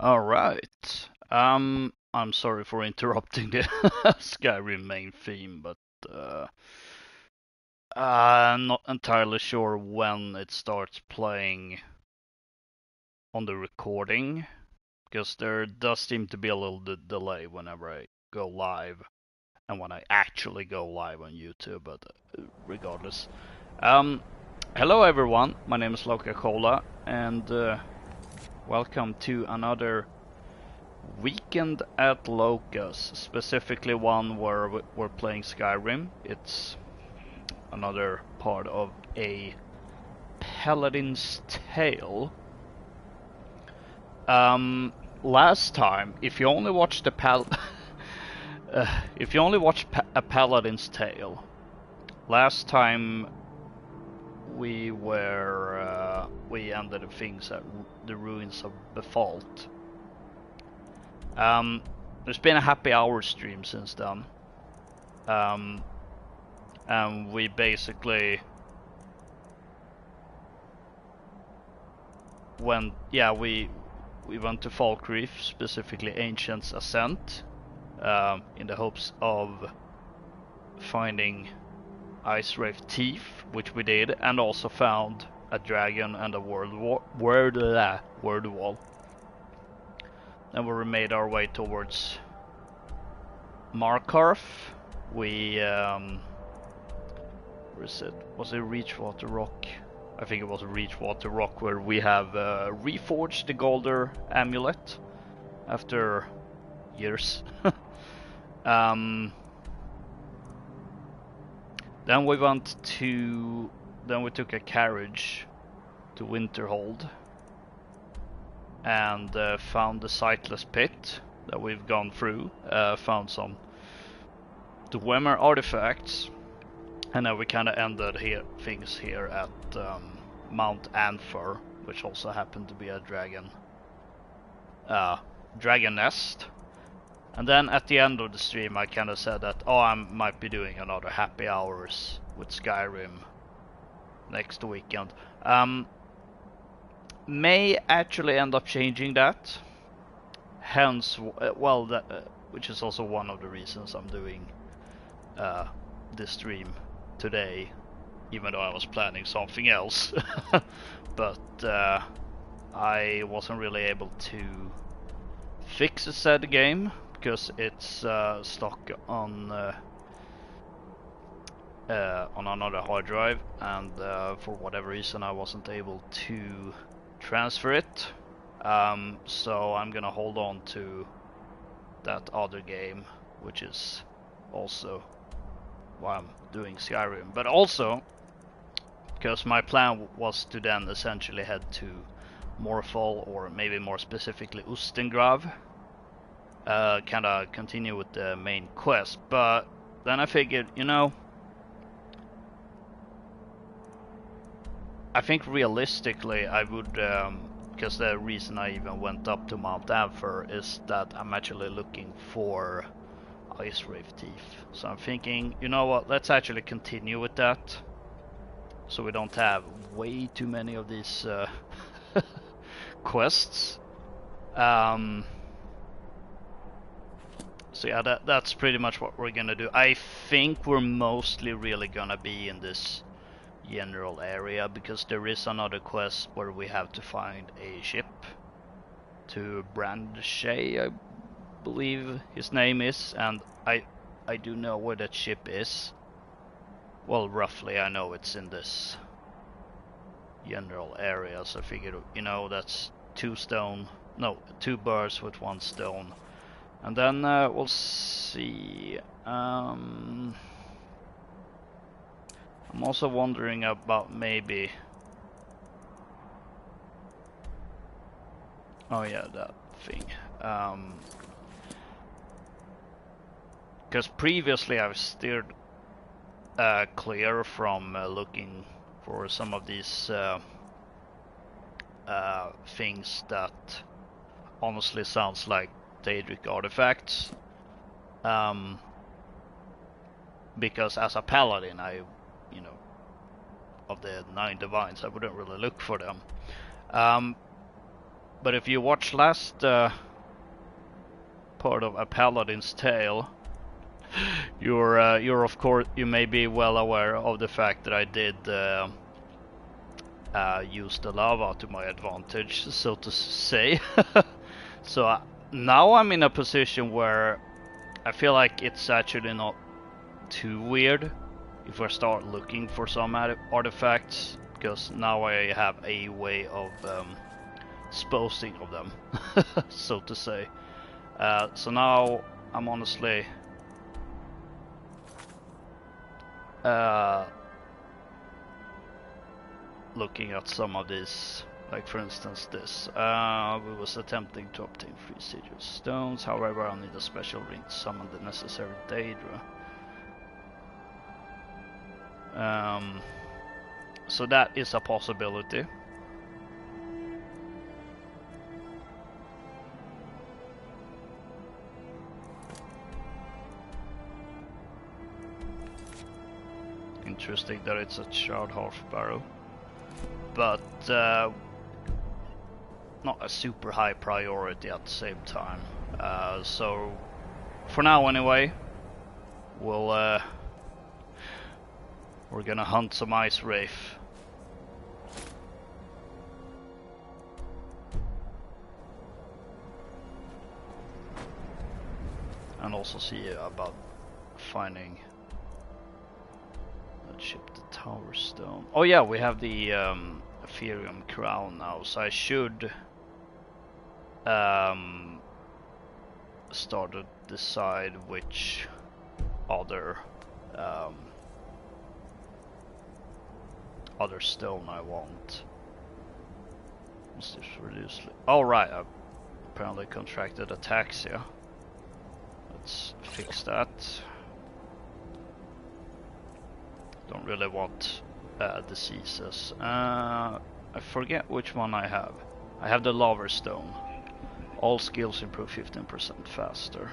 All right. I'm sorry for interrupting the Skyrim main theme, but uh, I'm not entirely sure when it starts playing on the recording, because there does seem to be a little delay whenever I go live and when I actually go live on YouTube, but regardless. Um, Hello everyone, my name is Loka and welcome to another weekend at Loka's, specifically one where we're playing Skyrim. It's another part of a Paladin's Tale. Last time, if you only watched the if you only watched a Paladin's Tale, last time we ended things at the ruins of Befalt. There's been a happy hour stream since then. And we basically went, we went to Falkreath, specifically Ancient's Ascent, in the hopes of finding Ice Wraith Teeth, which we did, and also found a dragon and a word wall. Then we made our way towards Markarth. We where is it? Was it Reachwater Rock? I think it was Reachwater Rock, where we have reforged the Golder amulet after years. Then we took a carriage to Winterhold and found the Sightless Pit that we've gone through. Found some Dwemer artifacts. And then we kind of ended things here at Mount Anfer, which also happened to be a dragon nest. And then at the end of the stream, I kind of said that, I might be doing another happy hours with Skyrim next weekend. May actually end up changing that. Hence, which is also one of the reasons I'm doing this stream today, even though I was planning something else. But I wasn't really able to fix a said game because it's stuck on another hard drive, and for whatever reason I wasn't able to transfer it. So I'm gonna hold on to that other game, which is also why I'm doing Skyrim, but also because my plan was to then essentially head to Morfall, or maybe more specifically Ustengrav, kind of continue with the main quest. But then I figured, I think realistically I would, because the reason I even went up to Mount Anfer is that I'm actually looking for Ice Wraith Teeth. So I'm thinking, you know what, let's actually continue with that, so we don't have way too many of these quests. So yeah, that's pretty much what we're gonna do. I think we're mostly really gonna be in this general area, because there is another quest where we have to find a ship to Brandshay, I believe his name is, and I do know where that ship is. Well, roughly I know it's in this general area, so I figured, that's two birds with one stone. And then we'll see. I'm also wondering about maybe... Oh yeah, that thing. Because previously I've steered clear from looking for some of these things that honestly sounds like Daedric artifacts. Because as a paladin, of the 9 divines, I wouldn't really look for them. But if you watch last part of A Paladin's Tale, you're of course, you may be well aware of the fact that I did use the lava to my advantage, so to say. So now I'm in a position where I feel like it's actually not too weird if I start looking for some artifacts, because now I have a way of disposing of them, so to say. So now I'm honestly looking at some of these, like for instance this. We was attempting to obtain 3 sigil stones, however I'll need a special ring to summon the necessary Daedra. So that is a possibility. Interesting that it's a shard half barrel, but not a super high priority at the same time. So for now anyway, we're gonna hunt some ice wraith. And also see about finding that ship, the Tower Stone. Oh yeah, we have the Ethereum Crown now, so I should start to decide which other stone I want. What's this reduce? Oh right, I apparently contracted ataxia. Let's fix that. Don't really want diseases. I forget which one I have. I have the Lava Stone. All skills improve 15% faster.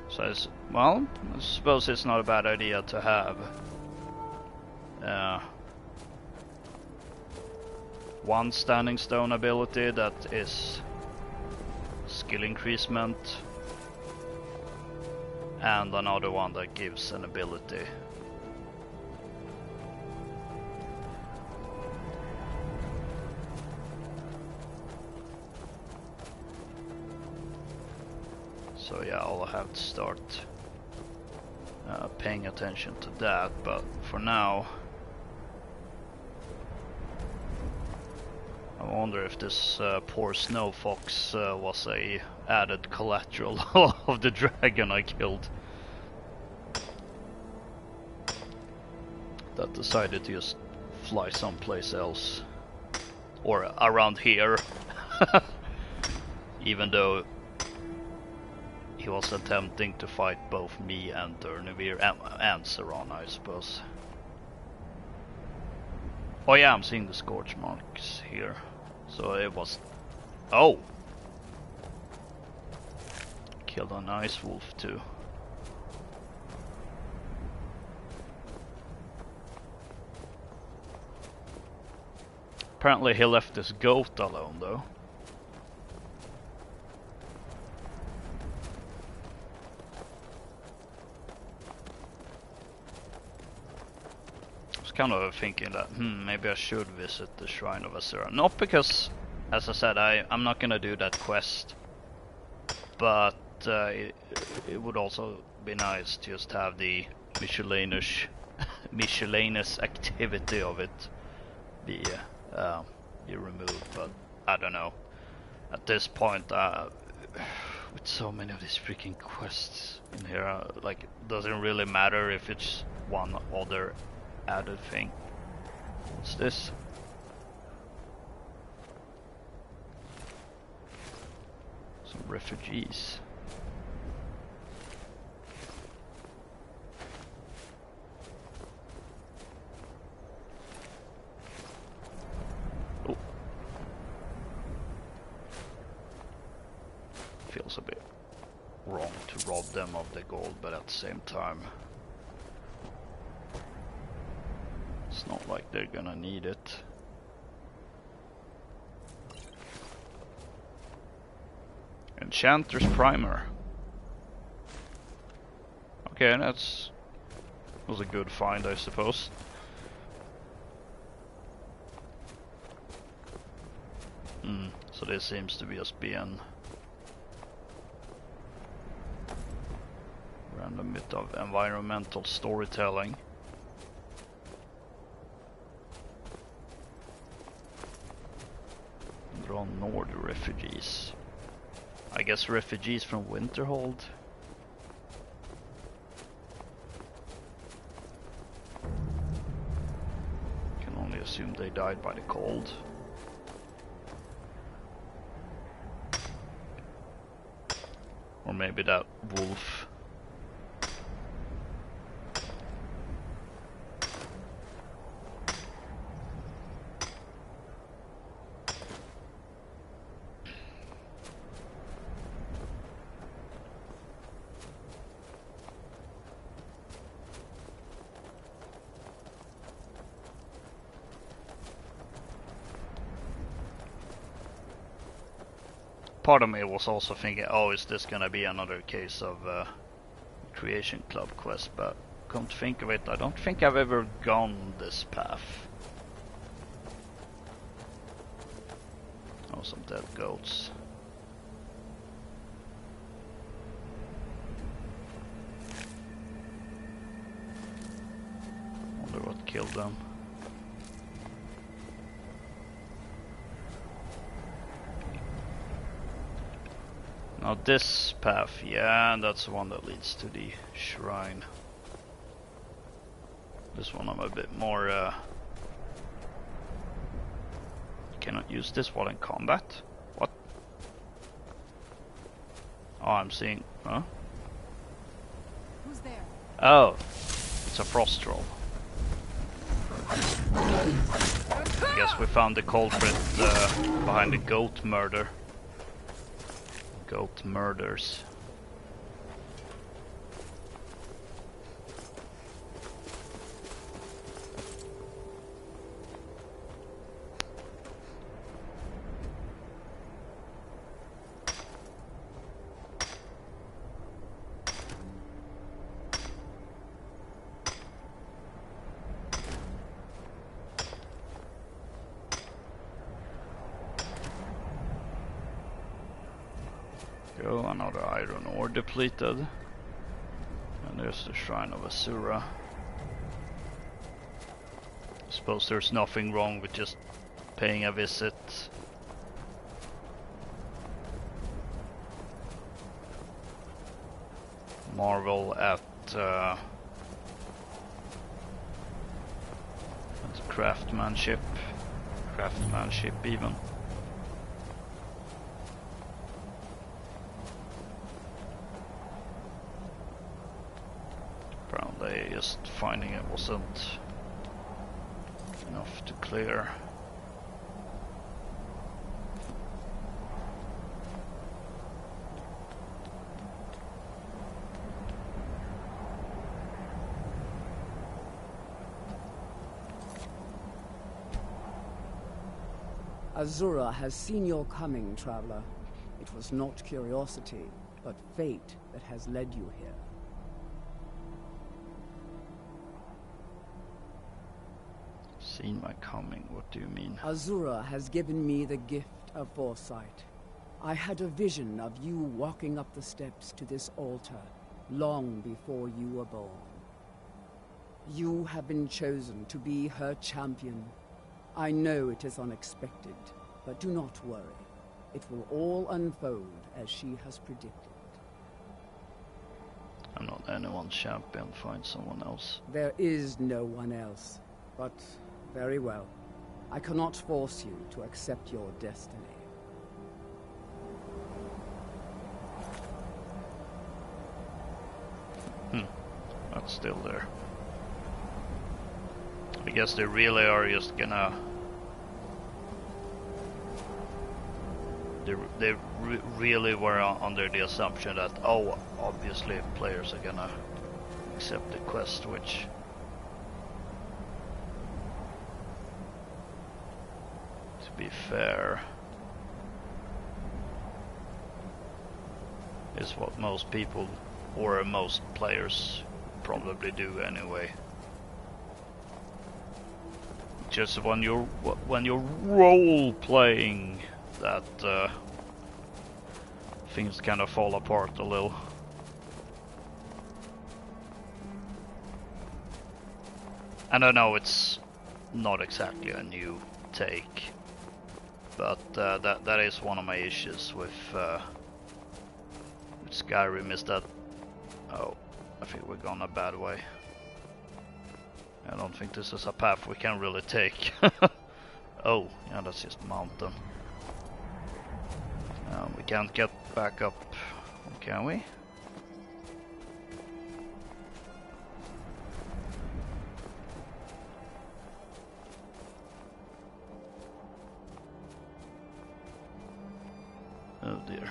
So well, I suppose it's not a bad idea to have one standing stone ability that is skill increasement, and another one that gives an ability. So yeah, I'll have to start paying attention to that, but for now I wonder if this poor snow fox was a added collateral of the dragon I killed, that decided to just fly someplace else, or around here, even though he was attempting to fight both me and Durnevir and Saran, I suppose. Oh yeah, I'm seeing the scorch marks here. So it was... Oh! Killed an ice wolf too. Apparently he left this goat alone though. Kind of thinking that maybe I should visit the Shrine of Azura. Not because, as I said, I'm not gonna do that quest, but it would also be nice to just have the miscellaneous activity of it be removed. But I don't know. At this point, with so many of these freaking quests in here, like it doesn't really matter if it's one other added thing. What's this? Some refugees. Oh. Feels a bit wrong to rob them of the gold, but at the same time Not like they're gonna need it. Enchanter's Primer. Okay, was a good find, I suppose. So this seems to be just being random bit of environmental storytelling. Draw Nord refugees. I guess refugees from Winterhold. Can only assume they died by the cold. Or maybe that wolf. Part of me was also thinking, oh, is this gonna be another case of Creation Club quest, but come to think of it, I don't think I've ever gone this path. Oh, some dead goats. Wonder what killed them. Now this path, yeah, that's the one that leads to the shrine. This one I'm a bit more... Cannot use this while in combat? What? Oh, I'm seeing... Huh? Who's there? Oh, it's a frost troll. I guess we found the culprit behind the goat murder. Goat murders. Go, another iron ore depleted. And there's the Shrine of Asura. I suppose there's nothing wrong with just paying a visit. Marvel at craftsmanship even. Apparently just finding it wasn't enough to clear. Azura has seen your coming, traveler. It was not curiosity, but fate that has led you here. Seen my coming, what do you mean? Azura has given me the gift of foresight. I had a vision of you walking up the steps to this altar, long before you were born. You have been chosen to be her champion. I know it is unexpected, but do not worry. It will all unfold as she has predicted. I'm not anyone's champion, find someone else. There is no one else, but very well. I cannot force you to accept your destiny. That's still there. I guess they really are just gonna... They really were under the assumption that, oh, obviously players are gonna accept the quest, which be fair, is what most people or most players probably do anyway. Just when you're role playing, that things kind of fall apart a little. And I know it's not exactly a new take, but that is one of my issues with Skyrim, is that, oh, I think we're going a bad way. I don't think this is a path we can really take. Oh, yeah, that's just mountain. We can't get back up, can we? Oh dear.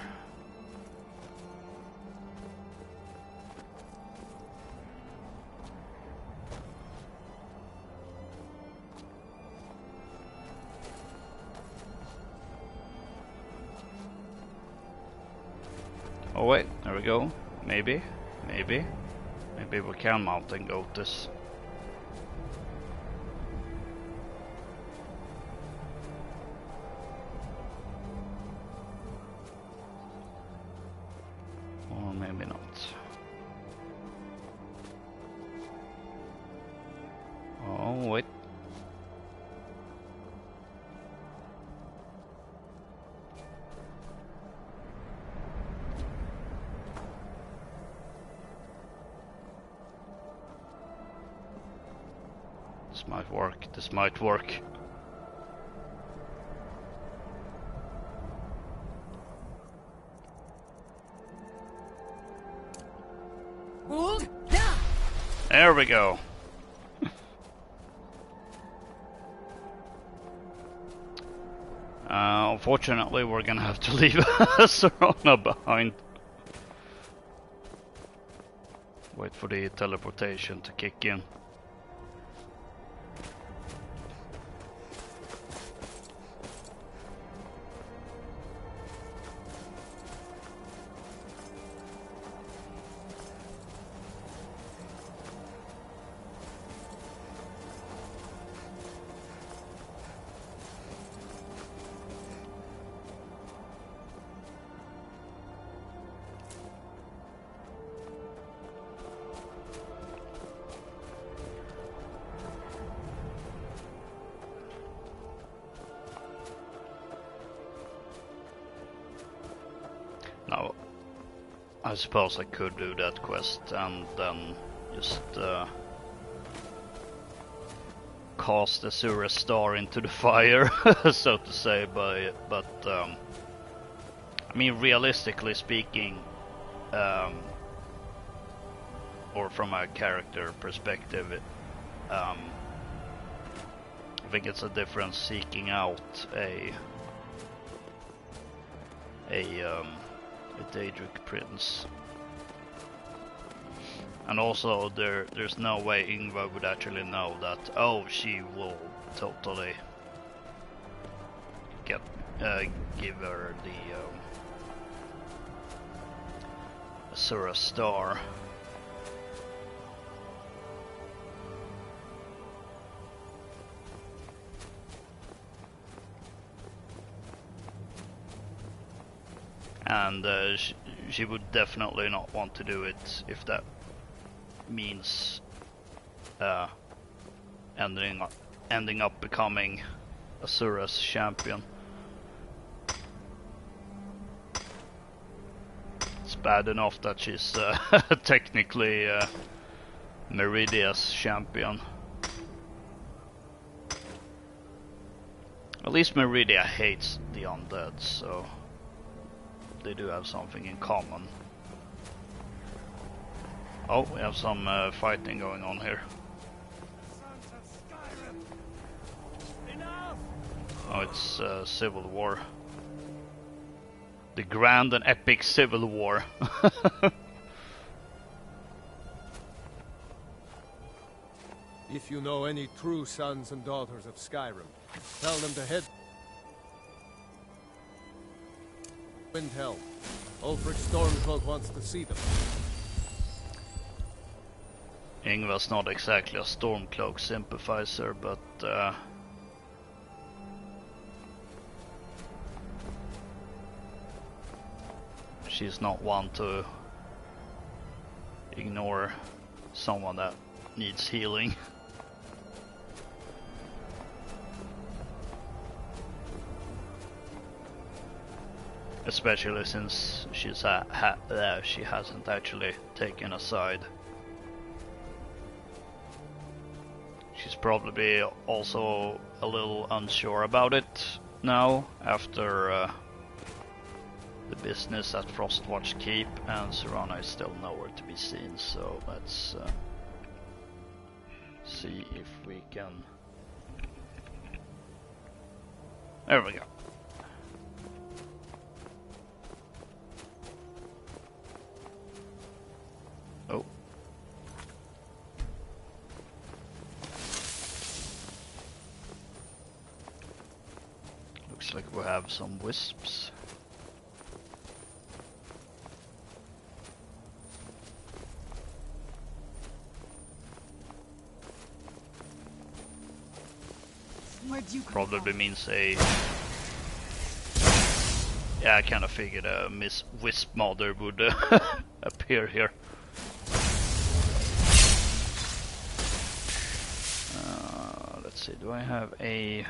Oh wait, there we go. Maybe we can mount and go this. Or maybe not. Oh wait. This might work. Hold down. There we go. Unfortunately, we're gonna have to leave Serona behind. Wait for the teleportation to kick in. Now, I suppose I could do that quest and then just cast the Azura Star into the fire, so to say. But I mean, realistically speaking, or from a character perspective, I think it's a difference seeking out a Daedric prince, and also there's no way Ingvar would actually know that, oh, she will totally give her the Azura Star. And she would definitely not want to do it if that means ending up becoming Azura's champion. It's bad enough that she's technically Meridia's champion. At least Meridia hates the undead, so they do have something in common. Oh, we have some fighting going on here. Oh, it's civil war. The grand and epic civil war. If you know any true sons and daughters of Skyrim, tell them to head... Windhelm. Ulfric Stormcloak wants to see them. Ingvar's not exactly a Stormcloak sympathizer, but she's not one to ignore someone that needs healing. Especially since she hasn't actually taken a side. She's probably also a little unsure about it now after the business at Frostwatch Keep, and Serana is still nowhere to be seen, so let's see if we can... There we go. Oh. Looks like we have some wisps. Probably means a... Yeah, I kind of figured a wisp mother would appear here. Let's see, do I have a...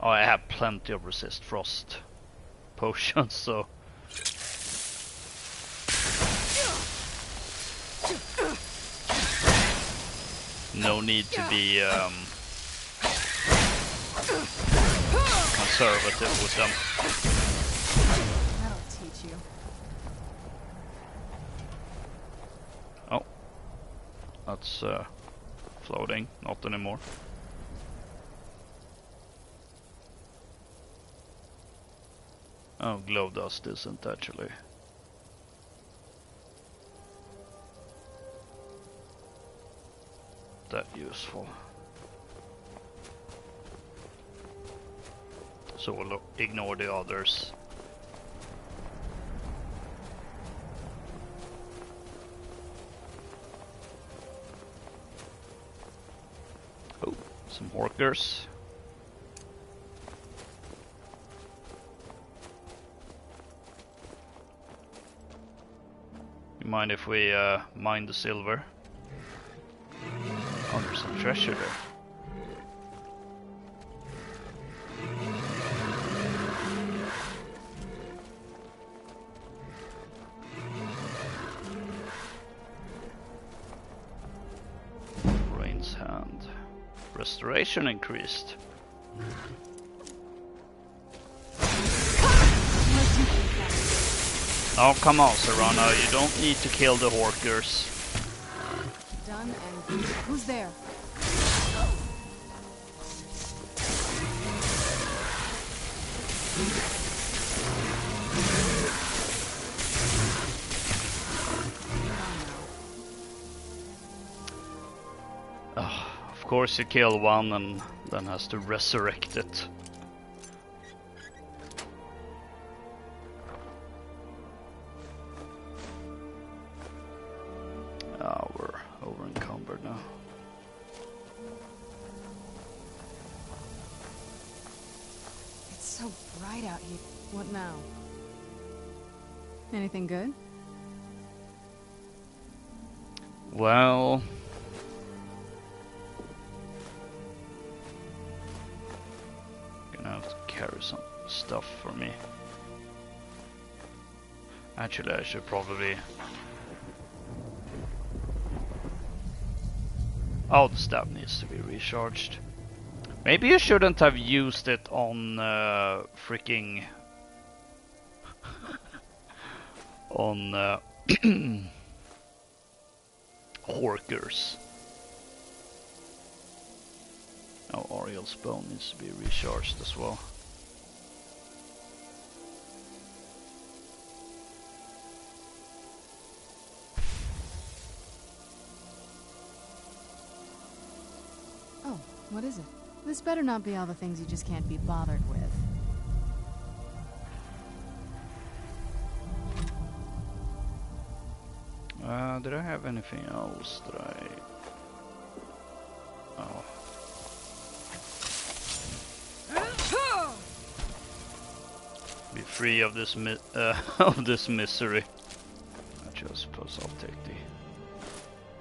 Oh, I have plenty of resist frost potions, so... No need to be conservative with them. That'll teach you. Oh, that's floating, not anymore. Oh, glow dust isn't actually. That useful. So we'll ignore the others. Oh, some orkers. You mind if we mine the silver? Oh, there's some treasure there. Rain's hand. Restoration increased. Oh, come on, Serana. You don't need to kill the Horkers. Done and who's there? Oh, of course you kill one and then has to resurrect it. We're over encumbered now. It's so bright out here. What now? Anything good? Well... Gonna have to carry some stuff for me. Actually, I should probably... Oh, the staff needs to be recharged. Maybe you shouldn't have used it on freaking... on Horkers. Oh, Ariel's bone needs to be recharged as well. Oh, what is it? This better not be all the things you just can't be bothered with. Did I have anything else that I... Oh. Be free of this of this misery. Actually, I suppose I'll take the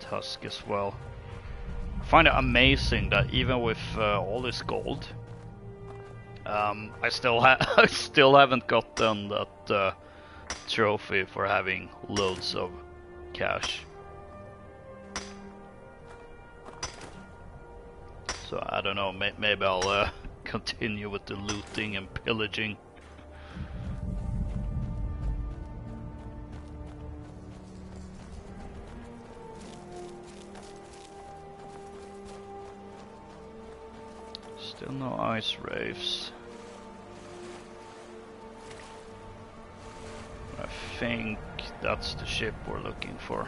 tusk as well. I find it amazing that even with all this gold, I still haven't gotten that trophy for having loads of cash. So I don't know, maybe I'll continue with the looting and pillaging. Still no ice wraiths. I think that's the ship we're looking for.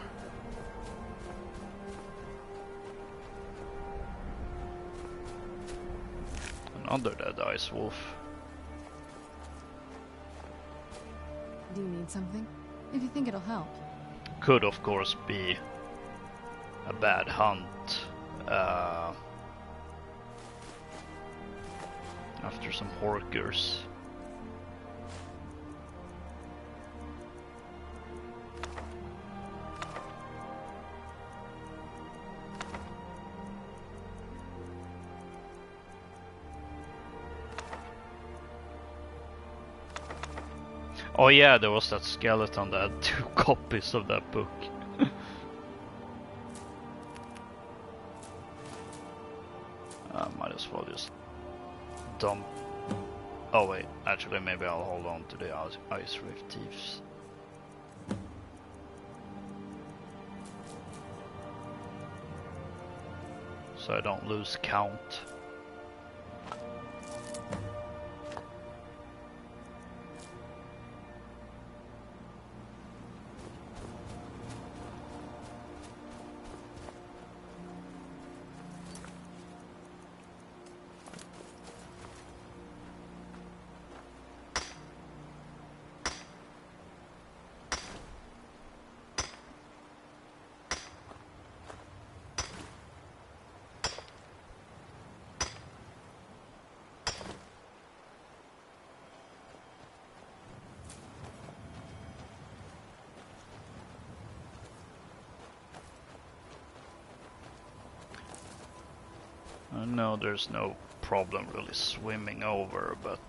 Another dead ice wolf. Do you need something? If you think it'll help. Could of course be a bad hunt after some horkers. Oh yeah, there was that skeleton that had 2 copies of that book. Might as well just dump. Oh wait, actually maybe I'll hold on to the ice wraith thieves. So I don't lose count. I know there's no problem really swimming over, but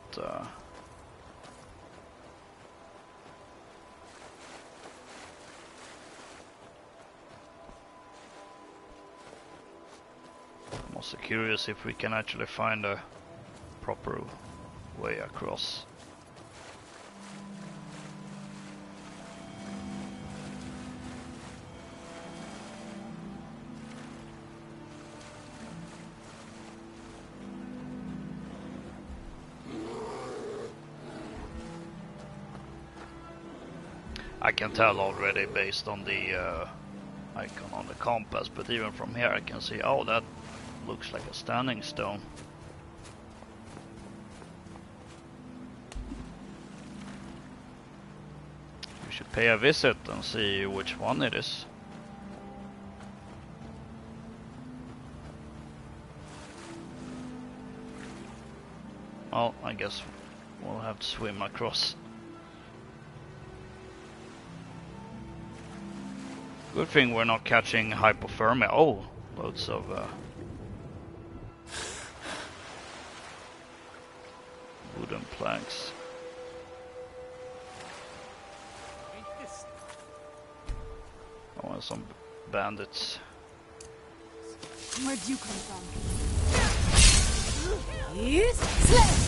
I'm also curious if we can actually find a proper way across. I can tell already based on the icon on the compass, but even from here I can see, oh, that looks like a standing stone. We should pay a visit and see which one it is. Well, I guess we'll have to swim across. Good thing we're not catching hypothermia. Oh, loads of wooden planks. Oh, and some bandits. Where'd you come from? Yes, slay!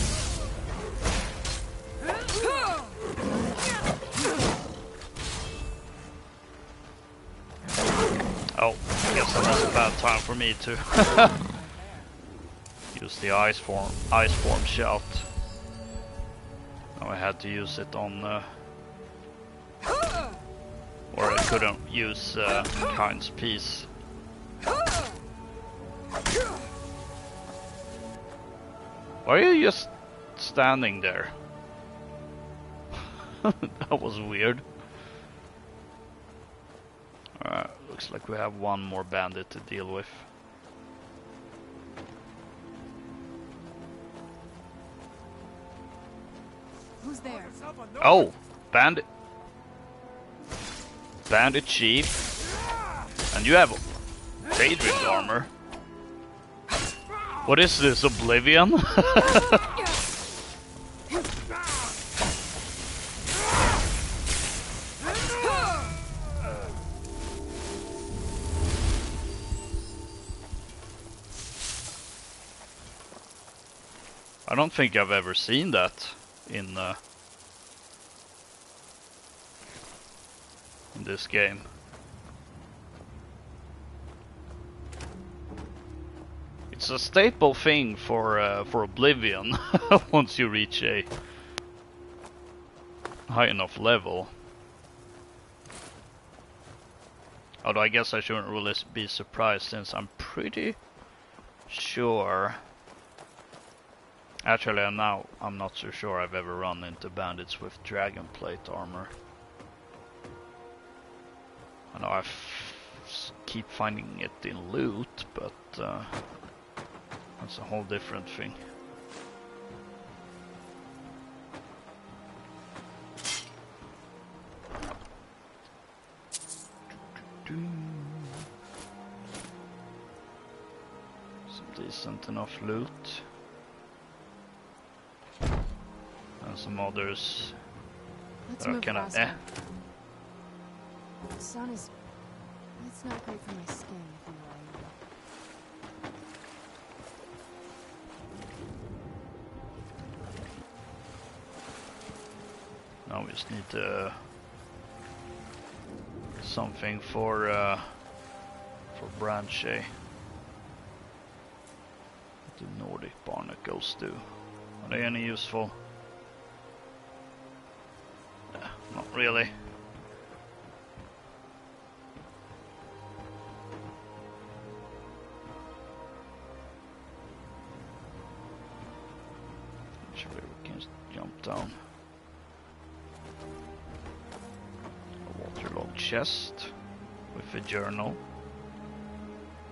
Oh, I guess that was a bad time for me to use the ice form shout. Now I had to use it on or I couldn't use Kind's piece. Why are you just standing there? That was weird. Looks like we have one more bandit to deal with. Who's there? Oh! Bandit! Bandit chief. And you have Daedric armor. What is this, Oblivion? I don't think I've ever seen that in this game. It's a staple thing for Oblivion once you reach a high enough level. Although I guess I shouldn't really be surprised, since I'm pretty sure. Actually, I'm not so sure I've ever run into bandits with dragon plate armor. I know I keep finding it in loot, but that's a whole different thing. Some decent enough loot. And some others Let's that are move kinda faster. The sun is... It's not great for my skin, if you know what I mean. Now we just need something for Branchay. What do Nordic barnacles do? Are they any useful? Not really. Actually, we can jump down. A waterlogged chest with a journal.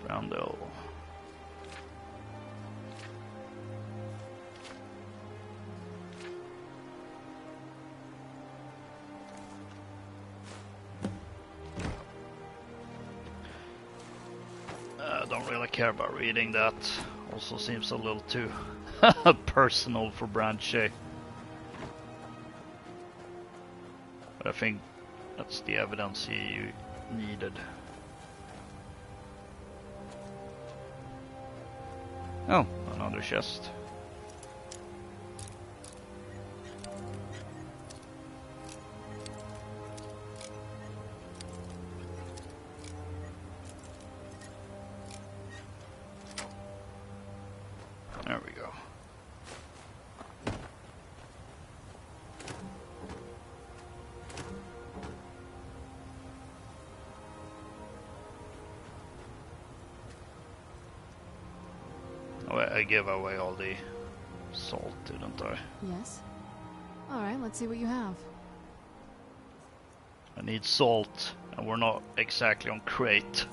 Brandel. Don't really care about reading that. Also seems a little too personal for Branchay. But I think that's the evidence he needed. Oh, another chest. There we go. Oh, I gave away all the salt, didn't I? Yes? Alright, let's see what you have. I need salt, and we're not exactly on crate.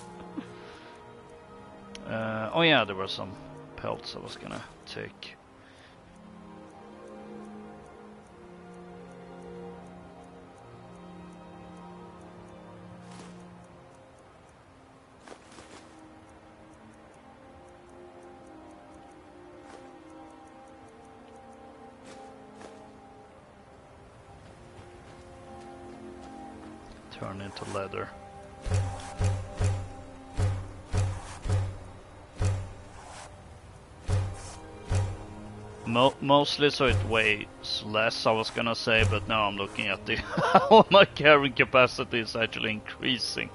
Oh yeah, there were some pelts I was gonna take. Turn into leather. Mostly so it weighs less, I was gonna say, but now I'm looking at the how my carrying capacity is actually increasing.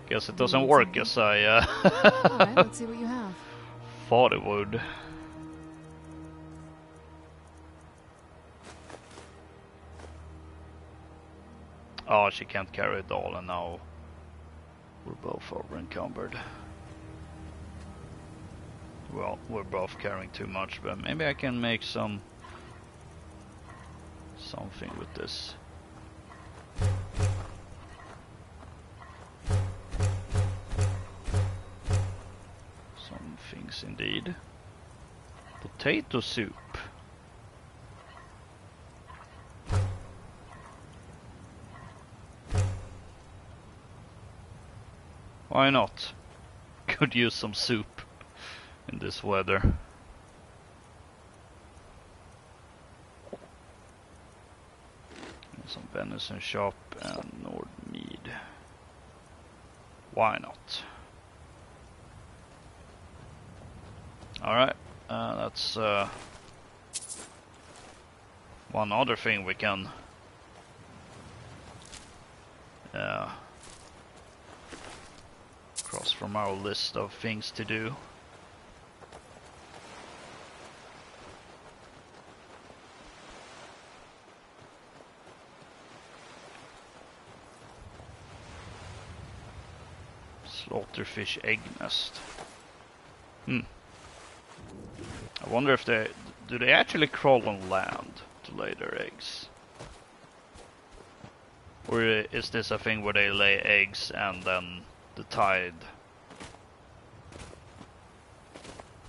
Guess it doesn't work as I Alright, let's see what you have. thought it would. Oh, she can't carry it all, and now we're both over encumbered. Well, we're both carrying too much, but maybe I can make something with this. things indeed. Potato soup. Why not? Could use some soup in this weather. Some venison shop and Nord mead. Why not? Alright, that's one other thing we can cross from our list of things to do. Slaughterfish egg nest. I wonder if do they actually crawl on land to lay their eggs? Or is this a thing where they lay eggs and then the tide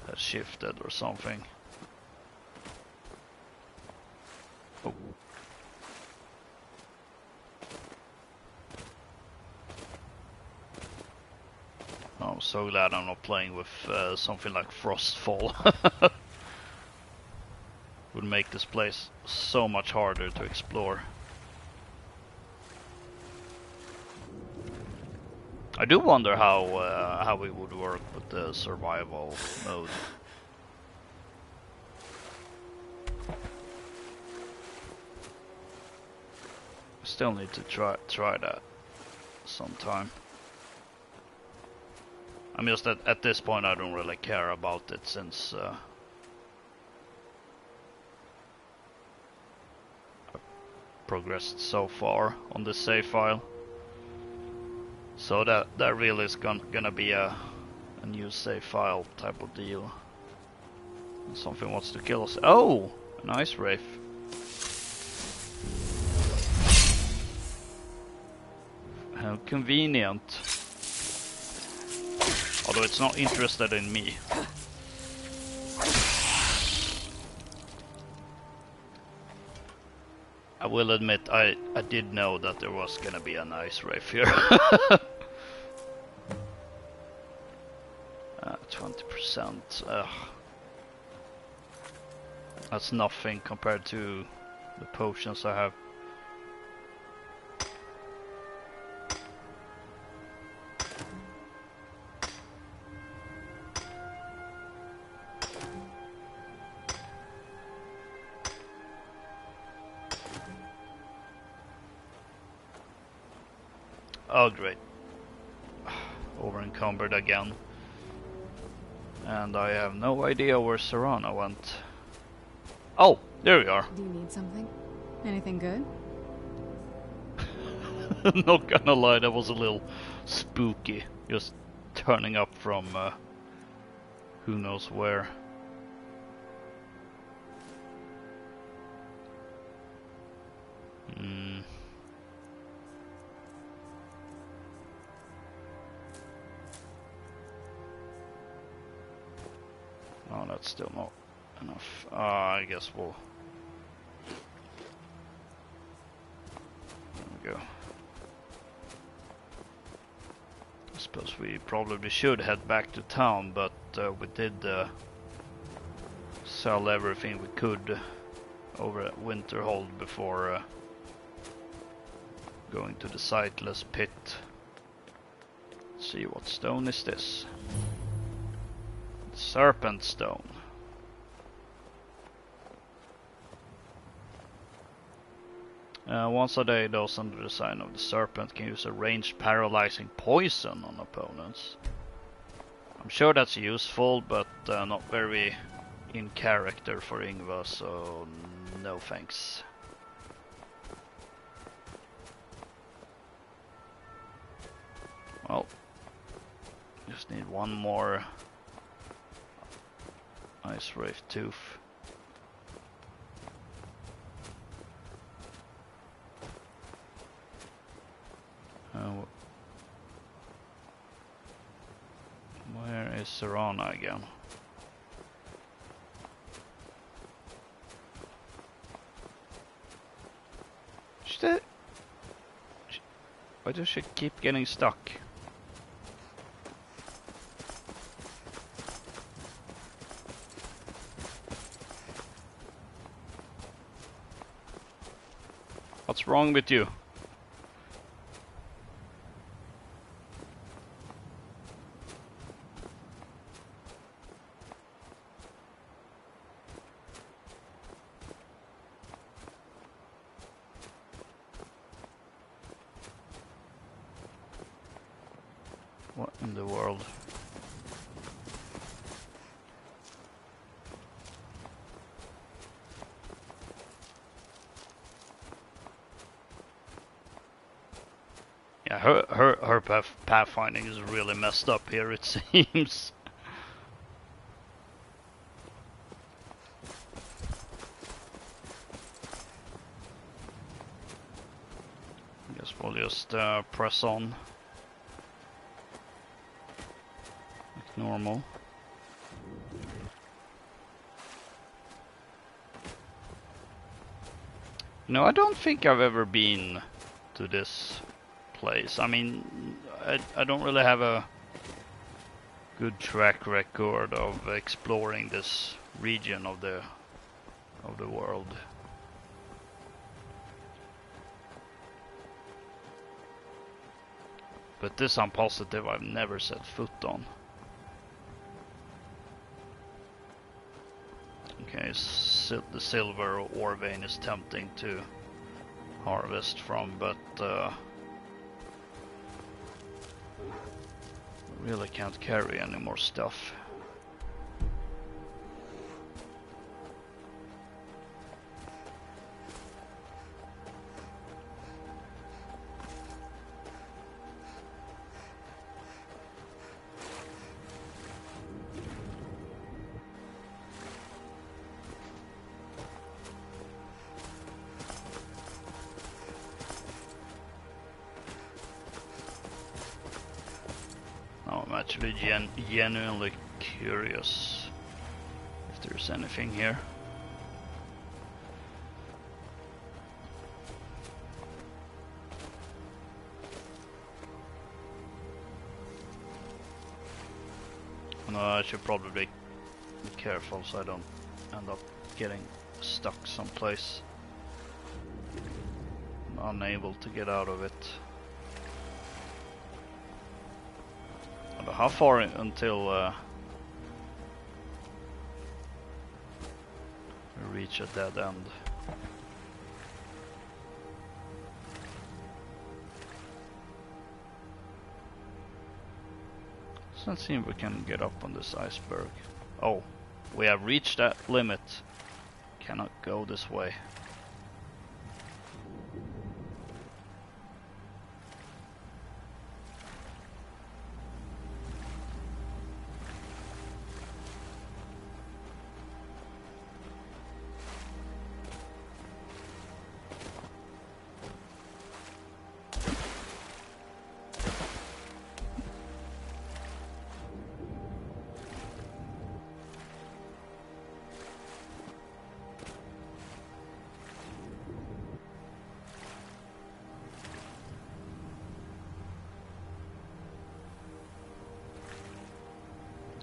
has shifted or something? Oh. I'm so glad I'm not playing with something like Frostfall. Would make this place so much harder to explore. I do wonder how it would work with the survival mode. Still need to try that sometime. I'm just at this point I don't really care about it since I've progressed so far on the save file. So that really is gonna be a new save file type of deal. Something wants to kill us. Oh! An ice wraith. How convenient. Although it's not interested in me. I will admit I did know that there was gonna be an ice wraith here. 20%. That's nothing compared to the potions I have. Oh great. Over encumbered again. And I have no idea where Serana went. Oh, there we are. Do you need something? Anything good? Not gonna lie, that was a little spooky. Just turning up from who knows where. No, that's still not enough. I guess we'll... There we go. I suppose we probably should head back to town, but we did sell everything we could over at Winterhold before going to the sightless pit. Let's see, what stone is this? Serpent stone. Once a day, those under the sign of the serpent can use a ranged paralyzing poison on opponents. I'm sure that's useful, but not very in character for Ingvar, so no thanks. Well, just need one more ice wraith tooth. Where is Serana again. Why does she keep getting stuck? What's wrong with you? What in the world? Yeah, her pathfinding is really messed up here, it seems. I guess we'll just press on like normal. No, I don't think I've ever been to this place. I mean, I don't really have a good track record of exploring this region of the world. But this I'm positive I've never set foot on. Okay, the silver ore vein is tempting to harvest from, but really can't carry any more stuff. I'm actually genuinely curious if there's anything here. No, I should probably be careful so I don't end up getting stuck someplace. I'm unable to get out of it. How far until we reach a dead end? Let's see if we can get up on this iceberg. Oh, we have reached that limit. Cannot go this way.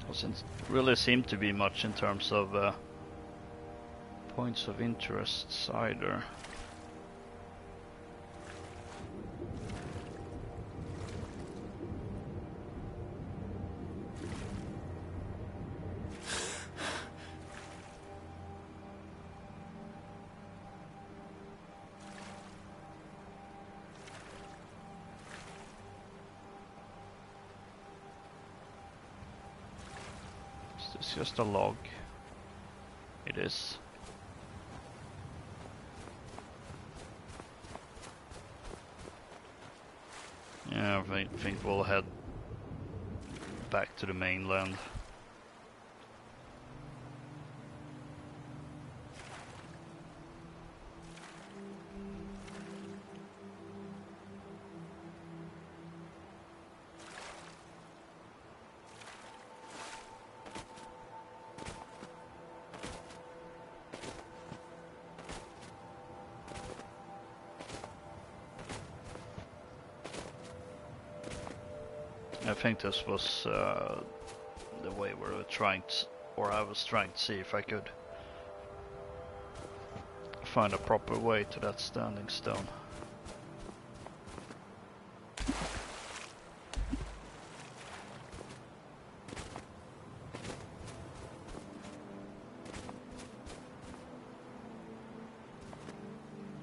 Doesn't really seem to be much in terms of points of interest either. It's just a log. It is. Yeah, I think we'll head back to the mainland. I think this was the way we were trying to, or I was trying to see if I could find a proper way to that standing stone.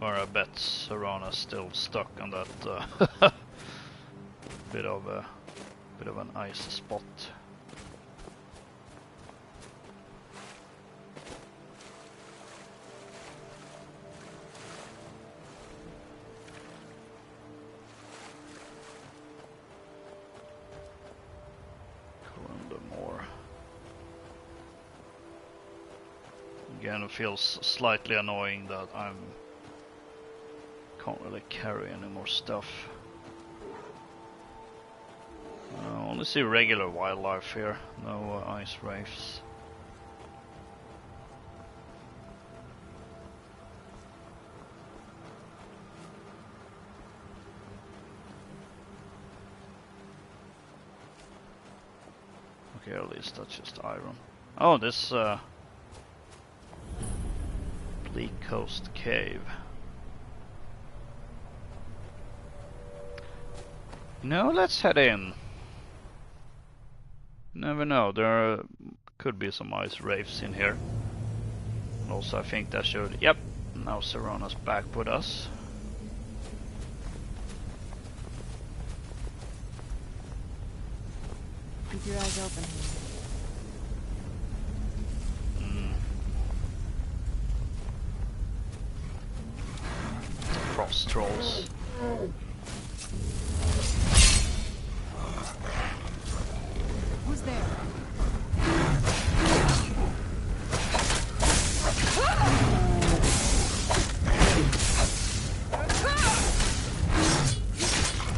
Or I bet Serana's still stuck on that bit of an ice spot. Again, it feels slightly annoying that I can't really carry any more stuff. I only see regular wildlife here, no ice wraiths. Okay, at least that's just iron. Oh, this Bleak Coast Cave. No, let's head in. Never know, there could be some ice wraiths in here. And also I think that should... Yep, now Serana's back with us. Keep your eyes open. Frost trolls. Who's there?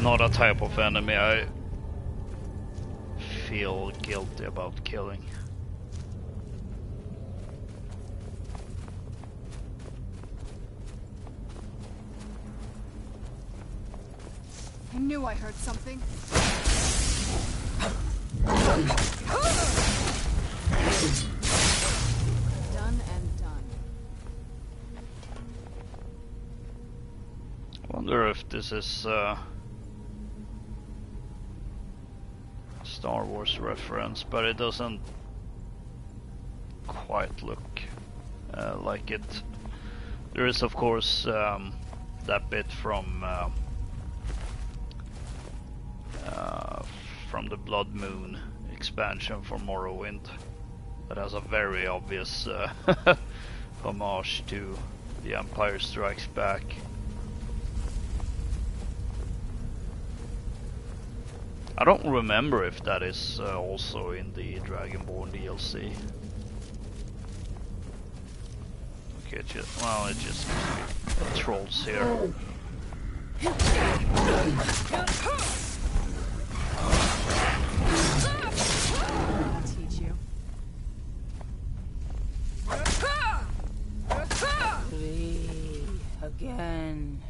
Not a type of enemy I feel guilty about killing. I knew I heard something. Done and done. Wonder if this is Star Wars reference, but it doesn't quite look like it. There is of course that bit from the Blood Moon expansion for Morrowind that has a very obvious homage to The Empire Strikes Back. I don't remember if that is also in the Dragonborn DLC. Okay, it just gives me trolls here. I'll teach you. Three again.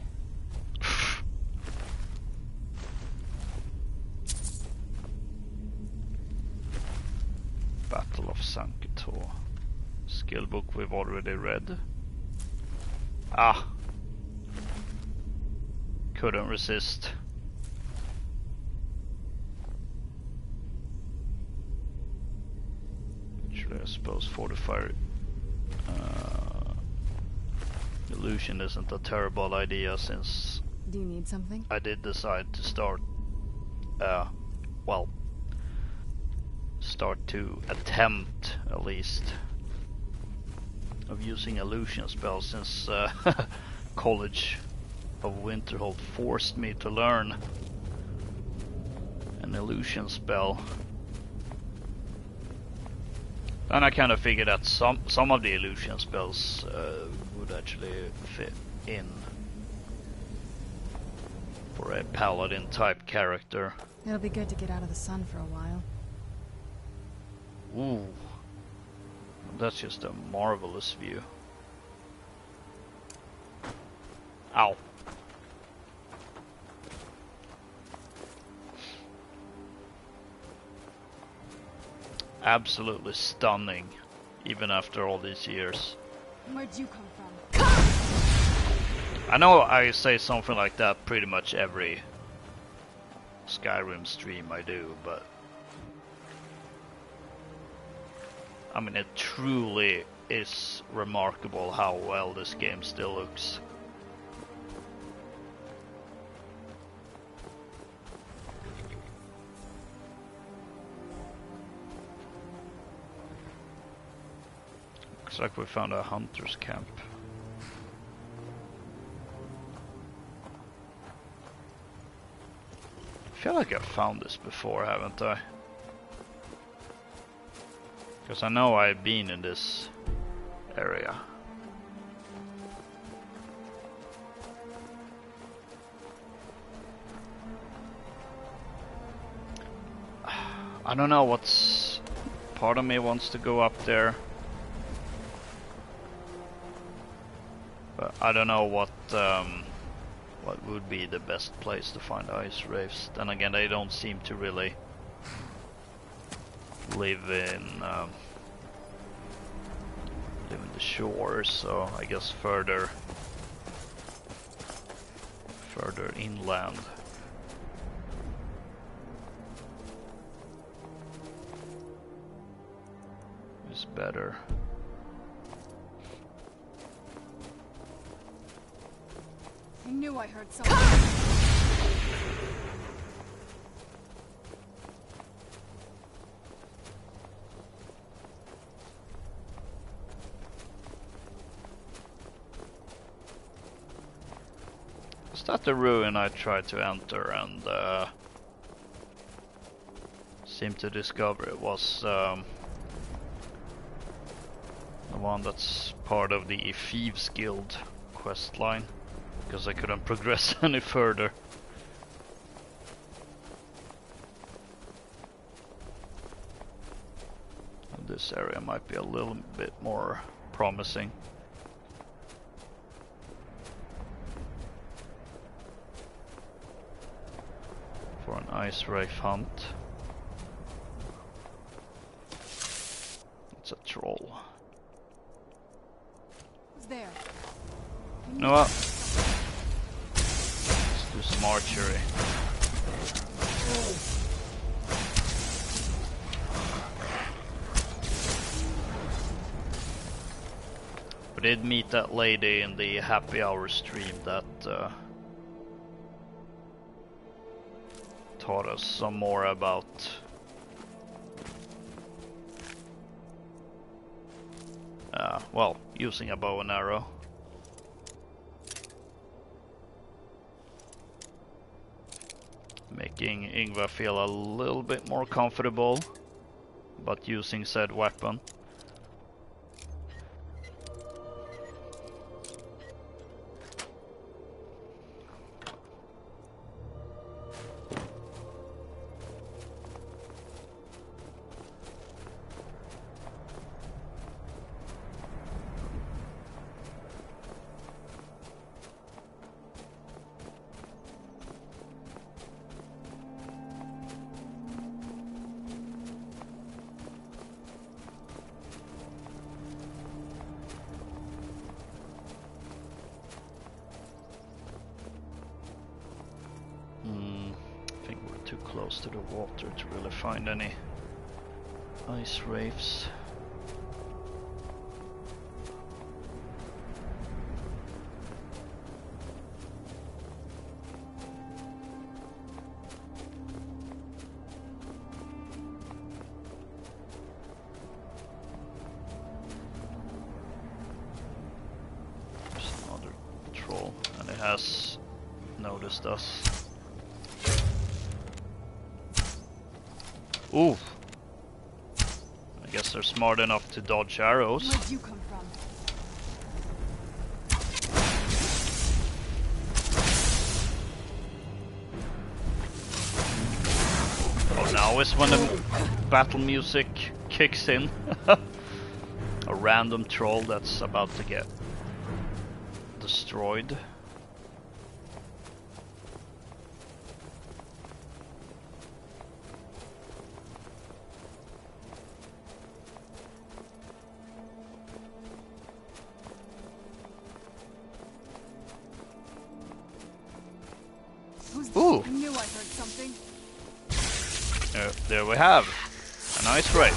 Battle of Sankator. Skill book we've already read. Ah! Couldn't resist. Actually, I suppose Fortifier illusion isn't a terrible idea, since Do you need something? I did decide to start to attempt at least of using illusion spells, since College of Winterhold forced me to learn an illusion spell. And I kind of figured that some of the illusion spells would actually fit in for a Paladin type character. It'll be good to get out of the sun for a while. Ooh, that's just a marvelous view. Ow. absolutely stunning, even after all these years. Where'd you come from? I know I say something like that pretty much every Skyrim stream I do, but I mean, it truly is remarkable how well this game still looks. Looks like we found a hunter's camp. I feel like I've found this before, haven't I? Because I know I've been in this area. I don't know what's... Part of me wants to go up there. But I don't know what would be the best place to find ice wraiths. Then again, they don't seem to really live in the shores, so I guess further inland. Is better. I knew I heard something. Is that the ruin I tried to enter and seemed to discover it was the one that's part of the Thieves Guild quest line? Because I couldn't progress any further. And this area might be a little bit more promising. For an ice wraith hunt. It's a troll. Who's there? You know what? Let's do some archery. We did meet that lady in the happy hour stream that taught us some more about well, using a bow and arrow. Making Ingvar feel a little bit more comfortable about using said weapon. Too close to the water to really find any ice wraiths. There's another troll, and it has noticed us. Ooh. I guess they're smart enough to dodge arrows. Where'd you come from? Oh, now is when the battle music kicks in. A random troll that's about to get destroyed. Ooh! I knew I heard something. There we have a nice raid.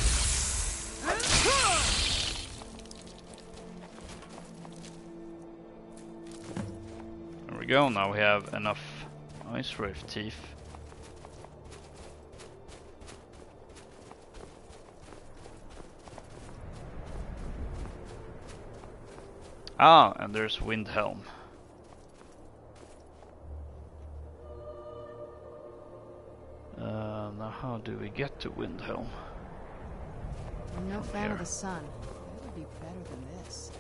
There we go, now we have enough ice wraith teeth. Ah, and there's Windhelm. Now how do we get to Windhelm? I'm no From fan of here. the sun. It would be better than this.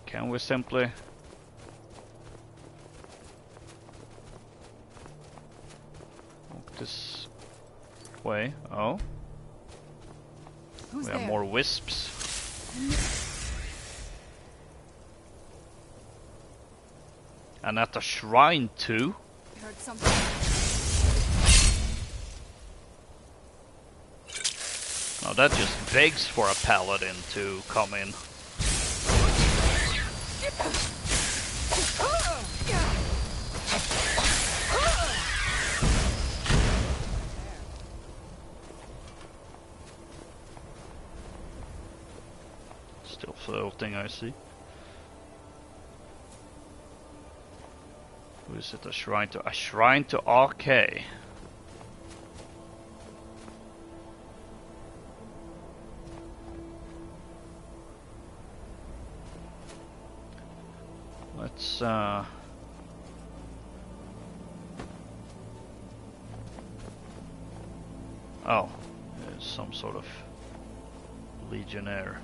Can we simply... walk this way? Oh, Who's we there? have more wisps. And at the shrine too? I heard something. Now that just begs for a paladin to come in. Still floating, I see. Who is it? A shrine to? A shrine to RK. Let's oh, there's some sort of legionnaire.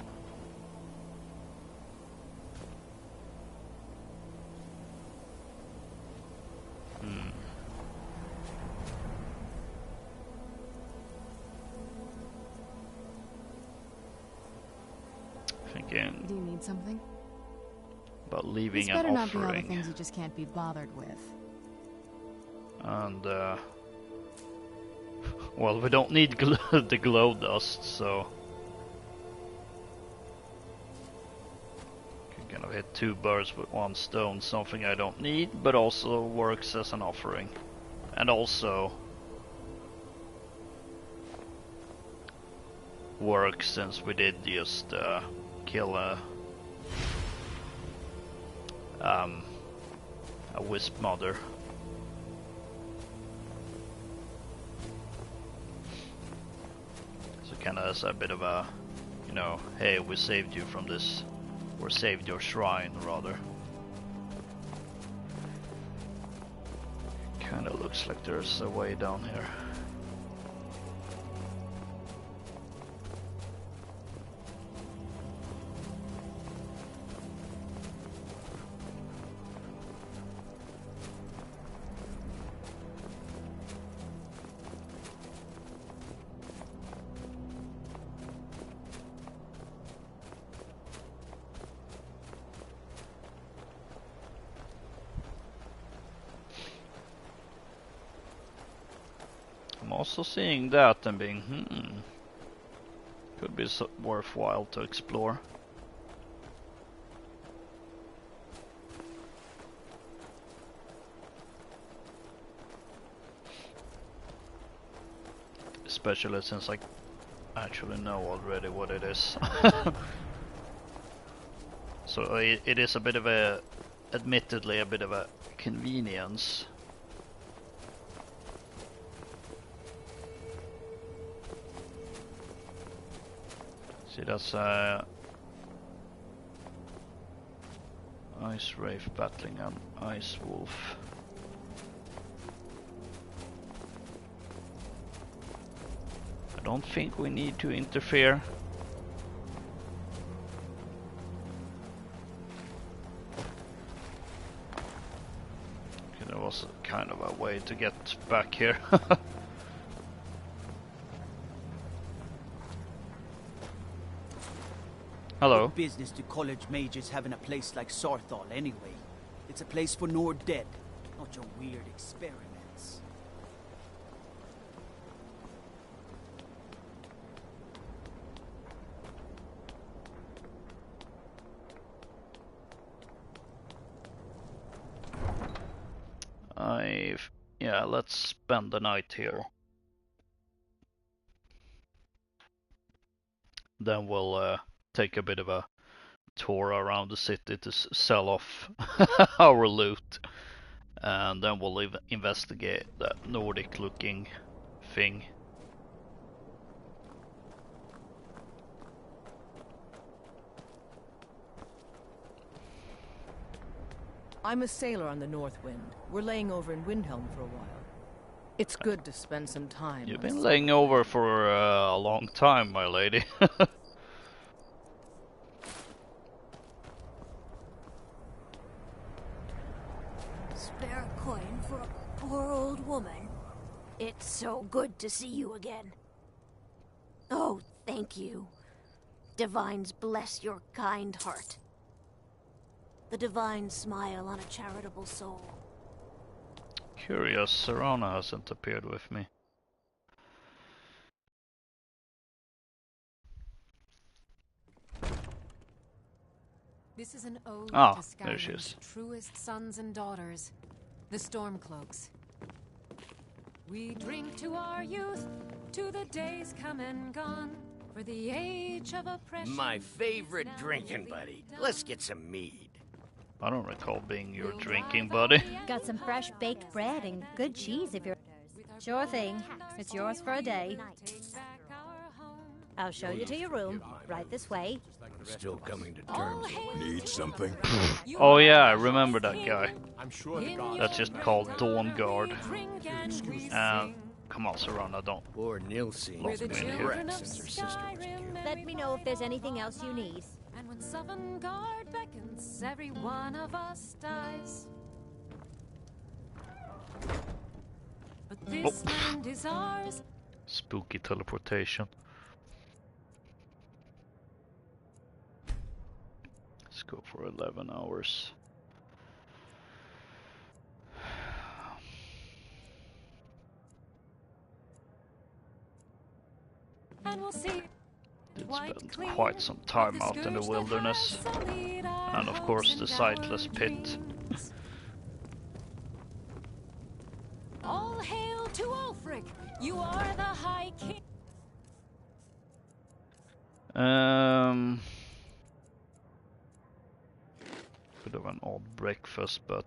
Thinking Do you need something? about leaving This an better not be all the offering. things you just can't be bothered with. And well, we don't need the glow dust, so can kind of hit two birds with one stone. Something I don't need, but also works as an offering, and also works since we did just kill a wisp mother. So kind of as a bit of a, you know, hey, we saved you from this, or saved your shrine rather. Kind of looks like there's a way down here. I'm also seeing that and being, could be so worthwhile to explore. Especially since I actually know already what it is. So it is a bit of a, admittedly a bit of a convenience. See, that's Ice Wraith battling an Ice Wolf. I don't think we need to interfere. Okay, there was kind of a way to get back here. Hello. What business do college mages have in a place like Sarthal anyway? It's a place for Nord dead, not your weird experiments. yeah, let's spend the night here. Then we'll take a bit of a tour around the city to sell off our loot. And then we'll investigate that Nordic looking thing. I'm a sailor on the North Wind. We're laying over in Windhelm for a while. It's good to spend some time. You've been laying over for a long time, my lady. Spare a coin for a poor old woman. It's so good to see you again. Oh, thank you. Divines bless your kind heart. The divine smile on a charitable soul. Curious, Serana hasn't appeared with me. This is an ode Ah, to there she Skyrim's is. truest sons and daughters, the Stormcloaks. We drink to our youth, to the days come and gone, for the age of oppression. My favorite is now drinking nearly buddy. done. Let's get some mead. I don't recall being your drinking buddy. Got some fresh baked bread and good cheese if you're... Sure thing. It's yours for a day. I'll show you to your room. Right this way. Still coming to terms. Need something? Oh yeah, I remember that guy. I'm sure the gods... That's just called Dawn Guard. Come on, Serana, don't. Poor Nilsine We're has the been children wrecked of since her sister was killed. Let me know if there's anything else you need. And when Sovngarde beckons, every one of us dies. But this land is ours. Spooky teleportation. Let's go for 11 hours. And we'll see. Did spend quite some time out in the wilderness. And of course the sightless pit. All hail to Ulfric! You are the High King. Bit of an odd breakfast, but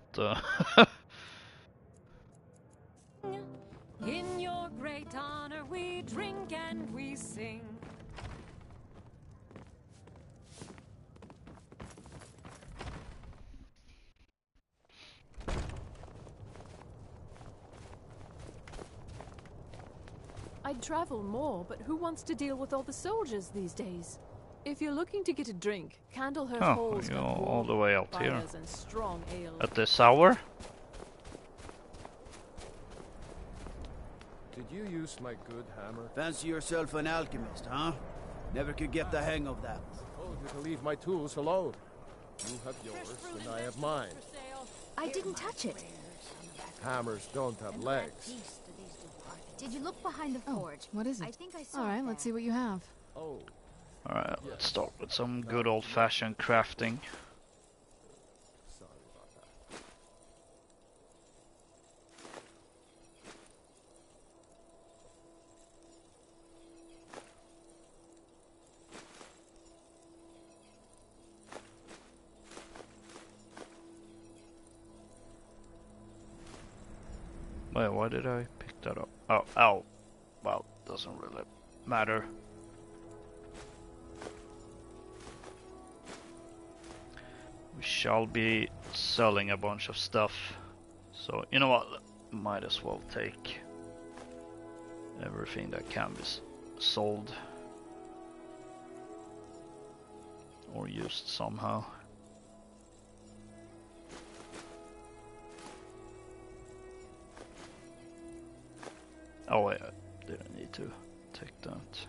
In your great honor we drink and we sing. I'd travel more, but who wants to deal with all the soldiers these days? If you're looking to get a drink, Candlehurst Hall's you're got all warm the way out here. fires and strong ale. At this hour? Did you use my good hammer? Fancy yourself an alchemist, huh? Never could get the hang of that. I told you to leave my tools alone. You have yours, and I have mine. I didn't touch it. Hammers don't have legs. Did you look behind the forge? What is I it? think I saw Alright, it let's there. see what you have. Oh, Alright, let's start with some good old-fashioned crafting. sorry about that. Wait, why did I pick that up? Oh, ow. Well, doesn't really matter. We shall be selling a bunch of stuff. So, you know what? Might as well take everything that can be sold. Or used somehow. Oh wait, I didn't need to take that.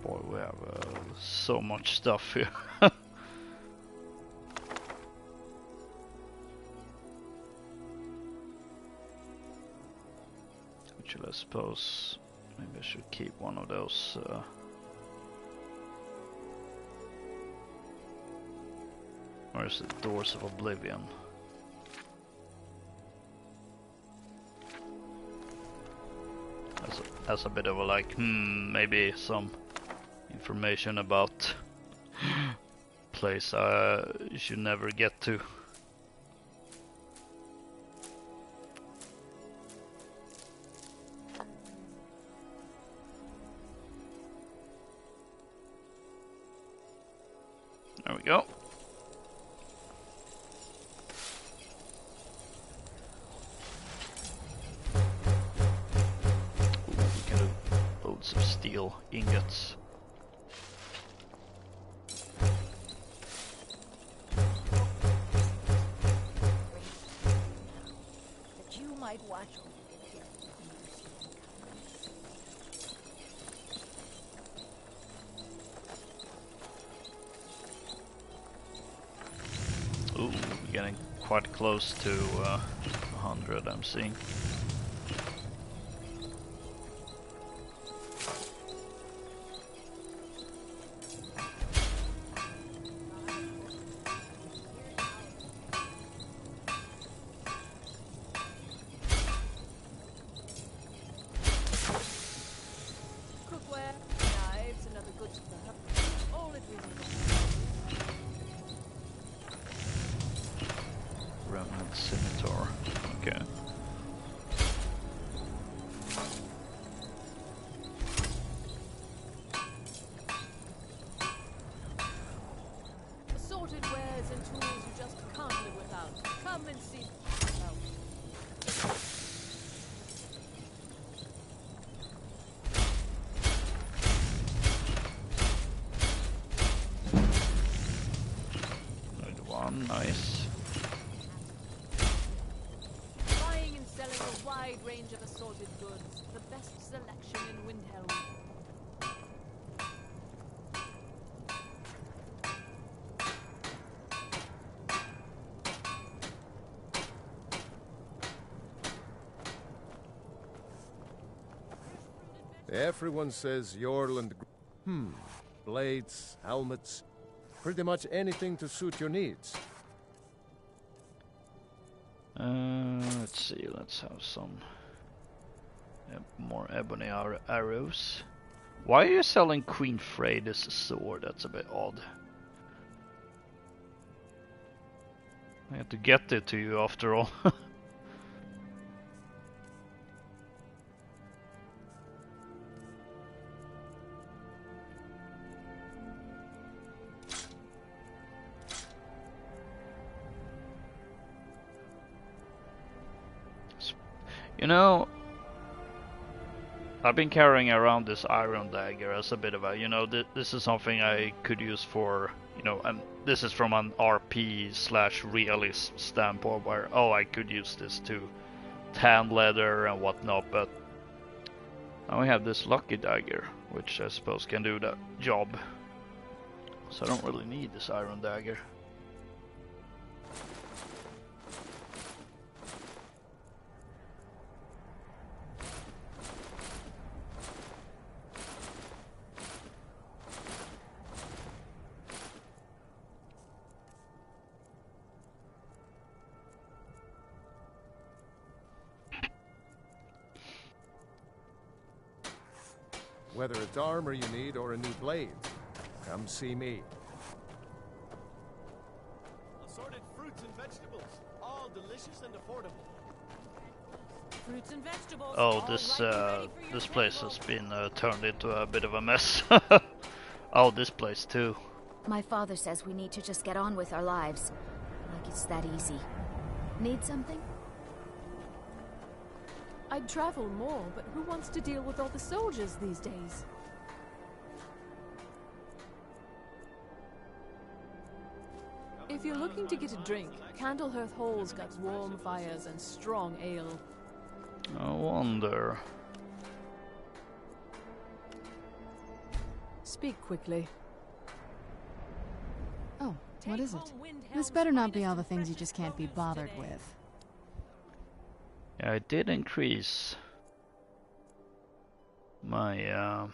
Boy, we have so much stuff here. Actually, I suppose maybe I should keep one of those. Where's the Doors of Oblivion? As a bit of a like, maybe some information about place you should never get to. There we go. Ooh, we can do loads of steel ingots. That you might watch over. Ooh, we're getting quite close to 100, I'm seeing. Cookware, knives, and other goods for the hut. All it really needs. Remnant Scimitar. Okay. Assorted wares and tools you just can't live without. Come and see for yourself. One, nice. Buying and selling a wide range of assorted goods. The best selection in Windhelm. Everyone says Yorl and... blades, helmets, pretty much anything to suit your needs. Let's see, let's have some more ebony arrows. Why are you selling Queen Freyda's sword? That's a bit odd. I had to get it to you after all. You know, I've been carrying around this iron dagger as a bit of a, this is something I could use for, and this is from an RP/realist standpoint where, I could use this to tan leather and whatnot, but now we have this lucky dagger, which I suppose can do the job. So I don't really need this iron dagger. Whether it's armor you need or a new blade, come see me. Assorted fruits and vegetables, all delicious and affordable. Fruits and vegetables. Oh, this place has been turned into a bit of a mess. Oh, this place too. My father says we need to just get on with our lives. Like it's that easy. Need something? I'd travel more, but who wants to deal with all the soldiers these days? If you're looking to get a drink, Candlehearth Hall's got warm fires and strong ale. I wonder. Speak quickly. Oh, what is it? This better not be all the things you just can't be bothered with. Yeah, I did increase my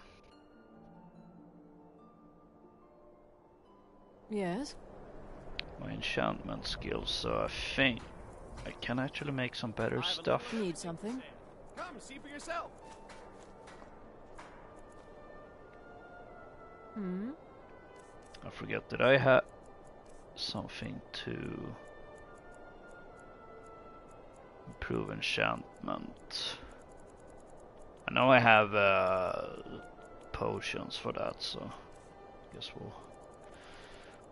Yes? my enchantment skills, so I think I can actually make some better stuff. Need something? Come, see for yourself. Hmm? I forget that I had something to improve enchantment. I know I have potions for that, so I guess we'll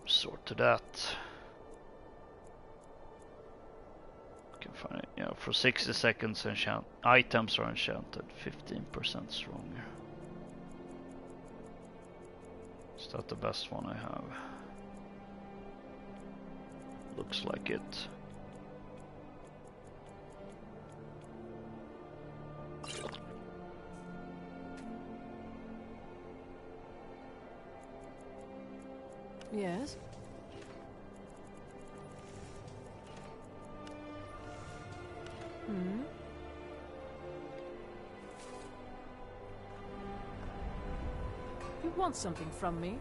resort to that. Can find it. Yeah, for 60 seconds, items are enchanted 15% stronger. Is that the best one I have? Looks like it. Yes? Hmm? You want something from me?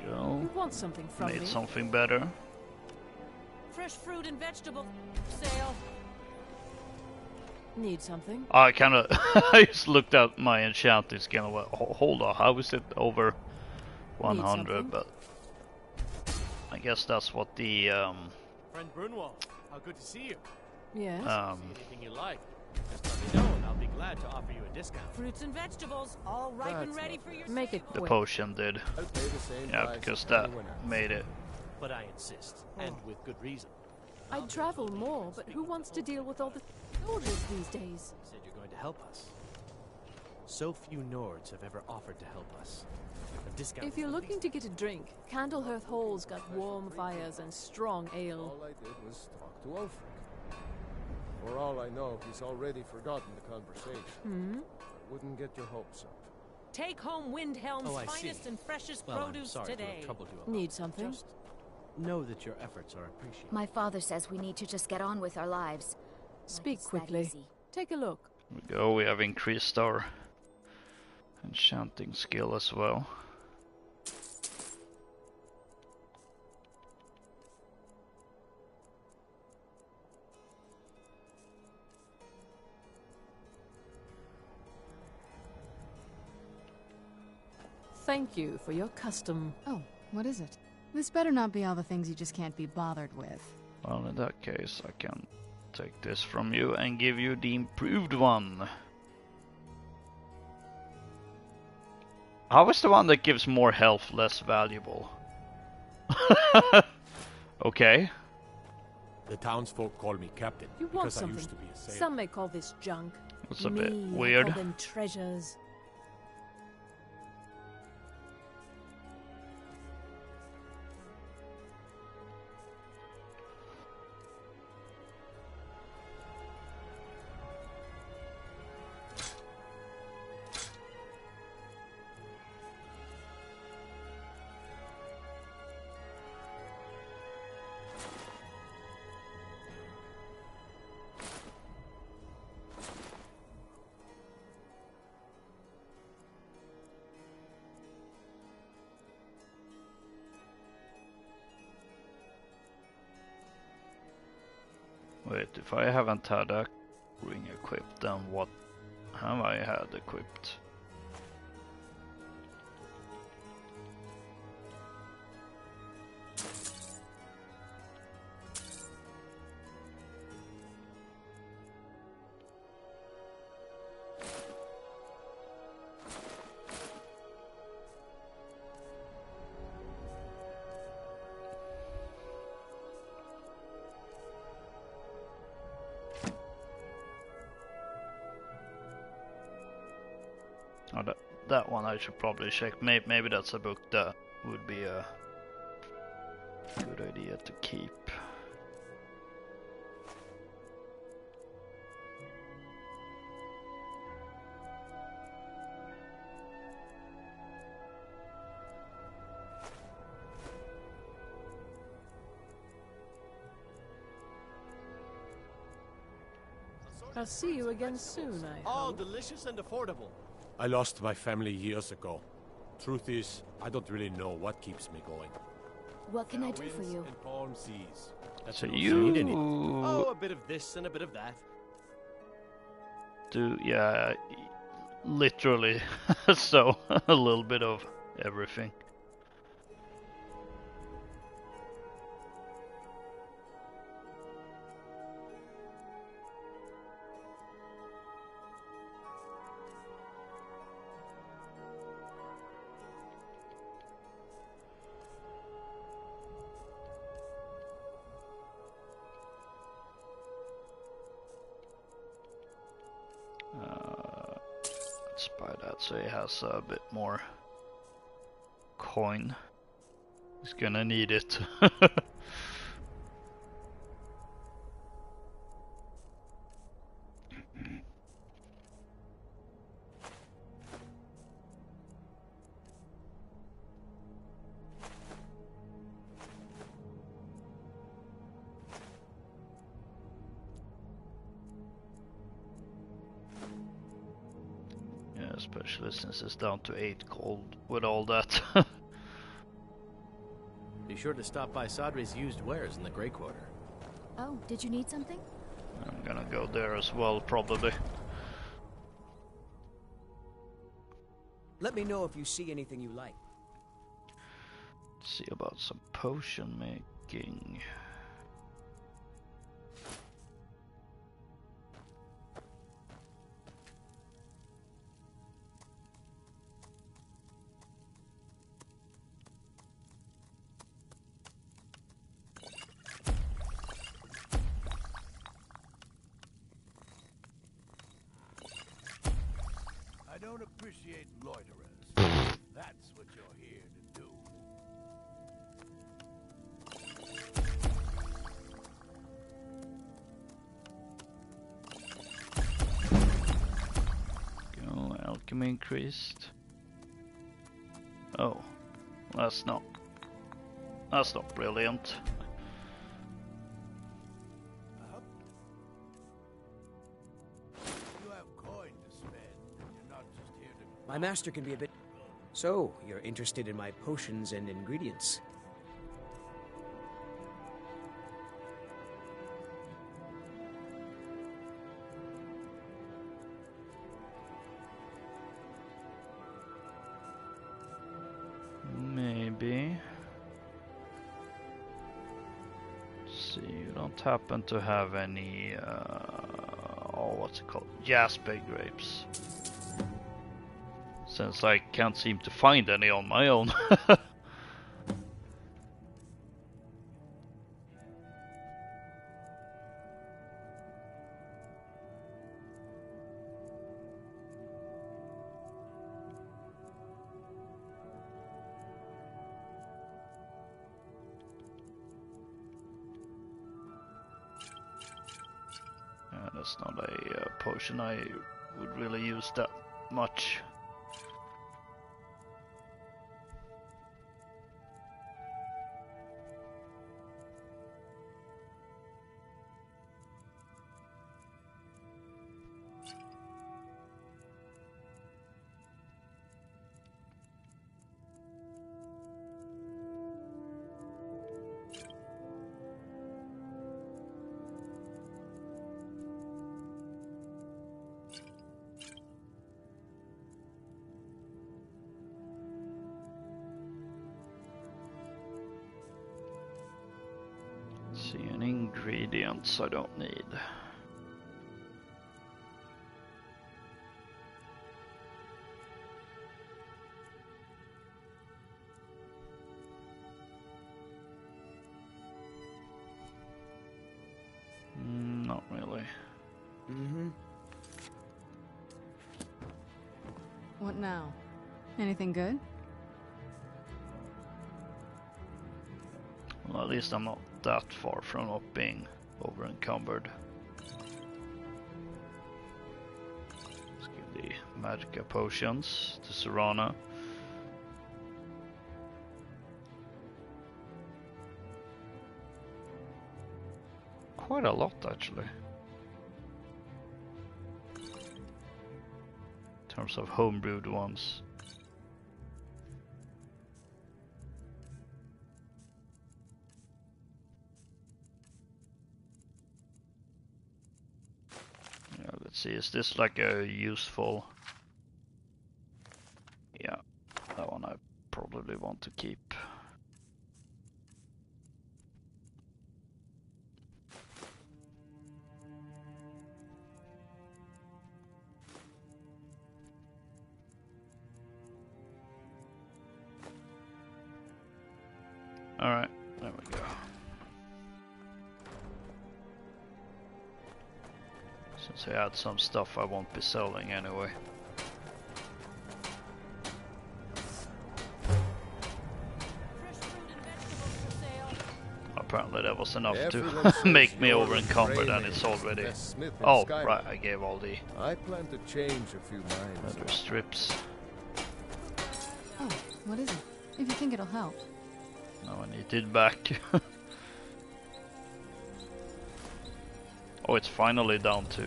Go. You want something from Made me? something better. Fresh fruit and vegetable sale. Need something? I kind of I just looked at my enchanting skill and went, hold on, how is it over 100? But I guess that's what the Friend Brunwald, how good to see you. Yes? Anything you like, just let me know and I'll be glad to offer you a discount. Fruits and vegetables, all ripe and ready for your Make it the quick. potion did. I'll pay the same Yeah, price because as that anyone else. made it. But I insist, and with good reason. I'd travel more, but who wants to deal with all the soldiers these days? You said you're going to help us. So few Nords have ever offered to help us. A discount. If you're looking to get a drink, Candlehearth Hall's got warm fires and strong ale. All I did was talk to Ulfric. For all I know, he's already forgotten the conversation. Hmm? I wouldn't get your hopes up. Take home Windhelm's Oh, I finest see. and freshest Well, I'm produce sorry to today. have troubled you about Need it. something? Just know that your efforts are appreciated. My father says we need to just get on with our lives. Speak it's that quickly. easy. Take a look. There we go, we have increased our enchanting skill as well. Thank you for your custom. Oh, what is it? This better not be all the things you just can't be bothered with. Well, in that case, I can take this from you and give you the improved one. How is the one that gives more health less valuable? Okay. The townsfolk call me captain You want because I something? used to be a sailor. Some may call this junk. It's a Me, bit I weird. call them treasures. Wait, if I haven't had that ring equipped, then what have I had equipped? that one I should probably check. Maybe that's a book that would be a good idea to keep. I'll see you again soon, I hope. Delicious and affordable. I lost my family years ago. Truth is, I don't really know what keeps me going. What can I do for you? And calm seas. So you Oh, a bit of this and a bit of that. do, yeah, literally. So a little bit of everything. Let's buy that so he has a bit more coin. He's gonna need it. Especially since it's down to 8 gold with all that. Be sure to stop by Sadri's used wares in the Grey Quarter. Oh, did you need something? I'm gonna go there as well, probably. Let me know if you see anything you like. Let's see about some potion making. I don't appreciate loiterers. That's what you're here to do. Go, alchemy increased. Oh, that's not brilliant. You have coin to spend. You're not just here to... My master can be a bit... So, you're interested in my potions and ingredients? Maybe. Let's see, you don't happen to have any, oh, what's it called? Jasper grapes. Since I can't seem to find any on my own. That's not a potion I would really use that much. See, any ingredients I don't need. Not really. What now? Anything good? Well, at least I'm not that far from not being over encumbered. Let's give the Magica potions to Serana. Quite a lot, actually. In terms of homebrewed ones. Yeah, let's see, is this like a useful... Yeah, that one I probably want to keep. Alright, there we go. Since I had some stuff I won't be selling anyway. Apparently that was enough to make me over encumbered, and it's already... Oh, right, I gave all the... I plan to change a few minds. Leather strips. Oh, what is it? If you think it'll help. No, I need it back. Oh, it's finally down to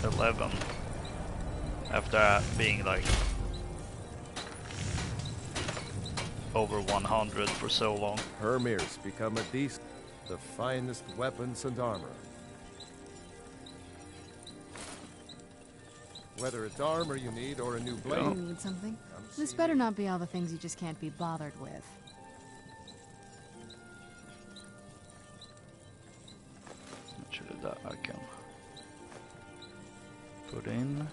11 after being like over 100 for so long. Hermir's become a decent, the finest weapons and armor. Whether it's armor you need or a new blade. You need something? This better not be all the things you just can't be bothered with. Actually, that I can put in.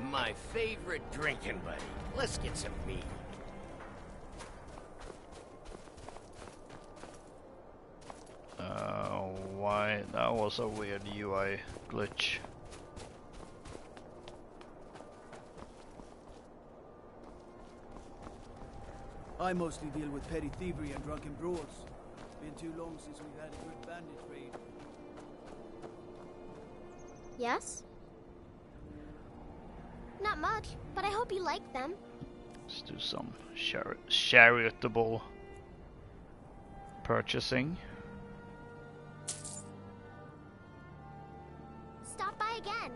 My favorite drinking buddy. Let's get some meat. Why? That was a weird UI glitch. I mostly deal with petty thievery and drunken brawls. Been too long since we've had a good bandit raid. Yes? Not much, but I hope you like them. Let's do some chariotable purchasing. Stop by again.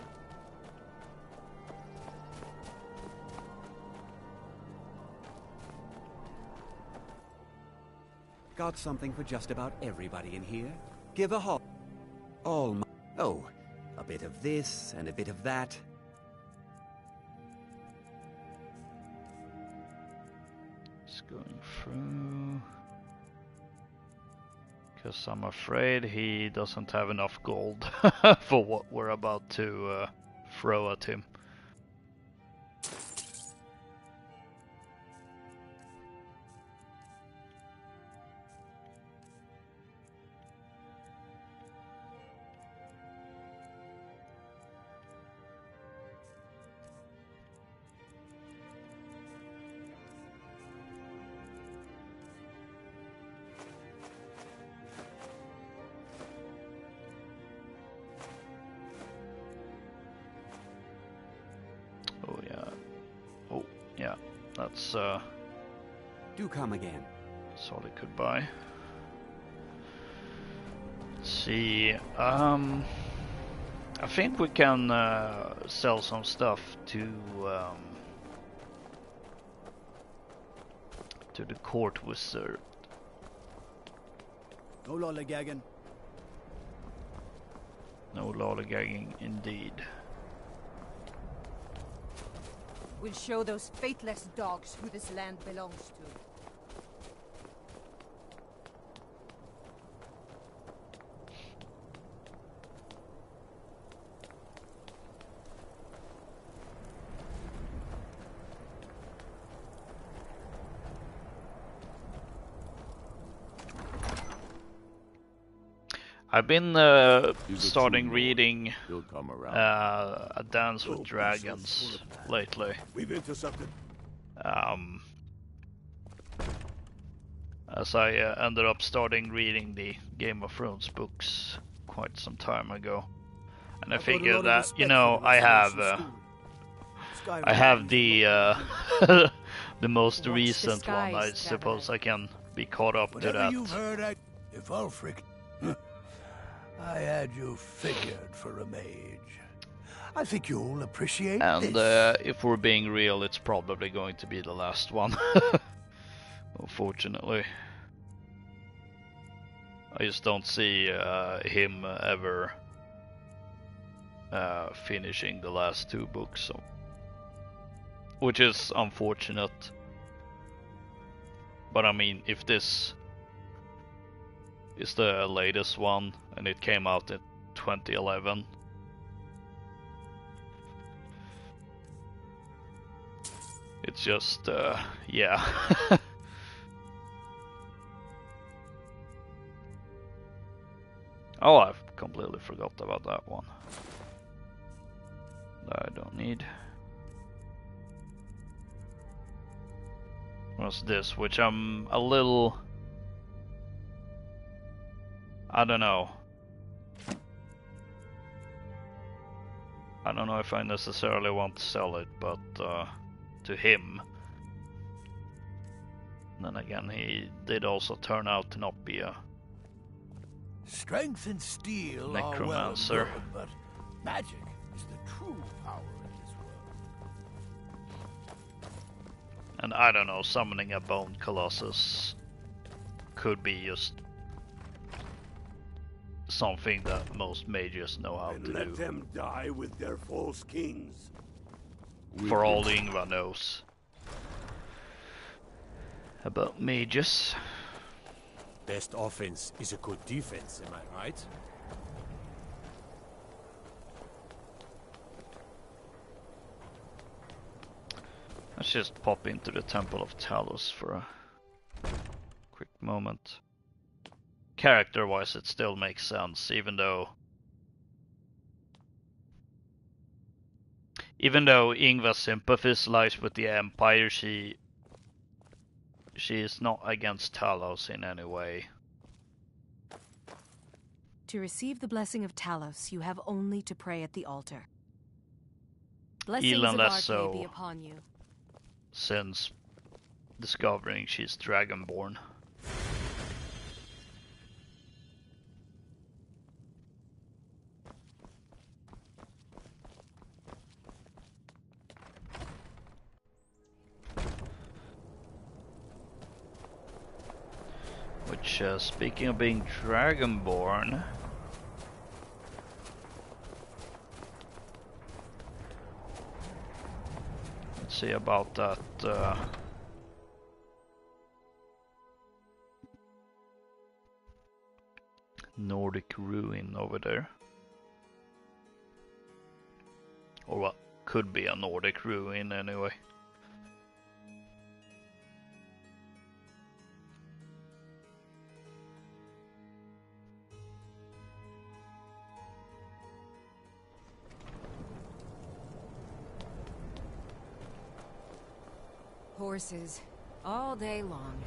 Got something for just about everybody in here. Give a hop. Oh, a bit of this and a bit of that. Just going through. Because I'm afraid he doesn't have enough gold for what we're about to throw at him. That's do come again. That's all it could buy. Let's see. I think we can sell some stuff to the court wizard. No lollygagging. No lollygagging indeed. We'll show those faithless dogs who this land belongs to. I've been starting reading A Dance with Dragons lately. We've intercepted. As I ended up starting reading the Game of Thrones books quite some time ago, and I figured that, you know, I have the the most recent one. I suppose I can be caught up to Whatever that. you've heard, if Ulfric, I had you figured for a mage. I think you'll appreciate And this. if we're being real, it's probably going to be the last one. Unfortunately. I just don't see him ever finishing the last two books, so. Which is unfortunate. But I mean, if this is the latest one and it came out in 2011, it's just, yeah. Oh, I've completely forgot about that one. That I don't need. What's this? Which I'm a little... I don't know. I don't know if I necessarily want to sell it, but to him. Then again, he did also turn out to not be a Strength and steel necromancer. are well and good, but magic is the true power in this world. And I don't know, summoning a bone colossus could be just something that most mages know how to Let do. them die with their false kings. For all Ingvar knows about mages. Best offense is a good defense, am I right? Let's just pop into the Temple of Talos for a quick moment. Character-wise, it still makes sense, even though Ingvar's sympathies lies with the Empire, she is not against Talos in any way. To receive the blessing of Talos, you have only to pray at the altar. Blessings Even of less Arche be so upon you. since discovering she's Dragonborn. Which, speaking of being Dragonborn, let's see about that. Nordic ruin over there, or what could be a Nordic ruin anyway. Horses, all day long.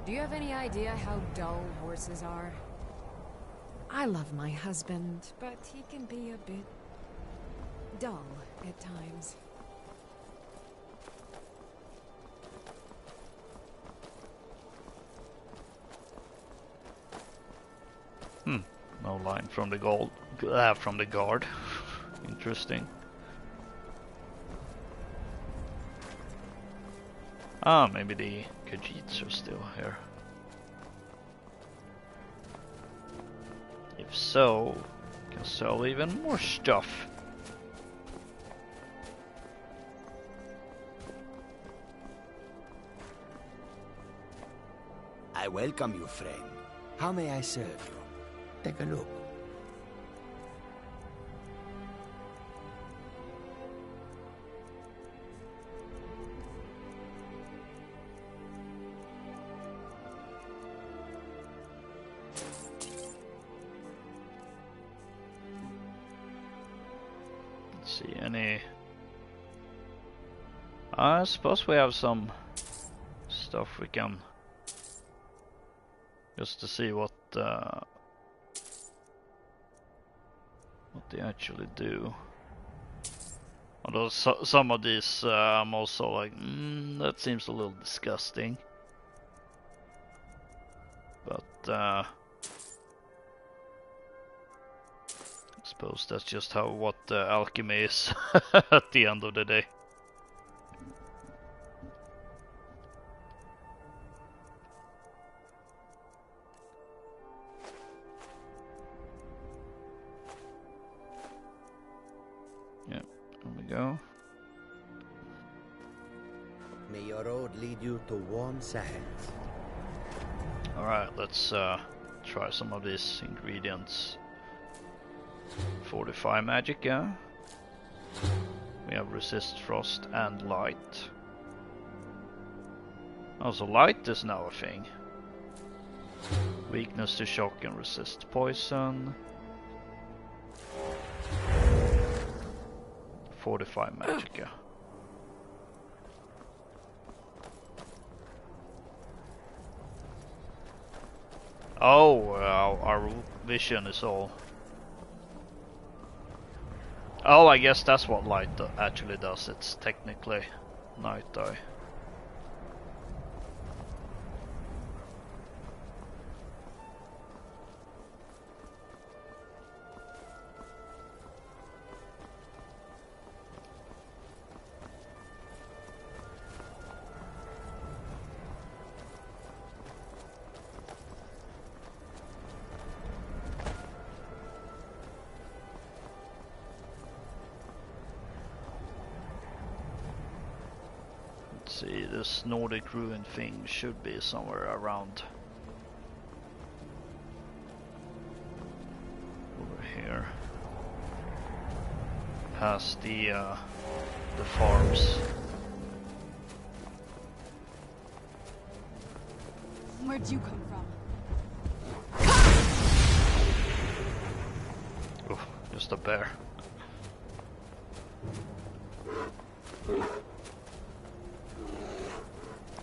Do you have any idea how dull horses are? I love my husband, but he can be a bit dull at times. No line from the from the guard. Interesting. Ah, maybe the Khajiits are still here. If so, we can sell even more stuff. I welcome you, friend. How may I serve you? Take a look. See any... I suppose we have some stuff we can... Just to see what they actually do. Although some of these I'm also like, that seems a little disgusting. But I suppose that's just how what alchemy is at the end of the day. Yeah, there we go. May your road lead you to warm sands. Alright, let's try some of these ingredients. Fortify magic, yeah. We have resist frost and light. Also, light is now a thing. Weakness to shock and resist poison. Fortify magic, yeah. Oh, our vision is all... Oh, I guess that's what light actually does. It's technically night eye. See, this Nordic ruin thing should be somewhere around over here, past the farms. Where'd you come from? Oh, just a bear.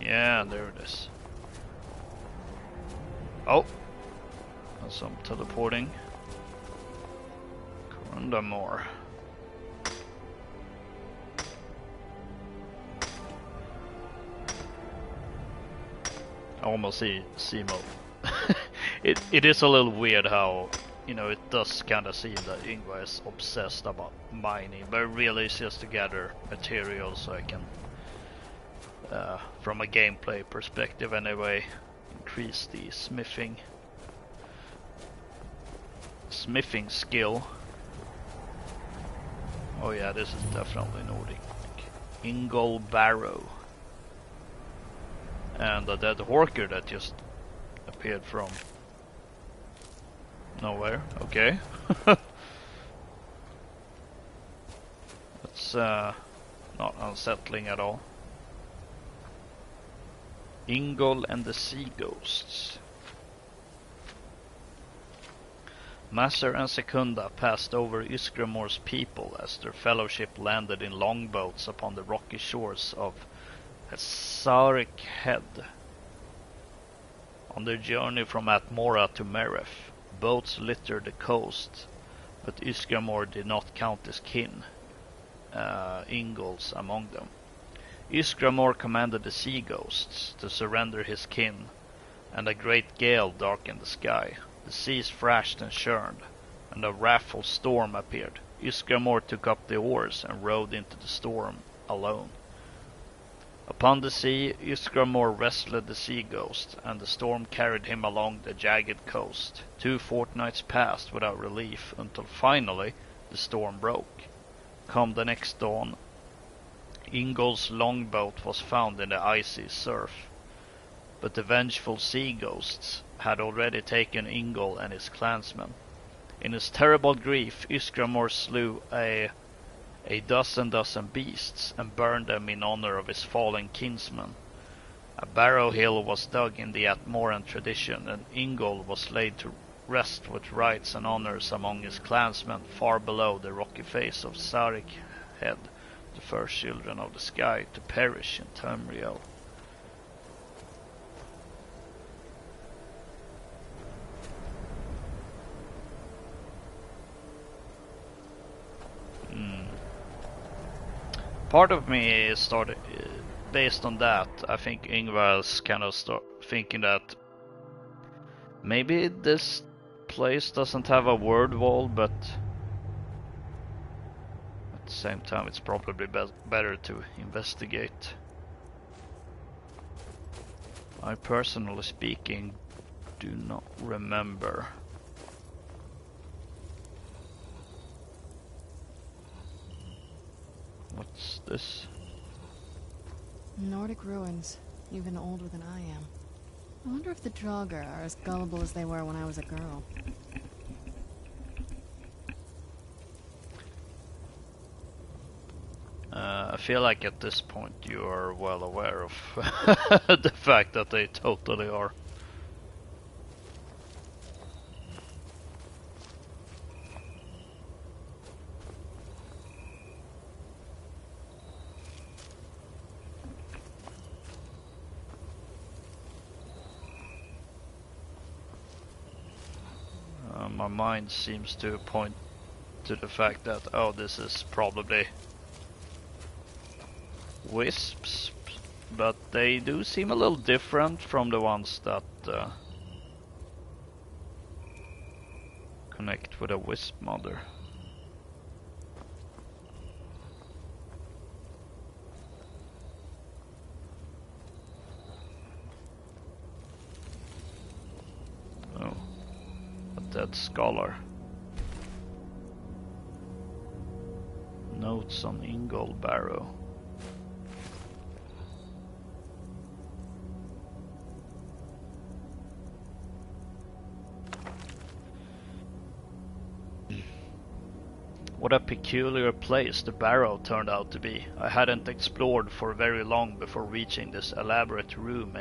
Yeah, there it is. Oh! That's some teleporting. Corundamore. I almost see mode. It is a little weird how, you know, it does kind of seem that Ingvar is obsessed about mining, but really it's just to gather materials so I can, from a gameplay perspective anyway, increase the smithing skill. Oh yeah, this is definitely Nordic. Ingol Barrow. And a dead Horker that just appeared from nowhere. Okay. That's not unsettling at all. Ingol and the Sea Ghosts. Master and Secunda passed over Ysgramor's people as their fellowship landed in longboats upon the rocky shores of Sarek Head. On their journey from Atmora to Mereth, boats littered the coast, but Ysgramor did not count his kin, Ingols among them. Ysgramor commanded the Sea Ghosts to surrender his kin, and a great gale darkened the sky. The seas thrashed and churned, and a wrathful storm appeared. Ysgramor took up the oars and rowed into the storm alone. Upon the sea, Ysgramor wrestled the Sea Ghost, and the storm carried him along the jagged coast. 2 fortnights passed without relief, until finally the storm broke. Come the next dawn, Ingol's longboat was found in the icy surf, but the vengeful Sea Ghosts had already taken Ingol and his clansmen. In his terrible grief, Ysgramor slew a dozen beasts and burned them in honor of his fallen kinsmen. A barrow hill was dug in the Atmoran tradition, and Ingol was laid to rest with rights and honors among his clansmen far below the rocky face of Sarek Head, the first children of the sky to perish in Tamriel. Part of me started, based on that, I think Ingvar's kind of start thinking that maybe this place doesn't have a word wall, but at the same time it's probably better to investigate. I personally speaking do not remember. What's this? Nordic ruins, even older than I am. I wonder if the Draugr are as gullible as they were when I was a girl. I feel like at this point you are well aware of the fact that they totally are. My mind seems to point to the fact that, oh, this is probably wisps, but they do seem a little different from the ones that connect with a wisp mother. Oh. Dead scholar. Notes on Ingol Barrow. What a peculiar place the barrow turned out to be. I hadn't explored for very long before reaching this elaborate room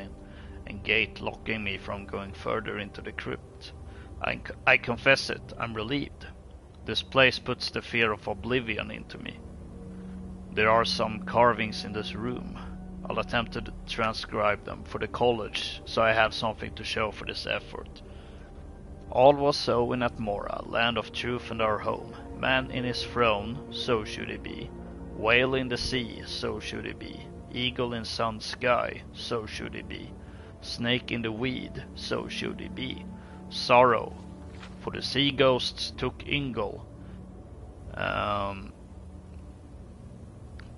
and gate locking me from going further into the crypt. I confess it, I'm relieved. This place puts the fear of oblivion into me. There are some carvings in this room. I'll attempt to transcribe them for the college, so I have something to show for this effort. All was so in Atmora, land of truth and our home. Man in his throne, so should he be. Whale in the sea, so should he be. Eagle in sun sky, so should he be. Snake in the weed, so should he be. Sorrow, for the sea ghosts took Ingol,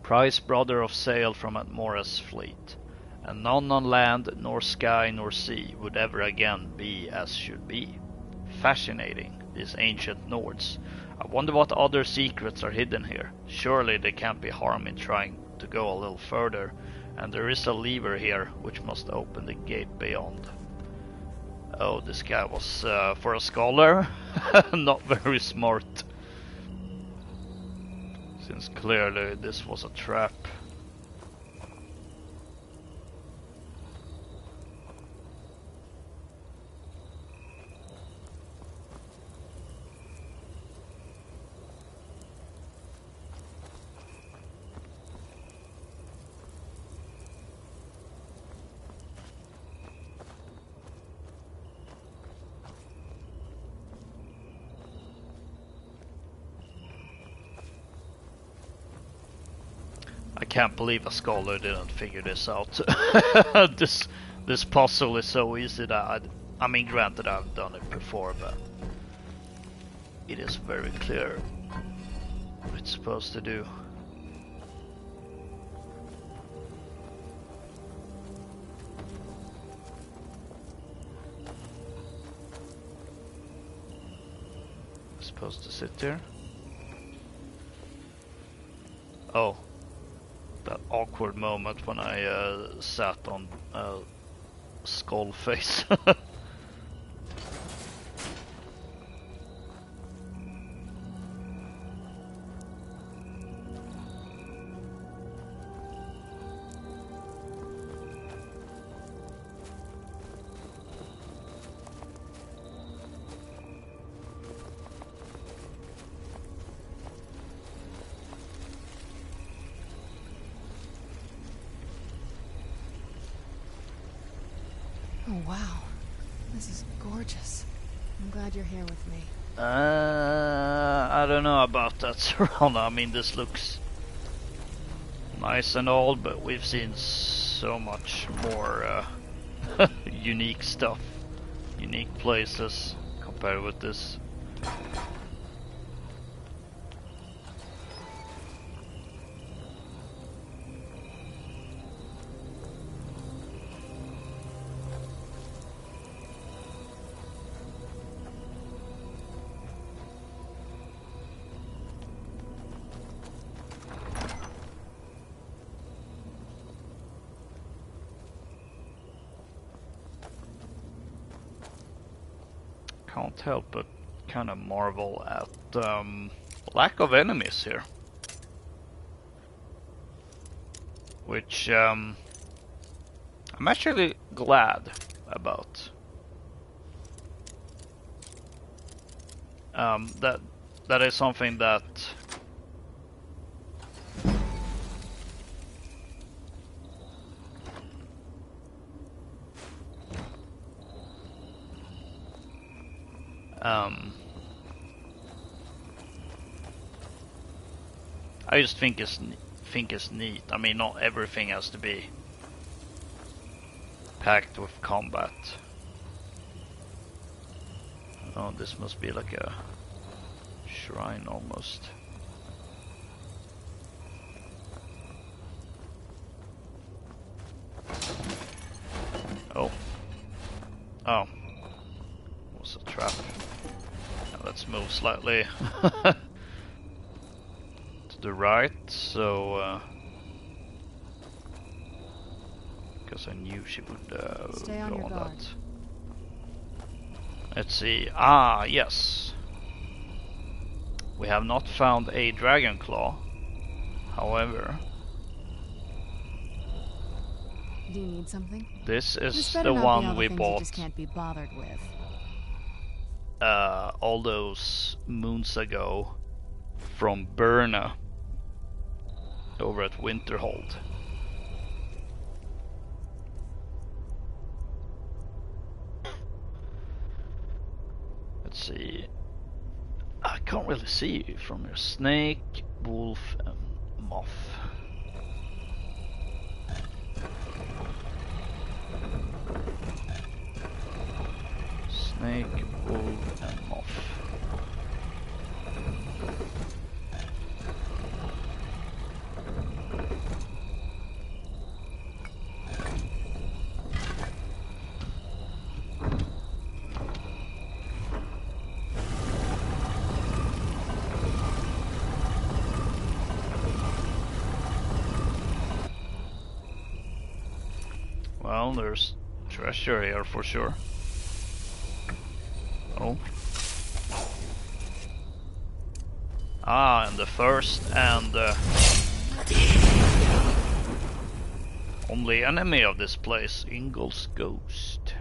prize brother of sail from Atmora's fleet, and none on land, nor sky, nor sea would ever again be as should be. Fascinating, these ancient Nords. I wonder what other secrets are hidden here. Surely there can't be harm in trying to go a little further, and there is a lever here which must open the gate beyond. Oh, this guy was, for a scholar, not very smart. Since clearly this was a trap. I can't believe a scholar didn't figure this out. This puzzle is so easy that I mean, granted I've done it before, but it is very clear what it's supposed to do. I'm supposed to sit there. Oh. That awkward moment when I sat on skull face. Oh, wow. This is gorgeous. I'm glad you're here with me. I don't know about that, Serana. I mean, this looks nice and all, but we've seen so much more unique stuff, unique places compared with this. Can't help but kind of marvel at lack of enemies here, which I'm actually glad about. That is something that I just think it's neat. I mean, not everything has to be packed with combat. Oh, this must be like a shrine almost. Oh. Oh. Was a trap. Now let's move slightly to the right, so because I knew she would Stay on go your on guard. that. Let's see. Ah, yes. We have not found a dragon claw. However, Do you need something? this This is better the not be all one the we things you bought just can't be bothered with. all those moons ago from Berna over at Winterhold. Let's see. I can't really see you from here. Snake, wolf, and moth. Snake, wolf, and moth. Well, there's treasure here for sure. Oh. Ah, and the first and only enemy of this place, Ingol's ghost.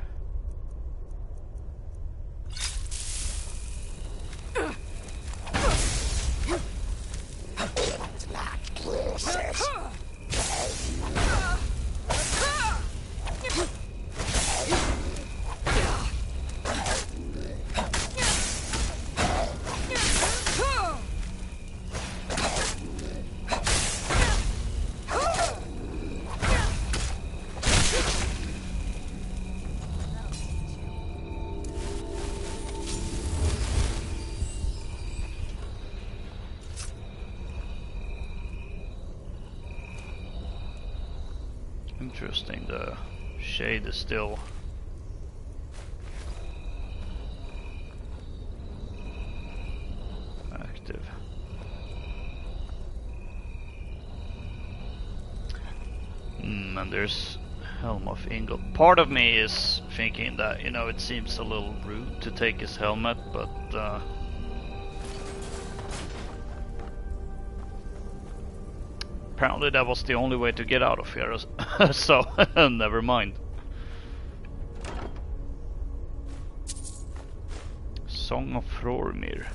Interesting, the shade is still active. And there's Helm of Ingol. Part of me is thinking that, you know, it seems a little rude to take his helmet, but apparently that was the only way to get out of here, so never mind. Song of Hrormir.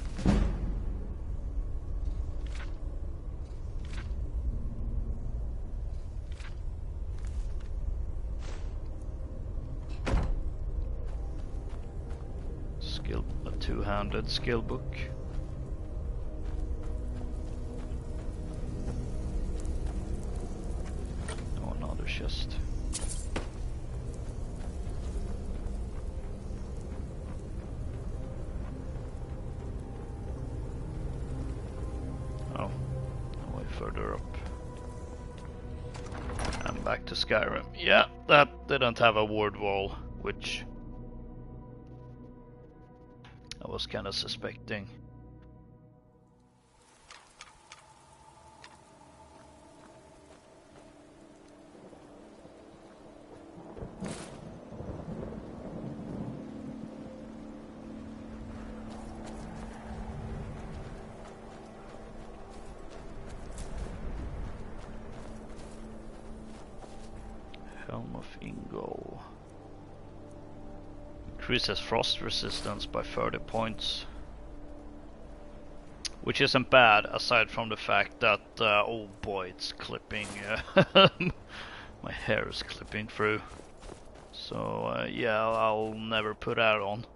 two-handed skill book. Oh, another chest. Oh, way further up. And back to Skyrim. Yeah, that didn't have a word wall, which I was kind of suspecting. Helm of Ingol. Increases frost resistance by 30 points. Which isn't bad, aside from the fact that, oh boy, it's clipping. My hair is clipping through. So, yeah, I'll never put that on.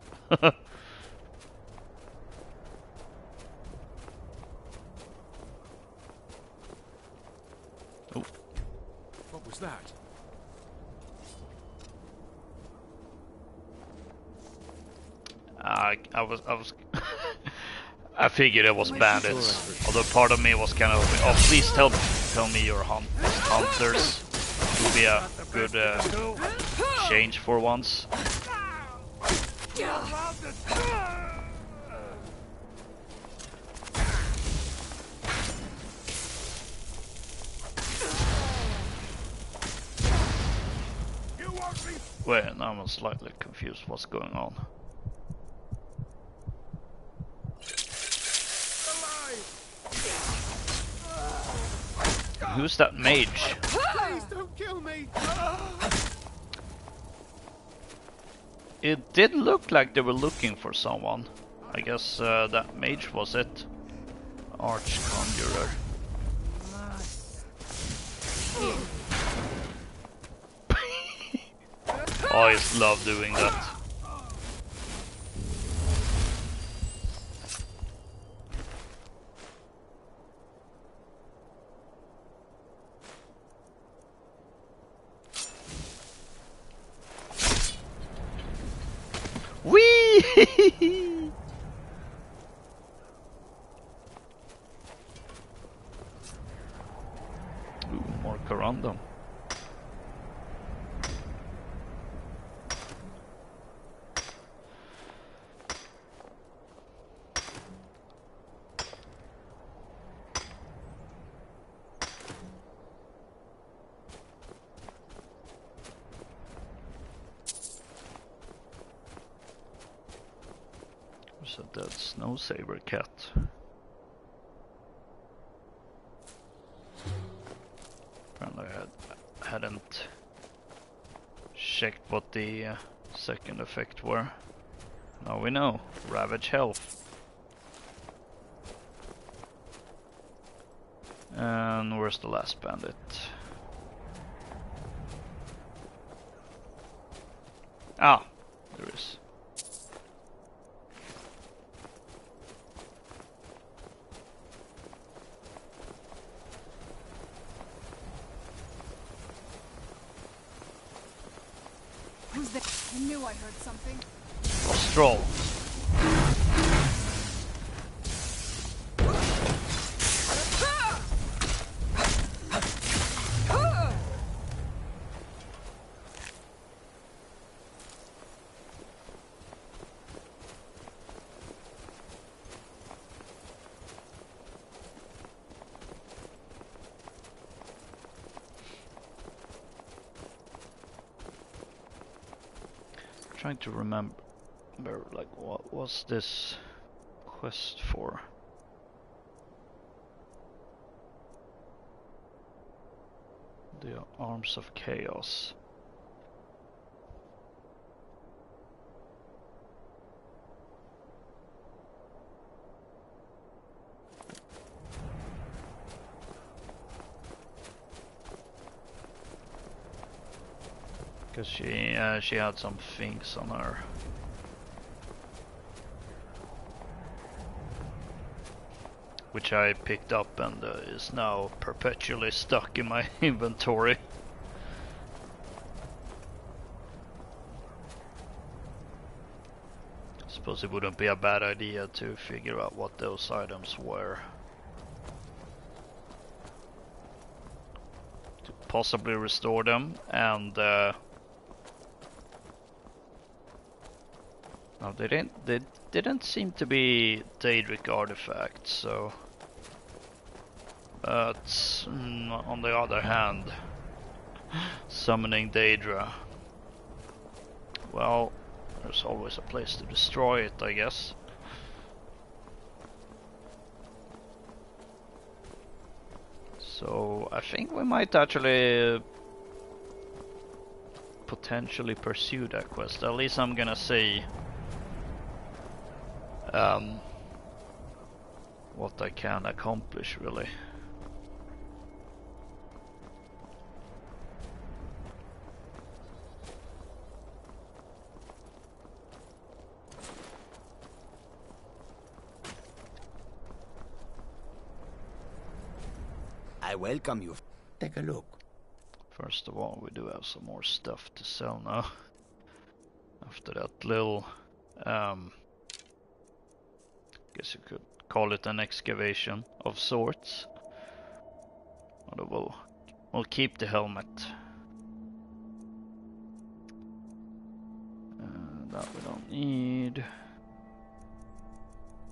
Oh. What was that? I was I figured it was bandits. Although part of me was kind of, oh, please tell me you're hunters. It would be a good change for once. Wait, now I'm slightly confused what's going on. Who's that mage? Please don't kill me! It did look like they were looking for someone. I guess that mage was it. Archconjurer. I just love doing that. Whee! Ooh, more corundum. There's a dead snow saber cat. Apparently I hadn't checked what the second effect were. Now we know. Ravage health. And where's the last bandit? Ah, there is. Who's there? I knew I heard something. Stroll. Trying to remember, like, what was this quest for? The Arms of Chaos. Because she had some things on her. which I picked up and is now perpetually stuck in my inventory. Suppose it wouldn't be a bad idea to figure out what those items were. To possibly restore them, and no, they didn't seem to be Daedric artifacts, so. But on the other hand, summoning Daedra, well, there's always a place to destroy it, I guess. So I think we might actually potentially pursue that quest. At least I'm gonna see what I can accomplish, really. I welcome you. Take a look. First of all, we do have some more stuff to sell now. After that little, guess you could call it an excavation of sorts. Although we'll keep the helmet. That we don't need.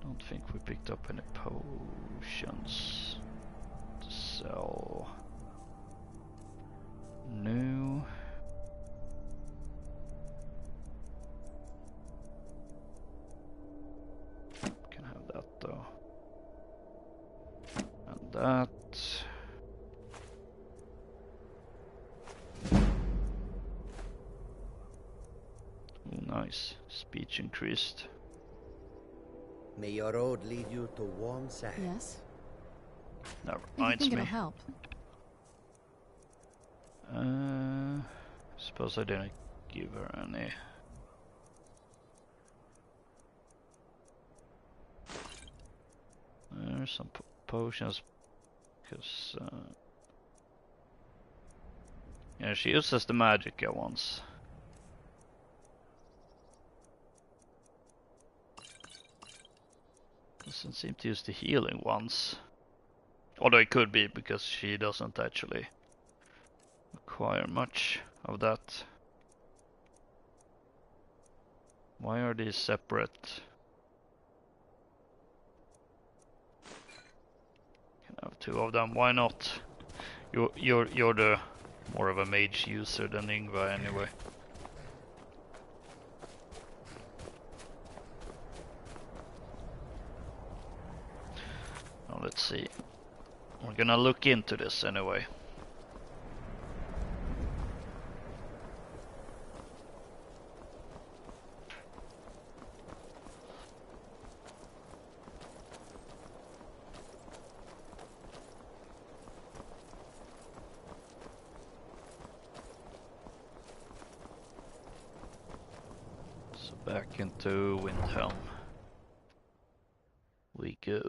Don't think we picked up any potions to sell. No. Can have that though. And that. Oh, nice. Speech increased. May your road lead you to warm sand. Yes. That I reminds think me. it'll help. Suppose I didn't give her any. There's some potions, because yeah, she uses the magic once. Doesn't seem to use the healing ones. Although it could be because she doesn't actually require much of that. Why are these separate? Can have two of them. Why not? You're the more of a mage user than Ingvar anyway. Now let's see. We're gonna look into this anyway. So back into Windhelm we go.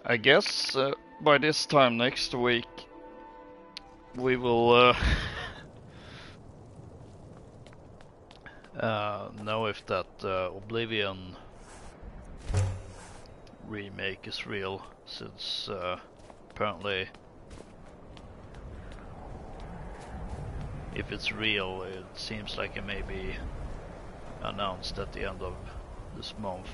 I guess by this time next week we will know if that Oblivion remake is real, since apparently if it's real it seems like it may be announced at the end of this month.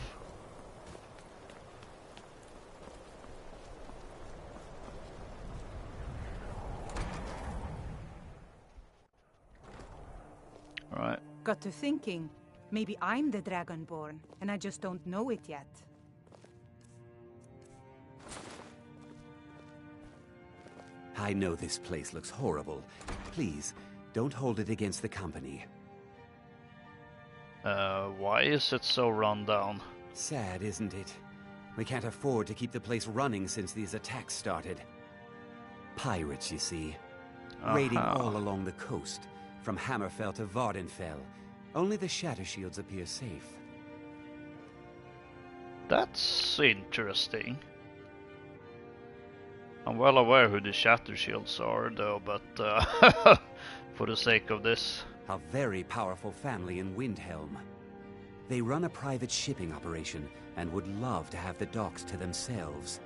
Alright. Got to thinking, maybe I'm the Dragonborn, and I just don't know it yet. I know this place looks horrible. Please, don't hold it against the company. Why is it so run down? Sad, isn't it? We can't afford to keep the place running since these attacks started. Pirates, you see. Raiding all along the coast, from Hammerfell to Vardenfell. Only the Shatter Shields appear safe. That's interesting. I'm well aware who the Shatter Shields are, though, but for the sake of this... A very powerful family in Windhelm. They run a private shipping operation and would love to have the docks to themselves.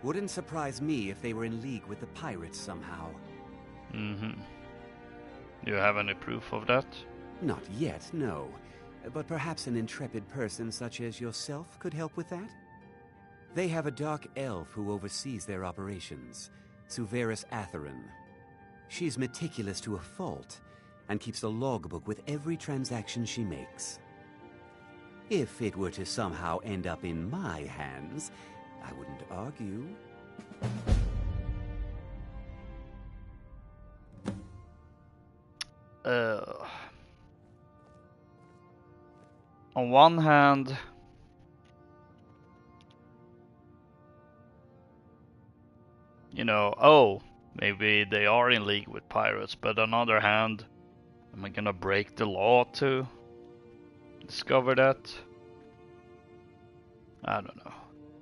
Wouldn't surprise me if they were in league with the pirates somehow. Mm-hmm. Do you have any proof of that? Not yet, no. But perhaps an intrepid person such as yourself could help with that? They have a dark elf who oversees their operations, Suveris Atherin. She's meticulous to a fault, and keeps a logbook with every transaction she makes. If it were to somehow end up in my hands, I wouldn't argue. On one hand, you know, oh, maybe they are in league with pirates, but on the other hand, am I gonna break the law to discover that? I don't know.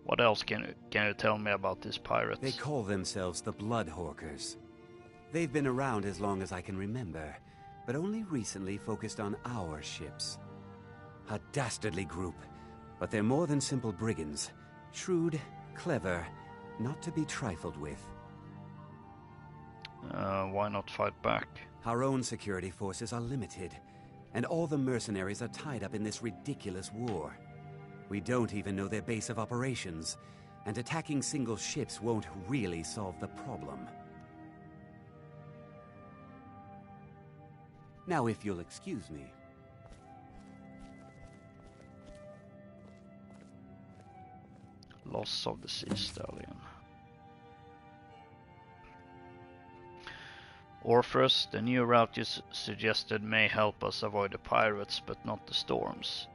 What else can you tell me about these pirates? They call themselves the Bloodhawkers. They've been around as long as I can remember, but only recently focused on our ships. A dastardly group, but they're more than simple brigands. Shrewd, clever, not to be trifled with. Why not fight back? Our own security forces are limited, and all the mercenaries are tied up in this ridiculous war. We don't even know their base of operations, and attacking single ships won't really solve the problem. Now, if you'll excuse me. Loss of the Sea Stallion. Orpheus, the new route you suggested may help us avoid the pirates, but not the storms.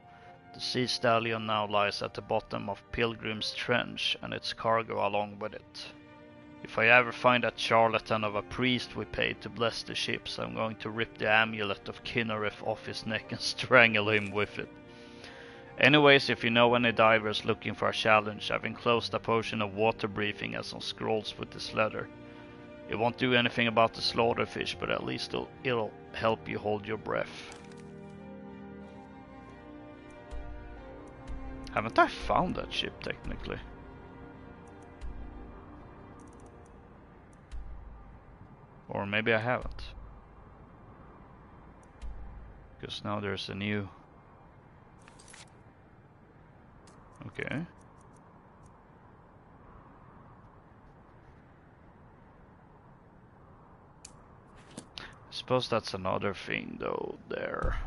The Sea Stallion now lies at the bottom of Pilgrim's Trench, and its cargo along with it. If I ever find that charlatan of a priest we paid to bless the ships, I'm going to rip the amulet of Kinnereth off his neck and strangle him with it. Anyways, if you know any divers looking for a challenge, I've enclosed a potion of water breathing and some scrolls with this letter. It won't do anything about the slaughterfish, but at least it'll help you hold your breath. Haven't I found that ship technically? Or maybe I haven't. Because now there's a new... Okay. I suppose that's another thing though there.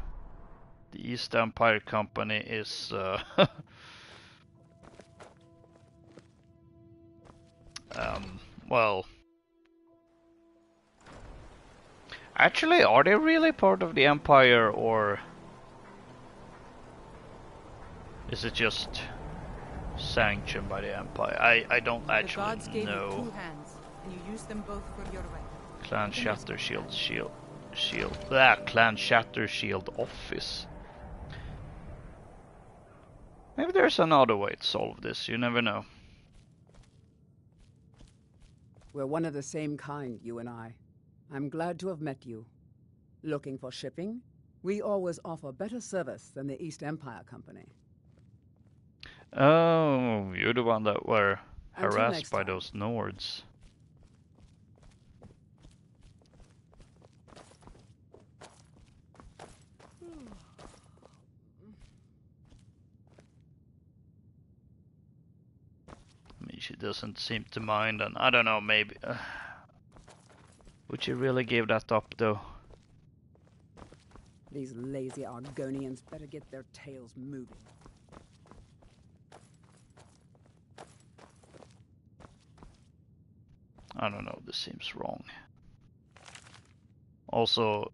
The East Empire Company is well, actually, are they really part of the Empire, or is it just sanctioned by the Empire? I don't actually The gods gave you know. 2 hands, and you used them both for your right. Clan Shatter Shield. Clan Shatter Shield office. Maybe there's another way to solve this, you never know. We're one of the same kind, you and I. I'm glad to have met you. Looking for shipping? We always offer better service than the East Empire Company. Oh, you're the one that were Until harassed next by time. those Nords. she doesn't seem to mind, and I don't know, maybe... would she really give that up, though? These lazy Argonians better get their tails moving. I don't know, this seems wrong. Also,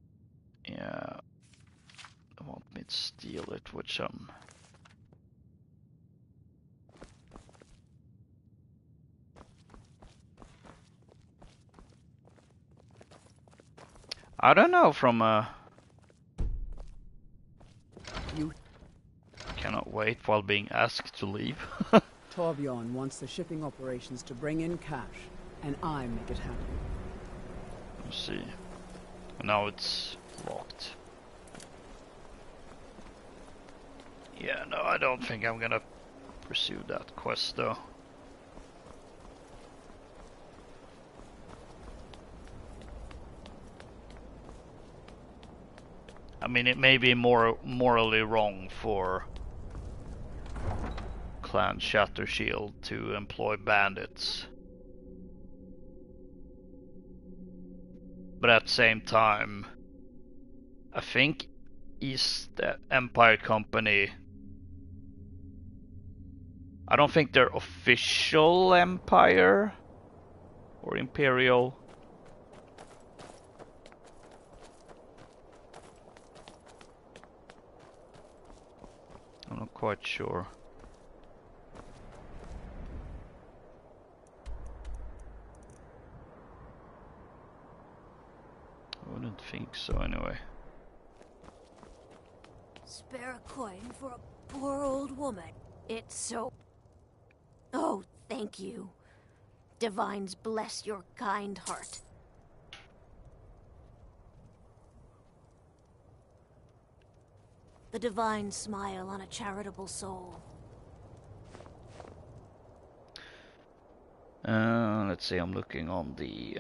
yeah... I want me to steal it with some... I don't know, from You... Cannot wait while being asked to leave. Torbjorn wants the shipping operations to bring in cash, and I make it happen. Let's see. Now it's locked. Yeah, no, I don't think I'm gonna pursue that quest, though. I mean, it may be more morally wrong for Clan Shattershield to employ bandits. But at the same time, I think East Empire Company... I don't think they're official Empire or Imperial. I'm not quite sure. I wouldn't think so anyway. Spare a coin for a poor old woman. It's so... Oh, thank you. Divines bless your kind heart. The divine smile on a charitable soul. Let's see, I'm looking on the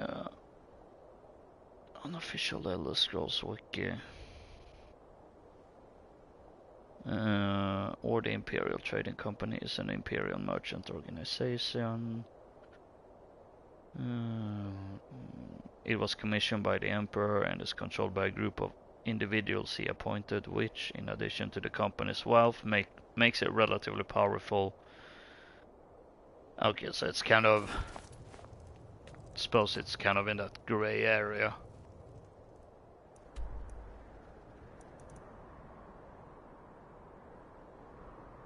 unofficial Elder Scrolls wiki. Or the Imperial Trading Company is an Imperial merchant organization. It was commissioned by the Emperor and is controlled by a group of individuals he appointed, which, in addition to the company's wealth, makes it relatively powerful. Okay, so it's kind of... I suppose it's kind of in that grey area.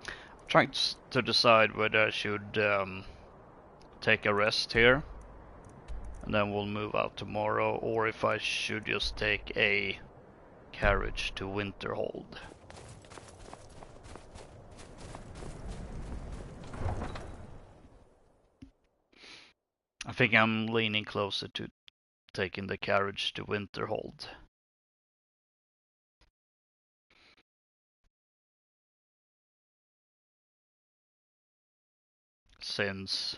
I'm trying to decide whether I should take a rest here, and then we'll move out tomorrow, or if I should just take a carriage to Winterhold. I think I'm leaning closer to taking the carriage to Winterhold. Since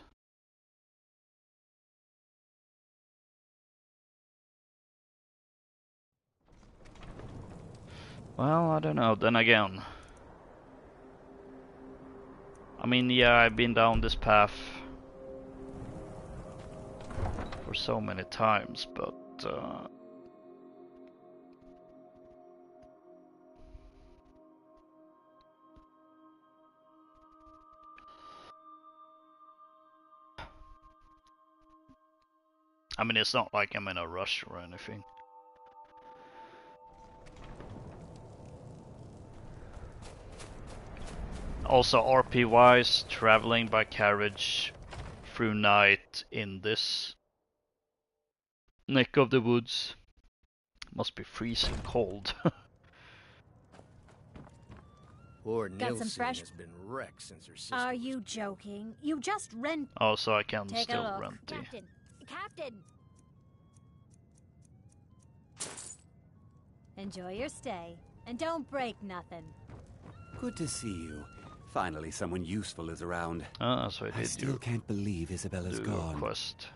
well, I don't know, then again. I mean, yeah, I've been down this path for so many times, but I mean, it's not like I'm in a rush or anything. Also, RP-wise, traveling by carriage through night in this neck of the woods must be freezing cold. Poor Got some Nilsson fresh- has been wrecked since her sister. Are you joking? You just rent... Oh, so I can Take a still look. rent the... Captain! Captain! Enjoy your stay. And don't break nothing. Good to see you. Finally, someone useful is around. Oh, so I still can't believe Isabella's gone. Quest.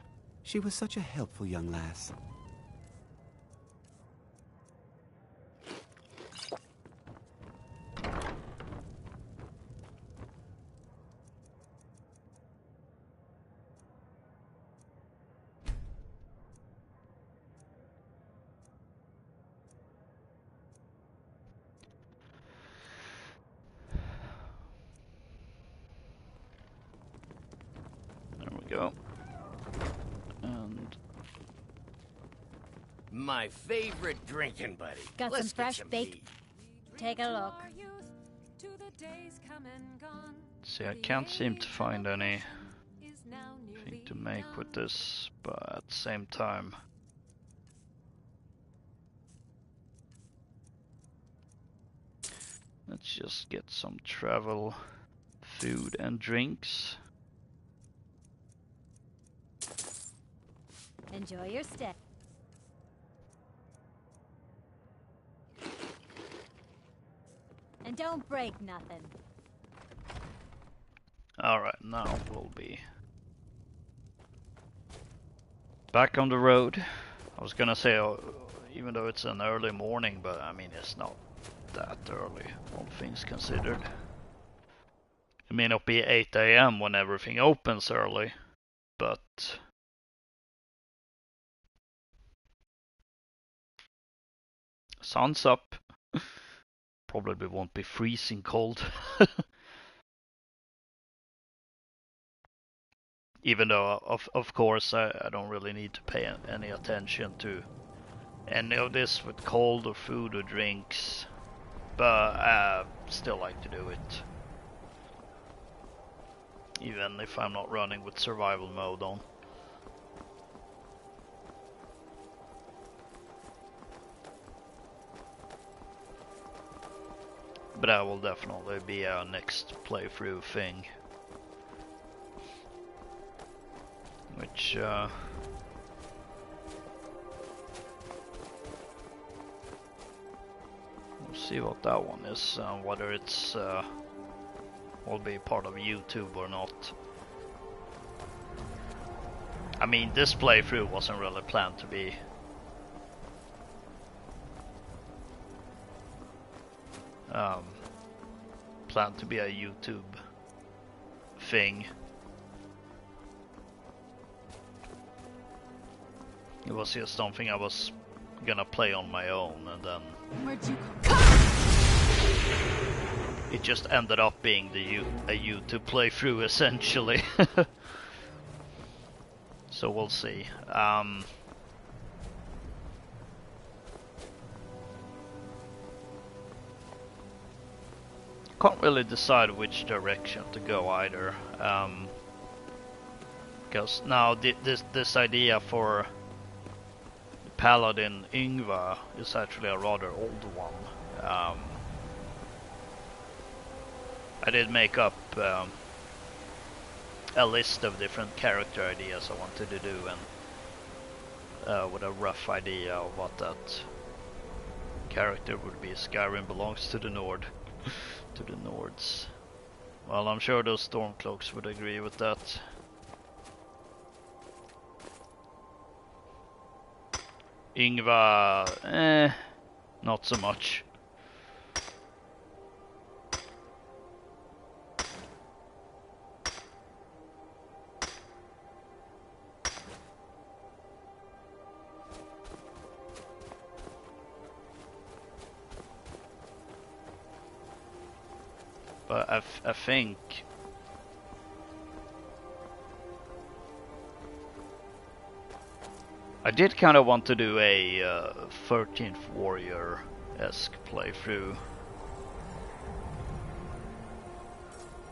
She was such a helpful young lass. My favorite drinking buddy. Got Let's some fresh get baked. meat. Take a look. See, I can't seem to find anything to make with this, but at the same time, let's just get some travel food and drinks. Enjoy your stay. And don't break nothing. Alright, now we'll be back on the road. I was gonna say, even though it's an early morning, but I mean, it's not that early, all things considered. It may not be 8 AM when everything opens early, but sun's up. Probably won't be freezing cold. Even though, of course, I don't really need to pay any attention to any of this with cold or food or drinks, but I still like to do it. Even if I'm not running with survival mode on. But that will definitely be our next playthrough thing. Which, we'll see what that one is, whether it's will be part of YouTube or not. I mean, this playthrough wasn't really planned to be a YouTube thing. It was just something I was gonna play on my own, and then Where'd you come? it just ended up being a YouTube playthrough essentially. So we'll see. Can't really decide which direction to go either, because now this idea for Paladin Yngvar is actually a rather old one. I did make up a list of different character ideas I wanted to do, and with a rough idea of what that character would be. Skyrim belongs to the Nord. To the Nords. Well, I'm sure those Stormcloaks would agree with that. Yngvar, not so much. But I think I did kind of want to do a 13th Warrior-esque playthrough.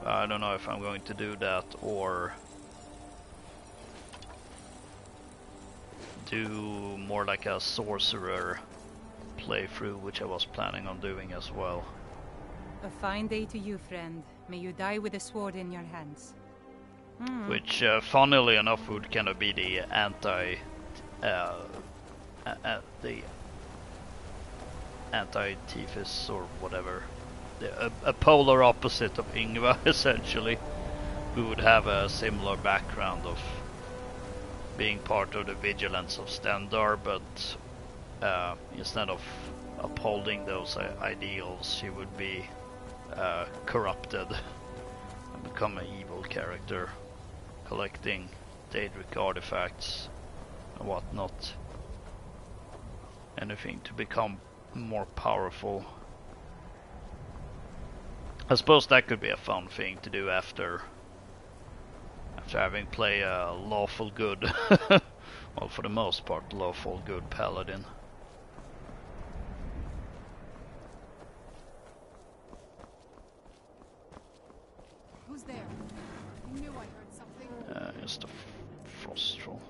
I don't know if I'm going to do that or do more like a sorcerer playthrough, which I was planning on doing as well. A fine day to you, friend. May you die with a sword in your hands. Which, funnily enough, would kind of be the anti-Tiphys or whatever. A polar opposite of Yngvar, essentially, who would have a similar background of being part of the Vigilance of Stendarr, but instead of upholding those ideals, she would be corrupted and become an evil character, collecting Daedric artifacts and whatnot. Anything to become more powerful. I suppose that could be a fun thing to do after after having played a lawful good, well, for the most part, lawful good Paladin. Who's there? I knew I heard something. Just a frost troll.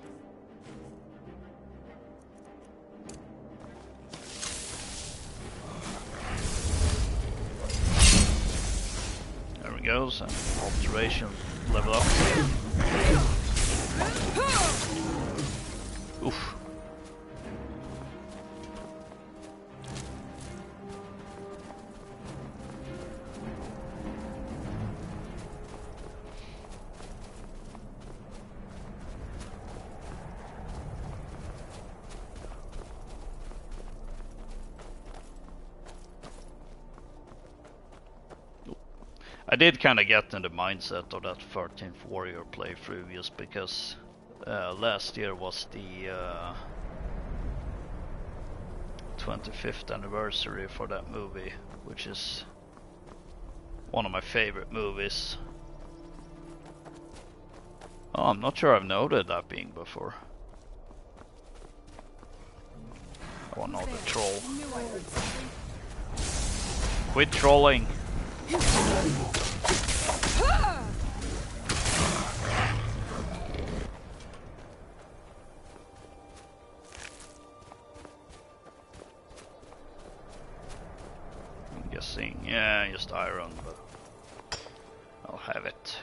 There we go, some alteration level up. Oof. I did kind of get in the mindset of that 13th Warrior playthrough just because last year was the 25th anniversary for that movie, which is one of my favorite movies. Oh, I'm not sure I've noted that being before. Oh no, the troll. Quit trolling! I'm guessing, yeah, just iron, but I'll have it.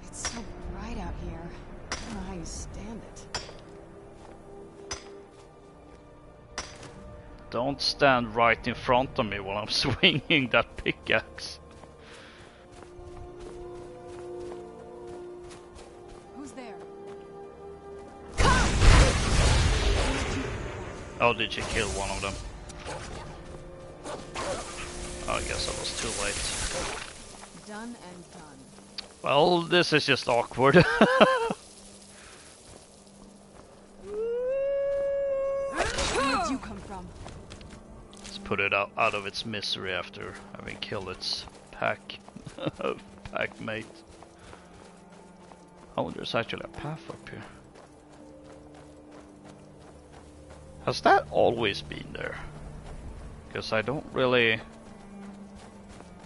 It's so bright out here. I don't know how you stand it. Don't stand right in front of me while I'm swinging that pickaxe. Who's there? Oh, did you kill one of them? Oh, I guess I was too late. Done and done. Well, this is just awkward. Where did you come from? Put it out of its misery after having killed its pack mate. Oh, there's actually a path up here. Has that always been there? Because I don't really...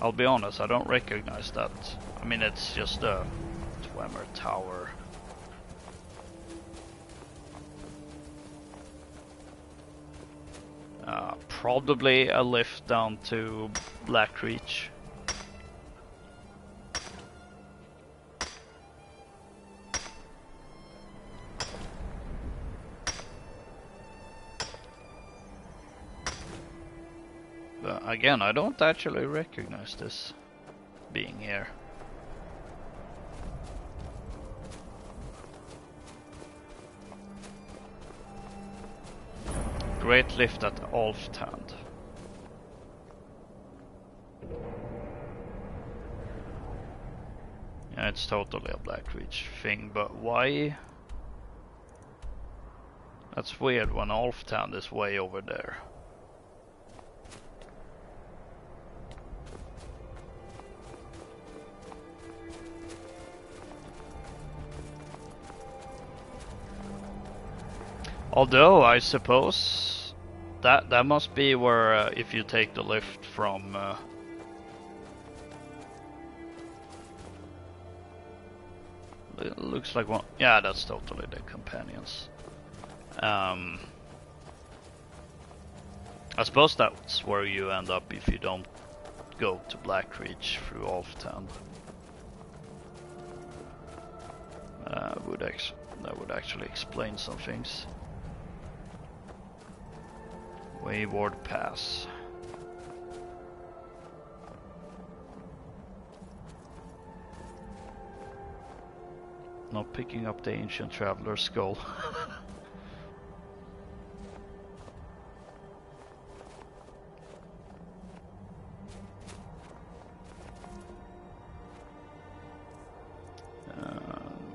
I'll be honest, I don't recognize that. I mean, it's just a Dwemer tower. Probably a lift down to Blackreach. But again, I don't actually recognize this being here. Great lift at Alftand. Yeah, it's totally a Blackreach thing, but why? That's weird when Alftand is way over there. Although I suppose that must be where if you take the lift from it looks like one. Yeah, that's totally the companions. I suppose that's where you end up if you don't go to Blackreach through Alftand. That would actually explain some things. Wayward Pass. Not picking up the ancient traveler's skull. Do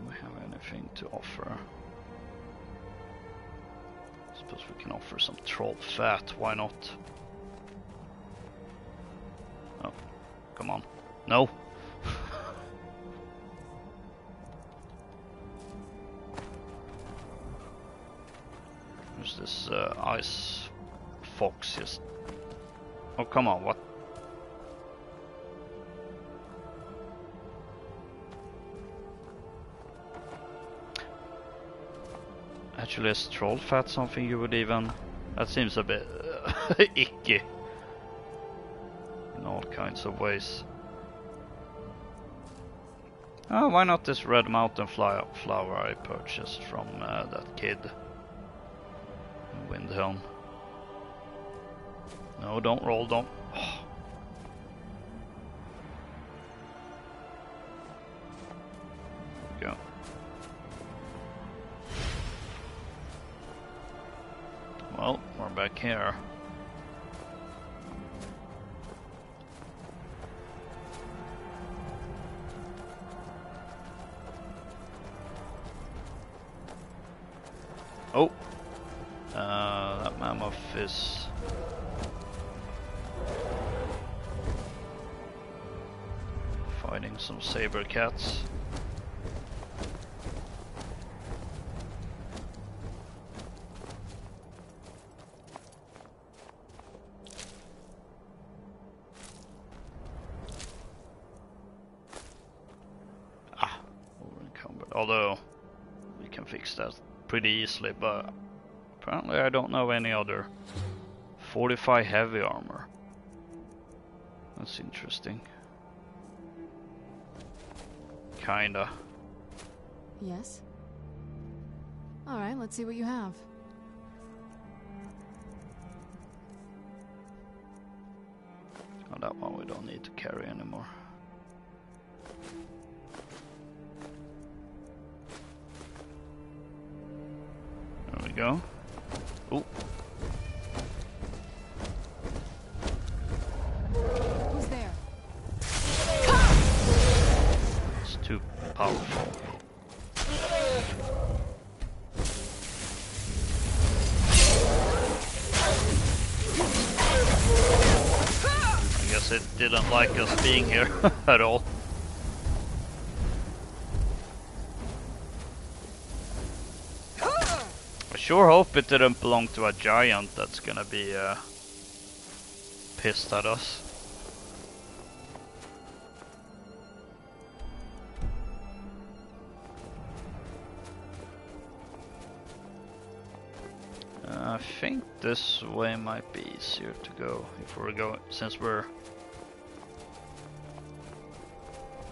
we have anything to offer? Suppose we can offer some troll fat, why not? Oh, come on. No. There's this ice fox just... Oh, come on, what? Actually, is troll fat something you would even... That seems a bit icky. In all kinds of ways. Oh, why not this red mountain flower I purchased from that kid in Windhelm? No, don't roll, don't. Oh. Go. Well, we're back here. Oh, that mammoth is fighting some saber cats. Over-encumbered. Although we can fix that pretty easily, but apparently I don't know any other 45 heavy armor. That's interesting. Kinda. Yes? Alright, let's see what you have. Oh, that one we don't need to carry anymore. There we go. Ooh. Who's there? It's too powerful. I guess it didn't like us being here at all. I sure hope it didn't belong to a giant that's gonna be pissed at us. I think this way might be easier to go if we're going, since we're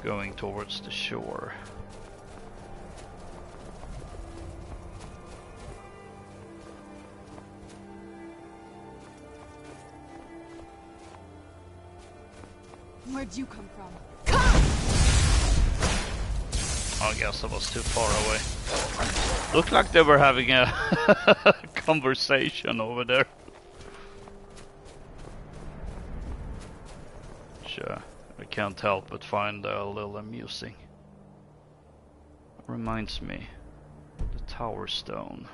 going towards the shore. Where'd you come from? I guess I was too far away. Looked like they were having a conversation over there. Sure, I can't help but find a little amusing. Reminds me, the Tower Stone.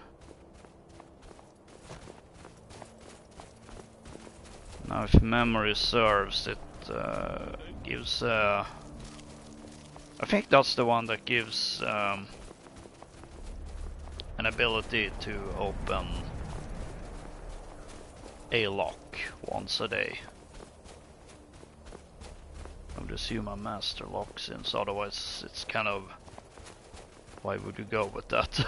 Now, if memory serves, it gives. I think that's the one that gives an ability to open a lock once a day. I would assume a master lock, since otherwise it's kind of... Why would you go with that?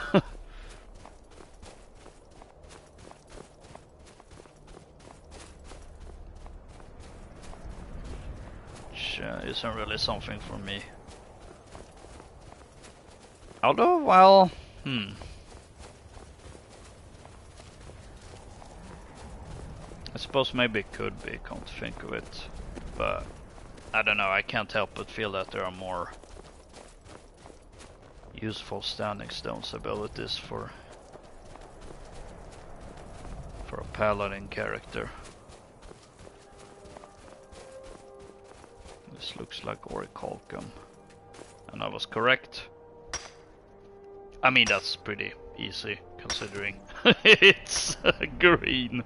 Which isn't really something for me. Although, well, I suppose maybe it could be, come to think of it. But, I don't know, I can't help but feel that there are more useful standing stones abilities for a paladin character. This looks like orichalcum, and I was correct. I mean, that's pretty easy considering it's green.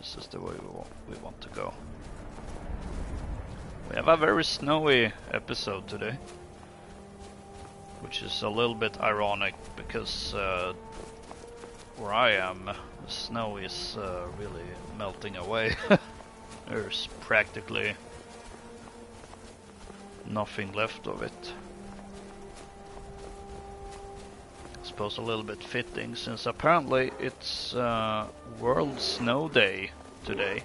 this is the way we want to go. We have a very snowy episode today, which is a little bit ironic because where I am, the snow is really melting away. There's practically nothing left of it. I suppose a little bit fitting since apparently it's World Snow Day today.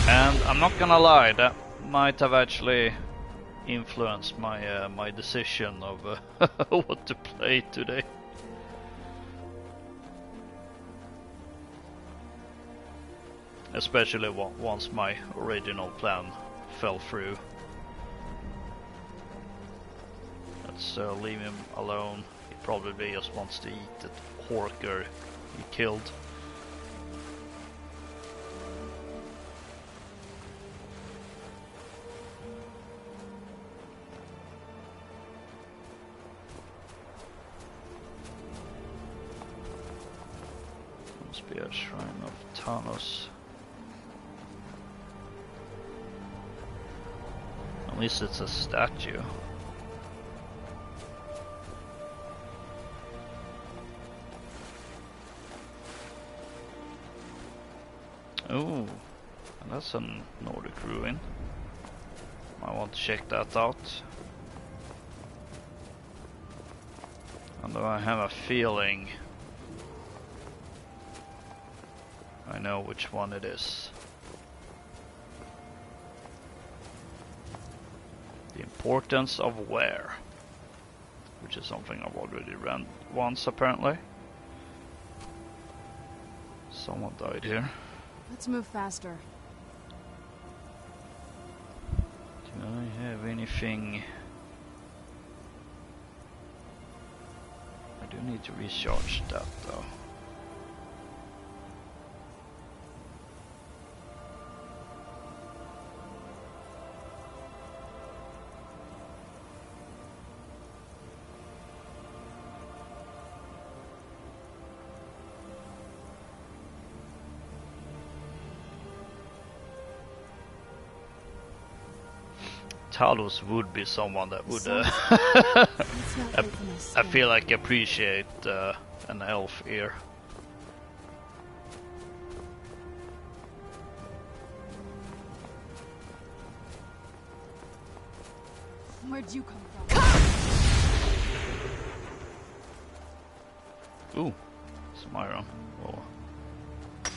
And I'm not gonna lie, that might have actually influenced my my decision of what to play today. Especially once my original plan fell through. Let's leave him alone. He probably just wants to eat that horker he killed. Must be a shrine of Thanos. At least it's a statue. Oh, that's a Nordic ruin. I want to check that out. Although I have a feeling I know which one it is. The importance of wear, which is something I've already ran once apparently. Someone died here. Let's move faster. Do I have anything? I do need to recharge that though. Talos would be someone that would I feel like appreciate an elf here. Where'd you come from? Ooh, some iron. We'll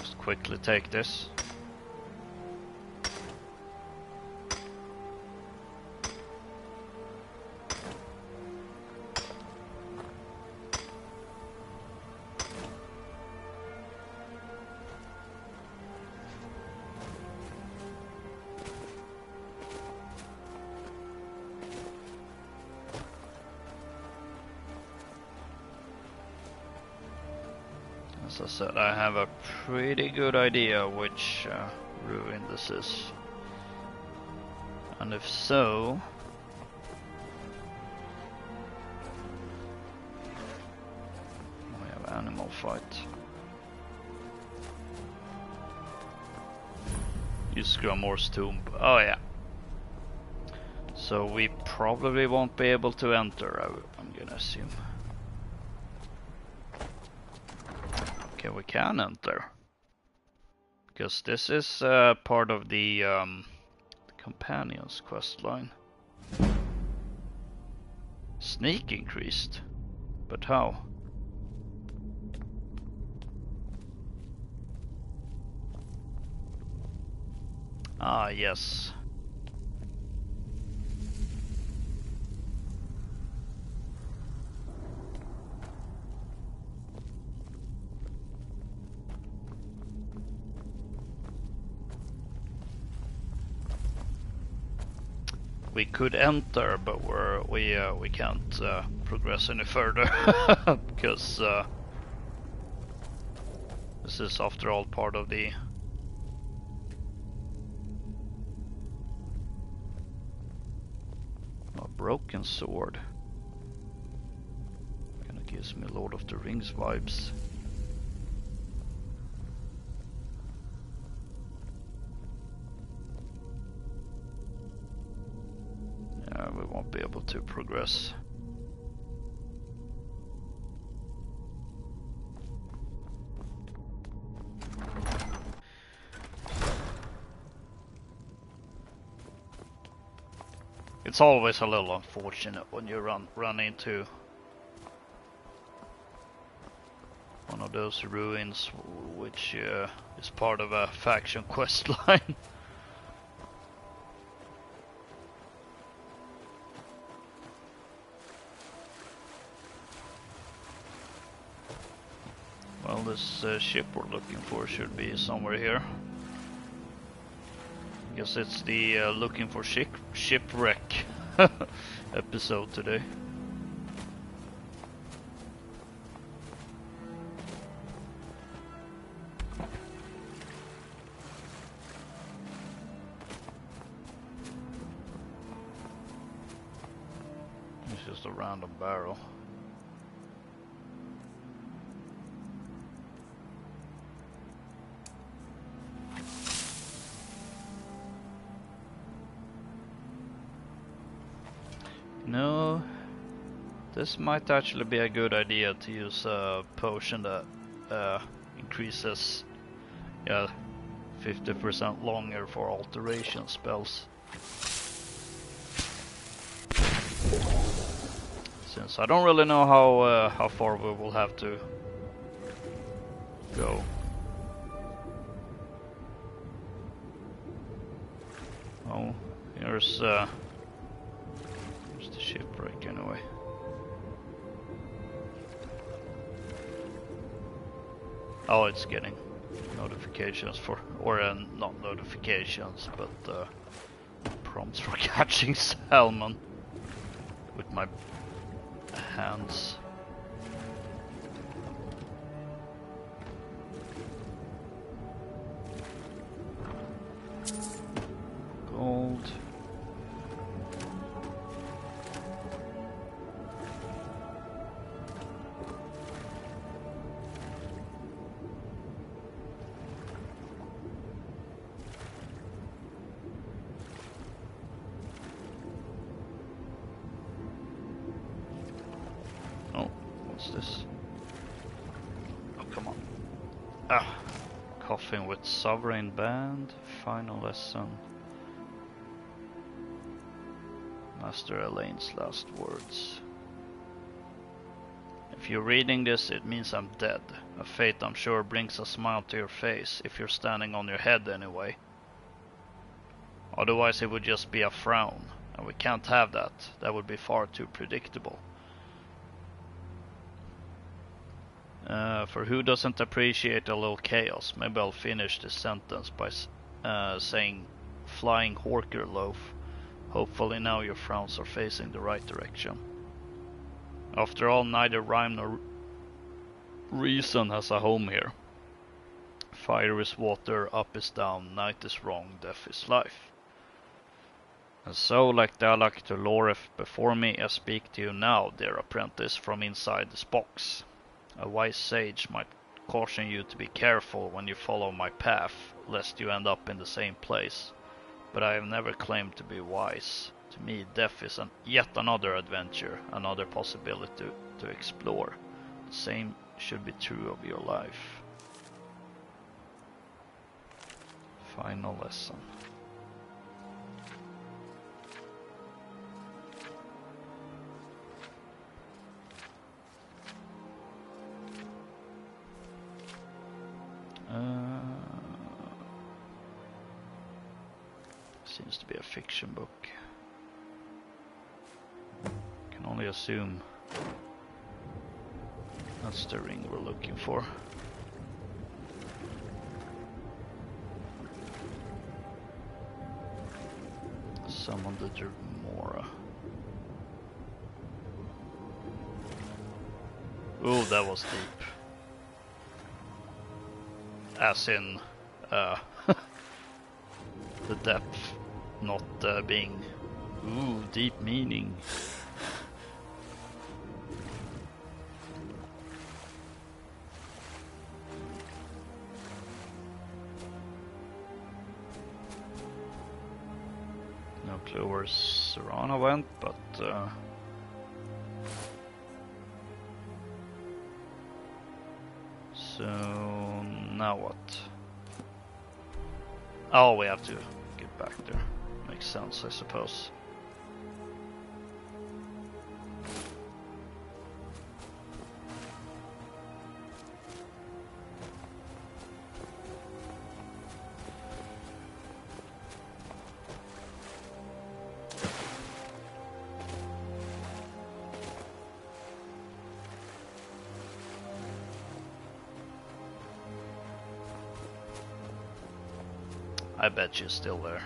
just quickly take this. As I said, I have a pretty good idea which ruin this is. And if so... we have animal fight. Use Gramor's tomb. Oh yeah. So we probably won't be able to enter, I'm gonna assume. Okay, we can enter. Because this is part of the companions quest line. Sneak increased. But how? Ah, yes. We could enter, but we can't progress any further because this is after all part of the broken sword. Kinda gives me Lord of the Rings vibes. able to progress. It's always a little unfortunate when you run into one of those ruins which is part of a faction quest line. Well, this ship we're looking for should be somewhere here. Guess it's the looking for shipwreck episode today. It's just a random barrel. No, this might actually be a good idea to use a potion that increases 50% longer for alteration spells. Since I don't really know how far we will have to go. Oh, here's the shipwreck anyway. Oh, it's getting notifications for, or not notifications, but prompts for catching salmon with my hands. Gold. This? Oh, come on. Ah! Coffin with Sovereign Band. Final lesson. Master Elaine's last words. If you're reading this, it means I'm dead. A fate I'm sure brings a smile to your face, if you're standing on your head anyway. Otherwise it would just be a frown, and we can't have that. That would be far too predictable. For who doesn't appreciate a little chaos? Maybe I'll finish this sentence by saying flying Horker loaf. Hopefully now your frowns are facing the right direction. After all, neither rhyme nor reason has a home here. Fire is water, up is down, night is wrong, death is life. And so, like Dalak to Loref before me, I speak to you now, dear apprentice, from inside this box. A wise sage might caution you to be careful when you follow my path, lest you end up in the same place. But I have never claimed to be wise. To me, death is yet another adventure, another possibility to explore. The same should be true of your life. Final lesson. Seems to be a fiction book. Can only assume that's the ring we're looking for. Summon the Dremora. Oh, that was deep. As in the depth not being deep meaning. No clue where Serana went, but so now what? Oh, we have to get back there. Makes sense, I suppose. I bet she's still there.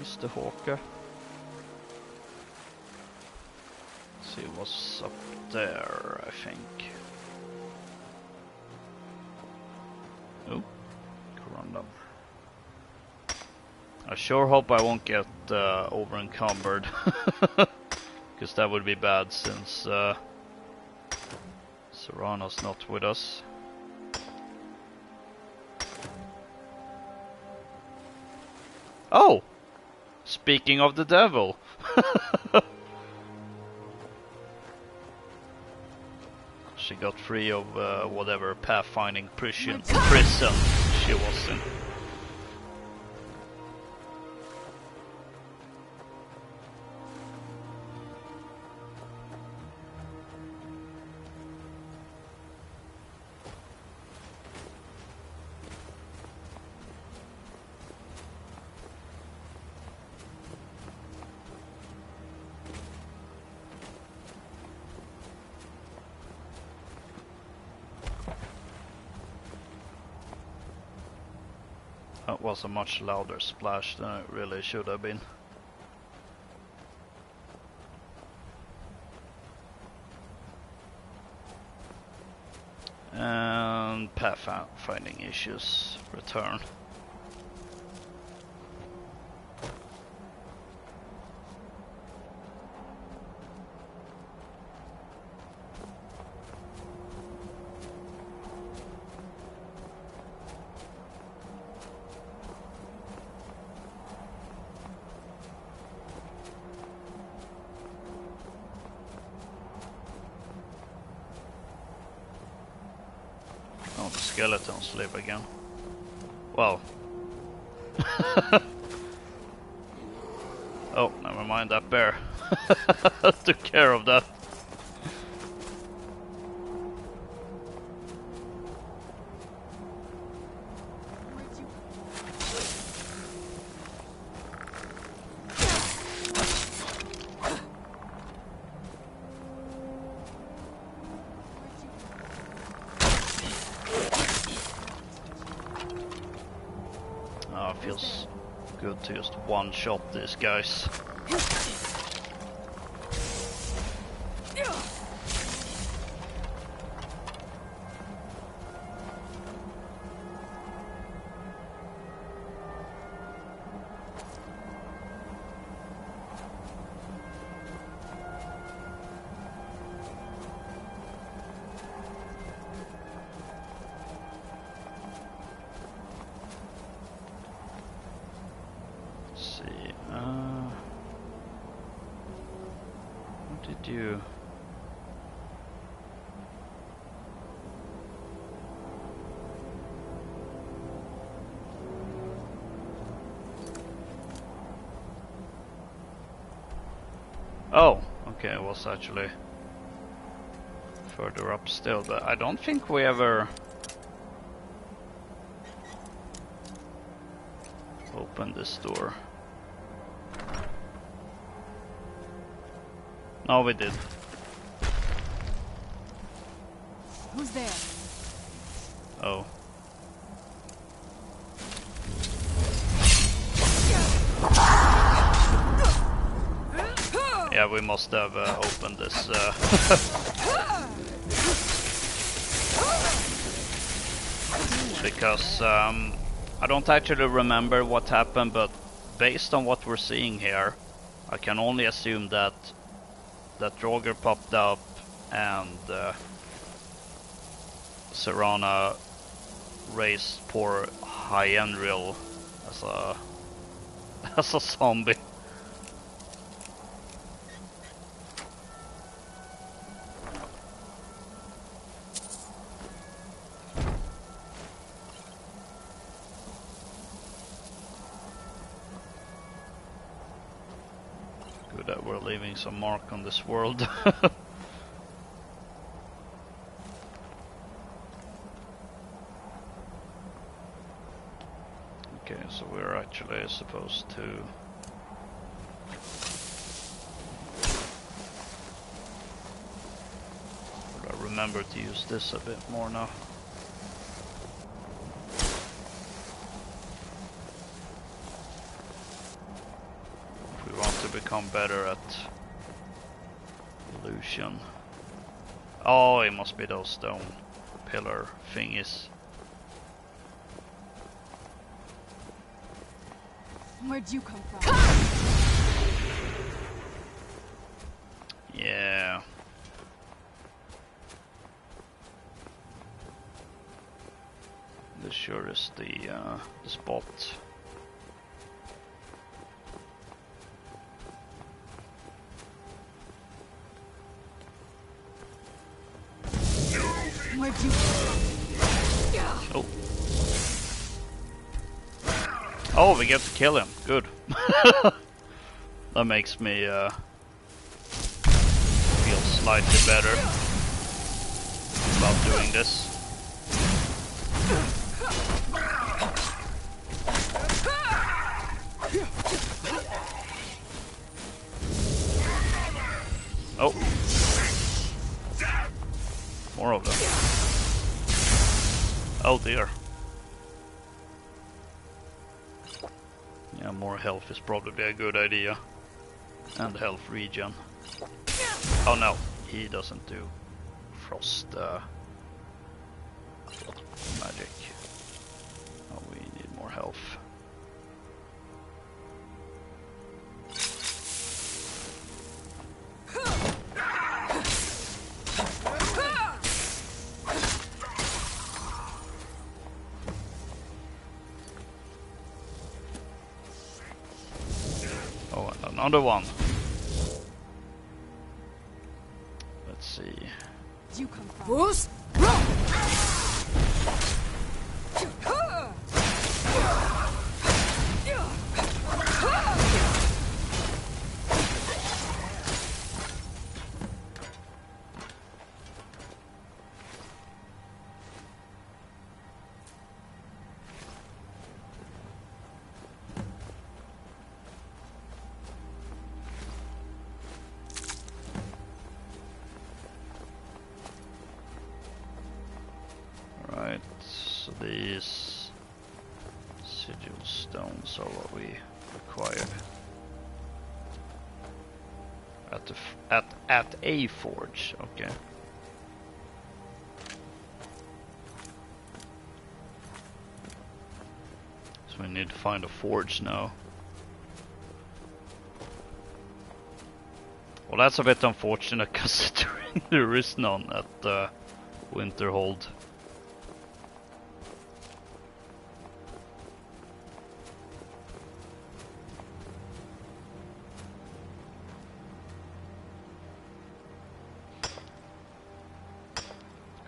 Mr. Hawker. See what's up there, I think. Oh, random. I sure hope I won't get over encumbered, because that would be bad since Serana's not with us. Oh! Speaking of the devil! She got free of whatever pathfinding prison she was in. That was a much louder splash than it really should have been. And pathfinding issues return. Skeletons live again. Wow. Oh, never mind that bear. Took care of that. Feels good to just one-shot these guys. Oh, okay, it was actually further up still, but I don't think we ever opened this door. No, we did. Who's there? Oh. Yeah, we must have opened this. Because I don't actually remember what happened, but based on what we're seeing here, I can only assume that Draugr popped up and Serana raised poor Hyenril as a as a zombie. Good that we're leaving some mark on this world. Okay, so we're actually supposed to remember to use this a bit more now. If we want to become better at illusion. Oh, it must be those stone pillar thingies. Where'd you come from? Yeah. This sure is the spot. Where'd you Oh. Oh, we get to kill him. Good. That makes me feel slightly better about doing this. Oh. More of them. Oh dear. Yeah, more health is probably a good idea. And health regen. Oh no, he doesn't do frost magic. Oh, we need more health. Oh, and another one. Let's see. You come from? Boost! Right, so these sigil stones are what we required at the at a forge. Okay. So we need to find a forge now. Well, that's a bit unfortunate considering there is none at Winterhold.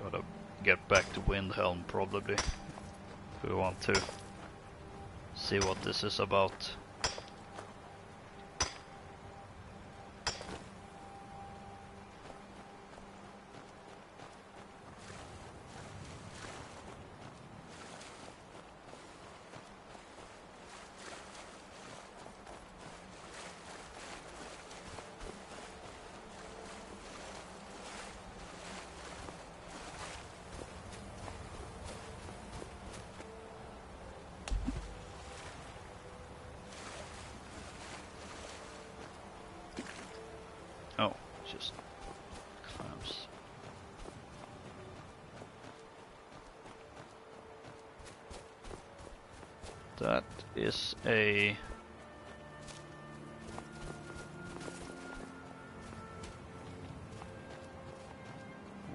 Gotta get back to Windhelm probably if we want to see what this is about. Oh, just clamps. That is a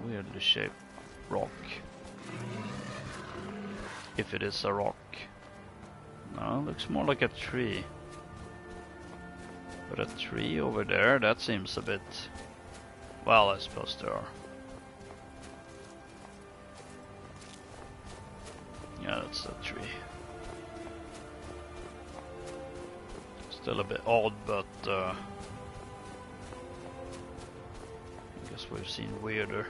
weirdly shaped rock. If it is a rock. No, it looks more like a tree. But a tree over there, that seems a bit... Well, I suppose there are. Yeah, that's a tree. Still a bit odd, but I guess we've seen weirder.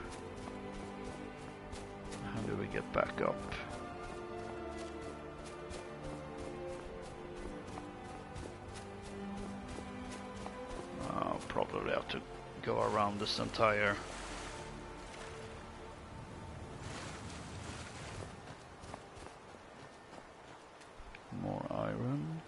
How do we get back up? I'll probably have to go around this entire... More iron.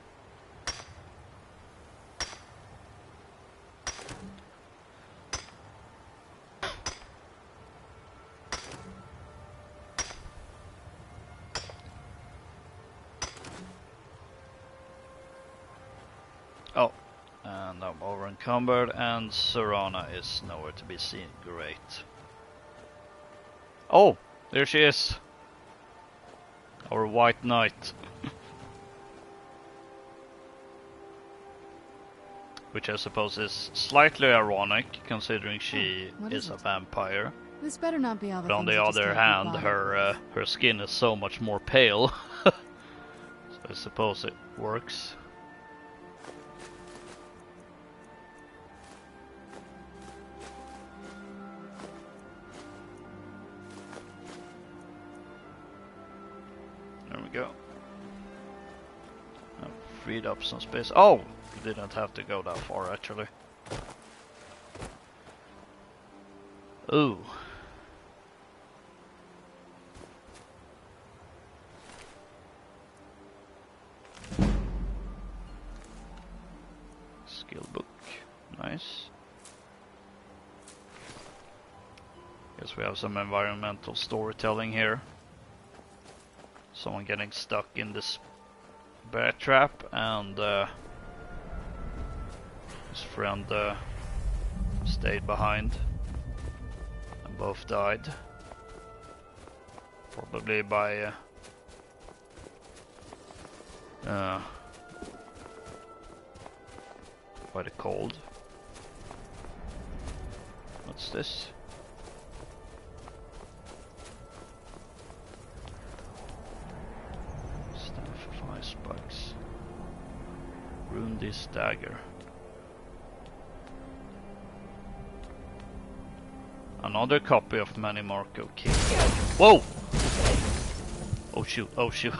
Oh, and I'm over encumbered, and Serana is nowhere to be seen. Great. Oh, there she is. Our white knight. Which I suppose is slightly ironic, considering she is a vampire. This better not be all the But on things the that just other can't be hand, bought. her skin is so much more pale. So I suppose it works. There we go. I've freed up some space. Oh! You didn't have to go that far, actually. Ooh. Skill book. Nice. Guess we have some environmental storytelling here. Someone getting stuck in this bear trap, and his friend stayed behind. And both died. Probably by the cold. What's this? Staff of ice bugs. Rundy's dagger. Another copy of Manny Marco King. Whoa! Oh shoot, oh shoot.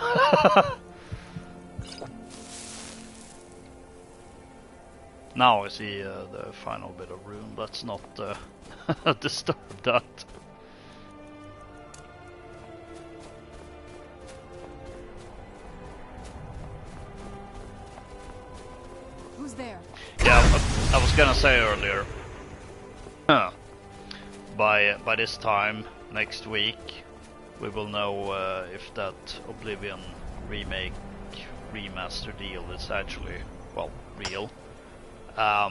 Now I see the final bit of rune. Let's not disturb that. Who's there? Yeah, I was gonna say earlier. By this time next week, we will know if that Oblivion remake remaster deal is actually, well, real. I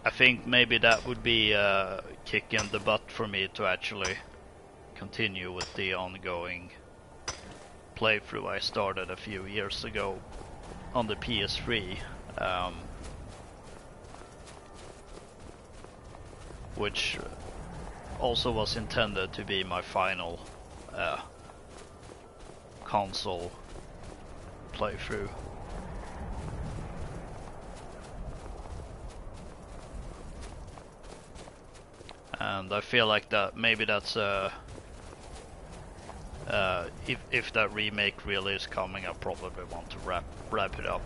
think maybe that would be a kick in the butt for me to actually continue with the ongoing playthrough I started a few years ago on the PS3, which also was intended to be my final console playthrough. And I feel like that maybe that's if that remake really is coming, I probably want to wrap it up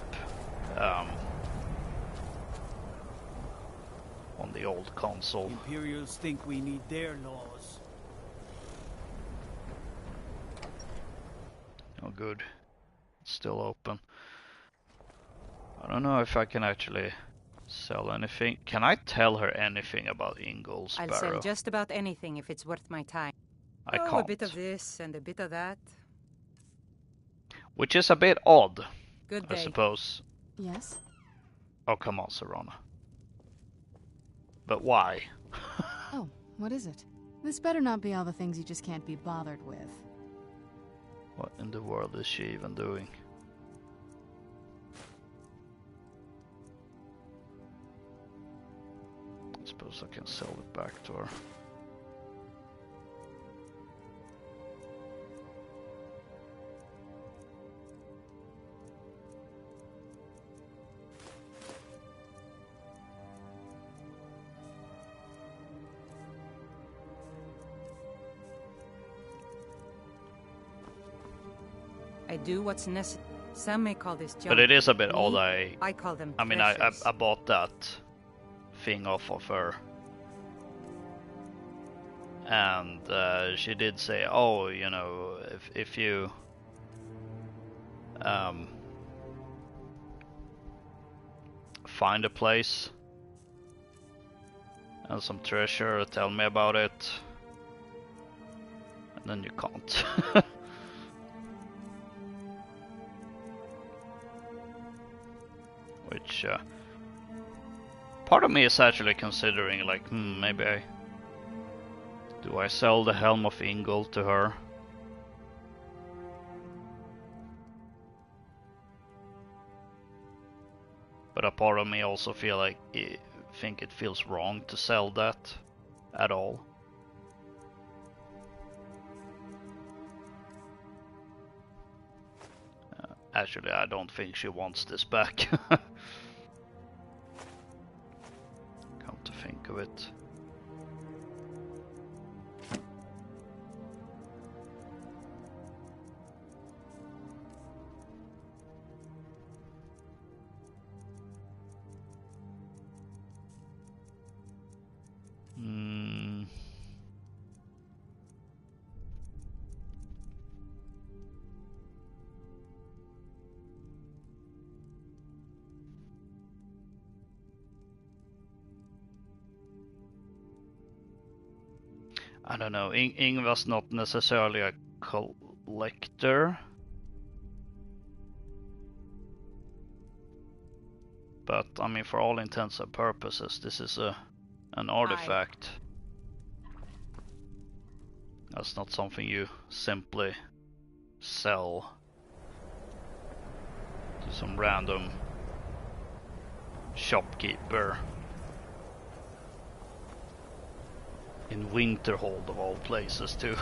on the old console. Imperials think we need their laws. Oh good, it's still open. I don't know if I can actually sell anything. Can I tell her anything about Ingol's Sparrow? I'll sell just about anything if it's worth my time. I A can't. bit of this and a bit of that. Which is a bit odd, Good I day. suppose. Yes? Oh, come on, Serana. But why? Oh, what is it? This better not be all the things you just can't be bothered with. What in the world is she even doing? I suppose I can sell it back to her. I do what's necessary. Some may call this junk. But it is a bit Me, odd. I call them I mean, treasures. I bought that thing off of her. And she did say, oh, you know, if you find a place and some treasure, tell me about it. And then you can't. Which part of me is actually considering, like, maybe do I sell the Helm of Ingol to her? But a part of me also think it feels wrong to sell that at all. Actually, I don't think she wants this back. Come to think of it. I don't know. Ingvar's not necessarily a collector, but I mean, for all intents and purposes, this is an artifact. That's not something you simply sell to some random shopkeeper in Winterhold of all places too.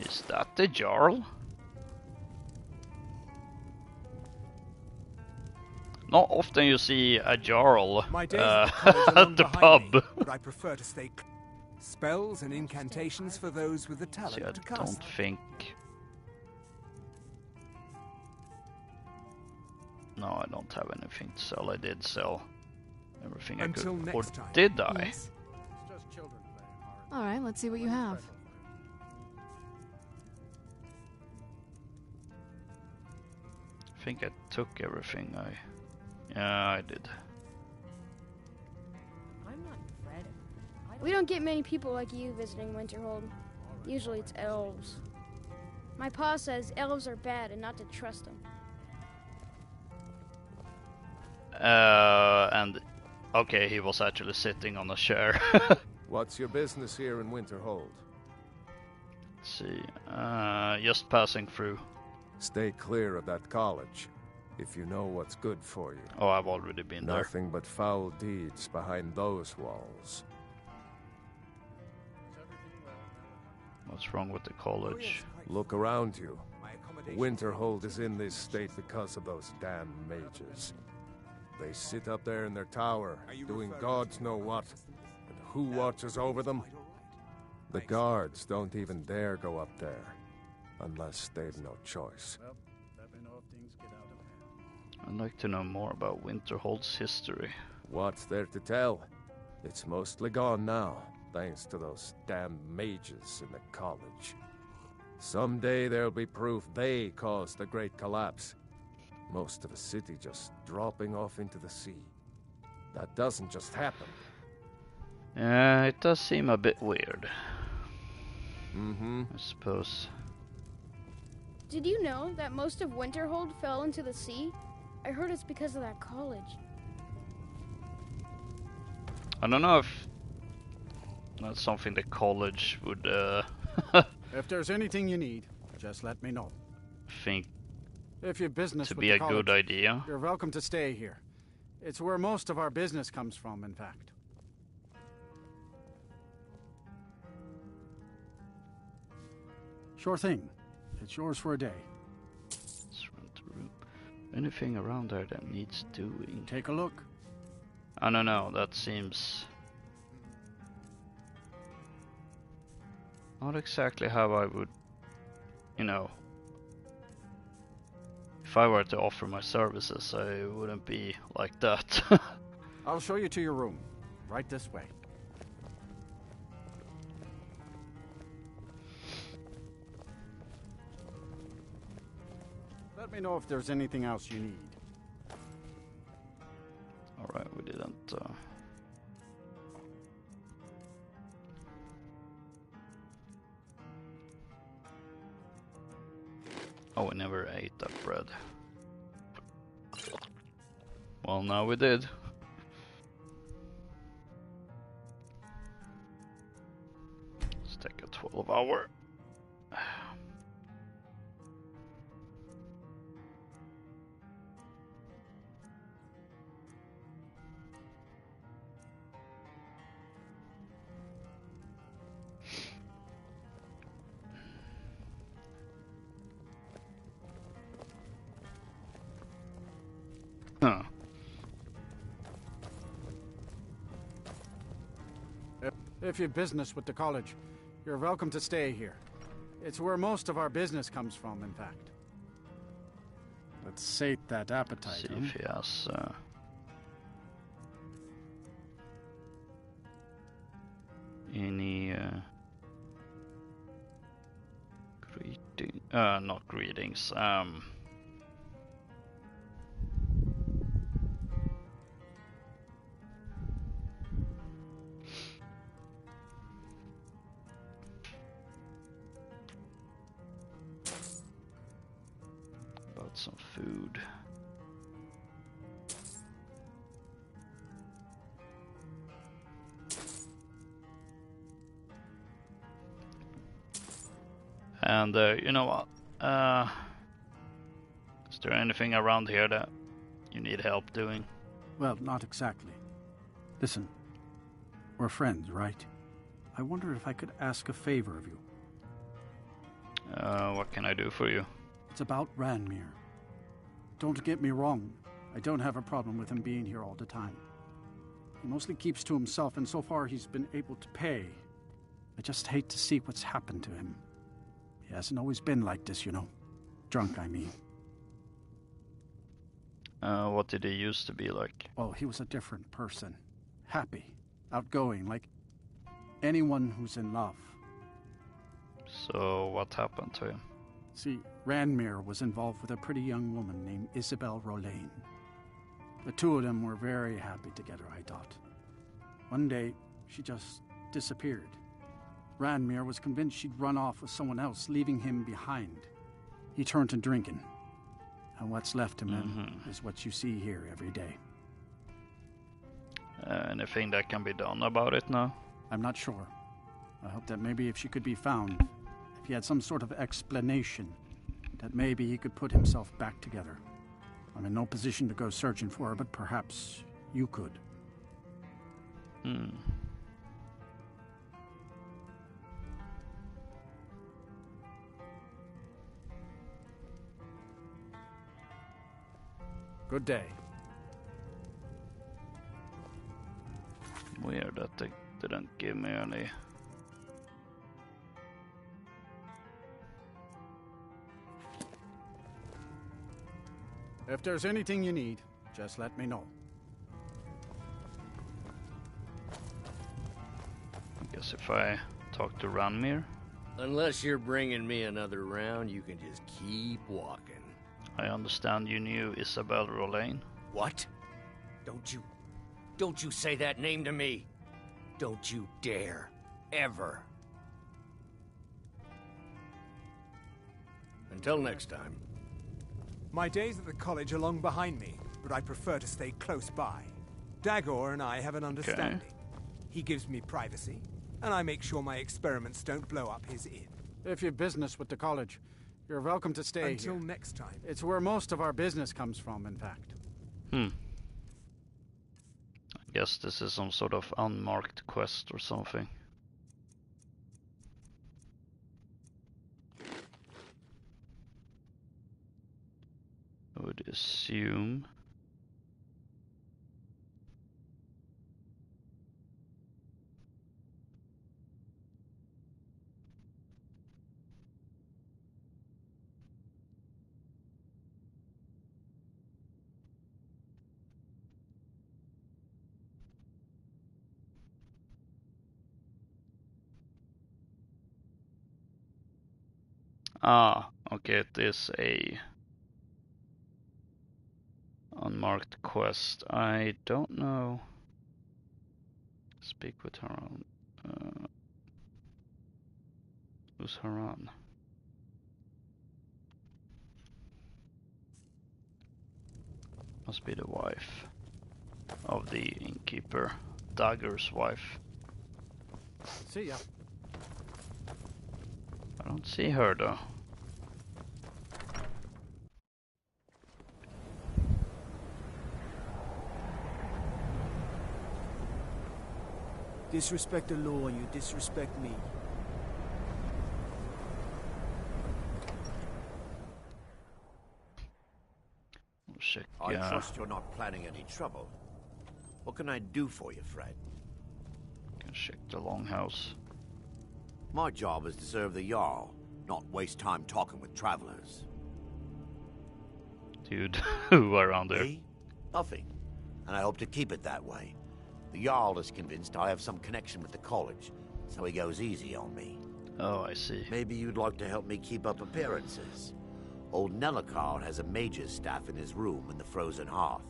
Is that the Jarl? Not often you see a Jarl at the pub. But I prefer to stay spells and incantations for those with the talent See, I to cast. don't think. No, I don't have anything to sell. I did sell everything Until I could. next Or time. did I? Yes. Alright, let's see what you have. I think I took everything Yeah, I did. We don't get many people like you visiting Winterhold. Usually it's elves. My pa says elves are bad and not to trust them. And okay, he was actually sitting on a chair. What's your business here in Winterhold? Let's see. Just passing through. Stay clear of that college, if you know what's good for you. Oh, I've already been there. Nothing but foul deeds behind those walls. What's wrong with the college? Look around you. Winterhold is in this state because of those damn mages. They sit up there in their tower, doing gods know what. And who watches over them? The guards don't even dare go up there, unless they've no choice. I'd like to know more about Winterhold's history. What's there to tell? It's mostly gone now. thanks to those damn mages in the college. Someday there'll be proof they caused the Great Collapse. Most of the city just dropping off into the sea. That doesn't just happen. It does seem a bit weird. Mm-hmm. I suppose. Did you know that most of Winterhold fell into the sea? I heard it's because of that college. I don't know if that's something the college would If there's anything you need, just let me know. think If you've business to with be the a college, good idea. you're welcome to stay here. It's where most of our business comes from, in fact. Sure thing. It's yours for a day. Let's run through. Anything around there that needs doing? Take a look. I don't know, that seems not exactly how I would, you know, if I were to offer my services, I wouldn't be like that. I'll show you to your room. Right this way. Let me know if there's anything else you need. Alright, we didn't. Oh, we never ate that bread. Well, now we did. Let's take a 12-hour. Huh. If you've business with the college, you're welcome to stay here. It's where most of our business comes from, in fact. Let's sate that appetite. See if he has. Any greeting? Not greetings. About some food. And you know what? Is there anything around here that you need help doing? Well, not exactly. Listen, we're friends, right? I wonder if I could ask a favor of you. What can I do for you? It's about Ranmir. Don't get me wrong. I don't have a problem with him being here all the time. He mostly keeps to himself, and so far he's been able to pay. I just hate to see what's happened to him. He hasn't always been like this, you know. Drunk, I mean. What did he used to be like? Well, he was a different person. Happy, outgoing, like anyone who's in love. So, what happened to him? See, Ranmir was involved with a pretty young woman named Isabel Rolaine. The two of them were very happy together, I thought. One day, she just disappeared. Ranmir was convinced she'd run off with someone else, leaving him behind. He turned to drinking. And what's left of him is what you see here every day. Anything that can be done about it now? I'm not sure. I hope that maybe if she could be found, if he had some sort of explanation, that maybe he could put himself back together. I'm in no position to go searching for her, but perhaps you could. Good day. Weird that they didn't give me any. If there's anything you need, just let me know. Guess if I talk to Ranmir. Unless you're bringing me another round, you can just keep walking. I understand you knew Isabel Rolain. What? Don't you say that name to me. Don't you dare. Ever. Until next time. My days at the college are long behind me, but I prefer to stay close by. Dagor and I have an understanding. He gives me privacy, and I make sure my experiments don't blow up his inn. If you've business with the college, you're welcome to stay Until here. next time. It's where most of our business comes from, in fact. I guess this is some sort of unmarked quest or something. I would assume. Ah, okay, it is a unmarked quest. I don't know. Speak with Haran. Who's Haran? Must be the wife of the innkeeper. Dagger's wife. See ya. I don't see her though. Disrespect the law and you disrespect me. Check, I trust you're not planning any trouble. What can I do for you, Fred? Can check the longhouse. My job is to serve the Jarl, not waste time talking with travelers. Dude, who around there? Me? Nothing. And I hope to keep it that way. The Jarl is convinced I have some connection with the college, so he goes easy on me. Oh, I see. Maybe you'd like to help me keep up appearances. Old Nellikar has a mage's staff in his room in the frozen hearth.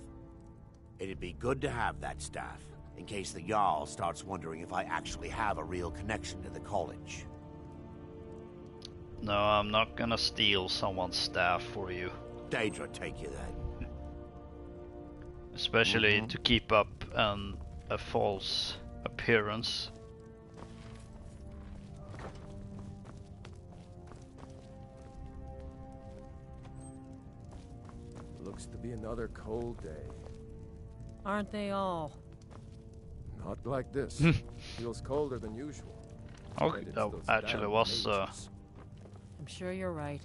It'd be good to have that staff, in case the Jarl starts wondering if I actually have a real connection to the college. No, I'm not gonna steal someone's staff for you. Daedra take you then. Especially to keep up a false appearance. Looks to be another cold day. Aren't they all? Not like this. Feels colder than usual. Okay, that actually was I'm sure you're right.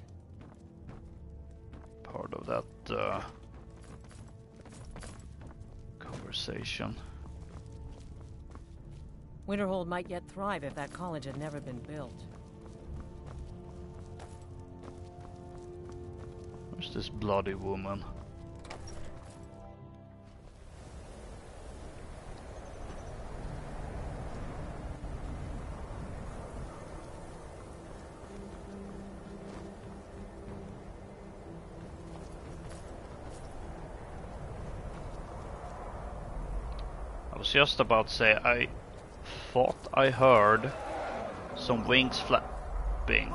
part of that conversation. Winterhold might yet thrive if that college had never been built. Where's this bloody woman? I was just about to say, I thought I heard some wings flapping.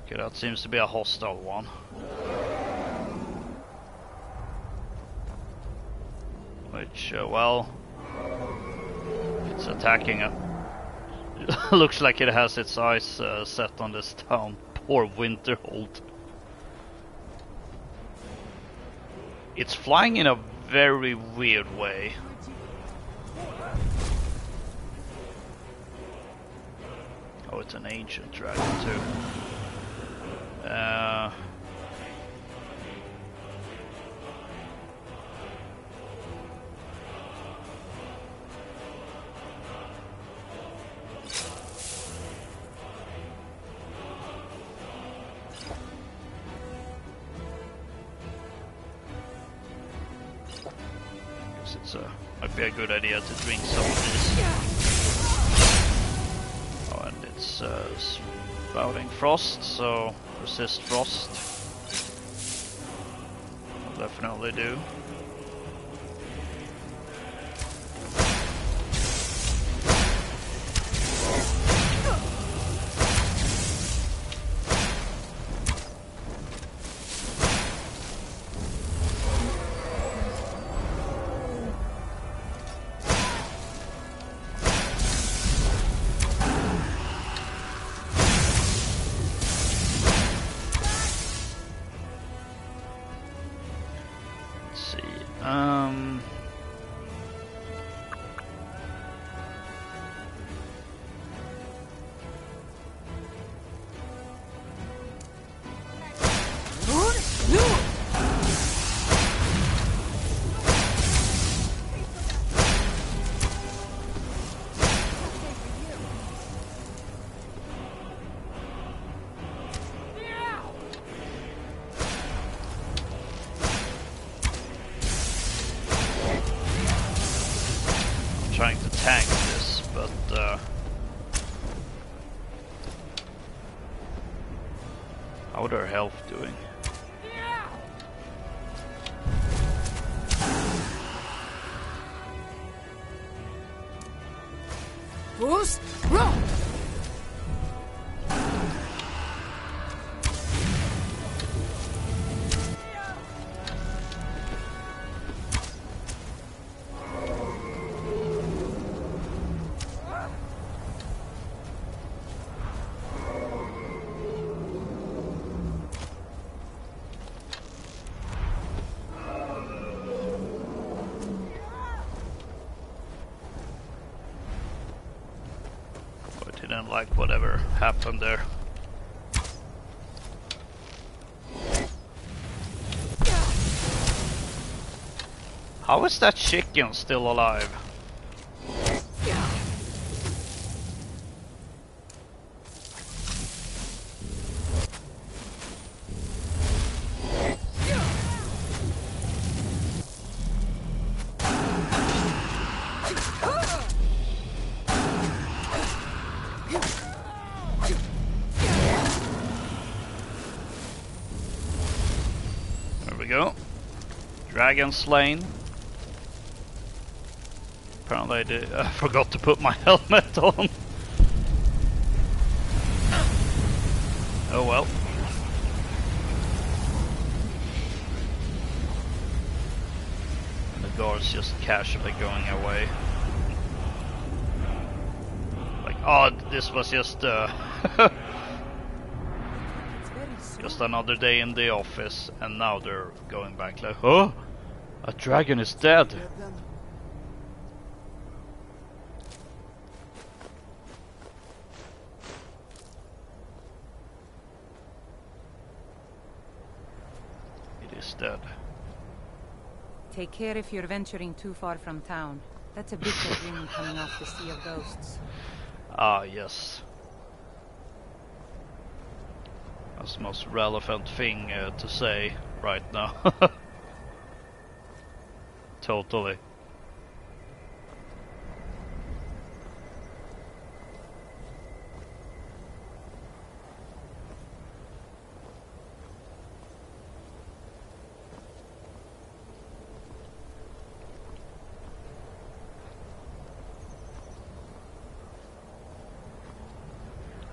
Okay, that seems to be a hostile one. Which, well, it's attacking it. Looks like it has its eyes set on this town. Poor Winterhold. It's flying in a very weird way. Oh, it's an ancient dragon too. Guess it's might be a good idea to drink some of this. Oh, and it's spouting frost, so resist frost. Will definitely do. Trying to tank this, but how are their health doing? Boost! Roll! Didn't like whatever happened there. How is that chicken still alive? Go. Dragon slain. Apparently I forgot to put my helmet on. Oh well. And the guards just casually going away. Like, oh, this was just just another day in the office, and now they're going back like, oh, a dragon is dead. It is dead. Take care if you're venturing too far from town. That's a bitter wind coming off the Sea of Ghosts. Ah, yes. That's the most relevant thing to say right now. Totally.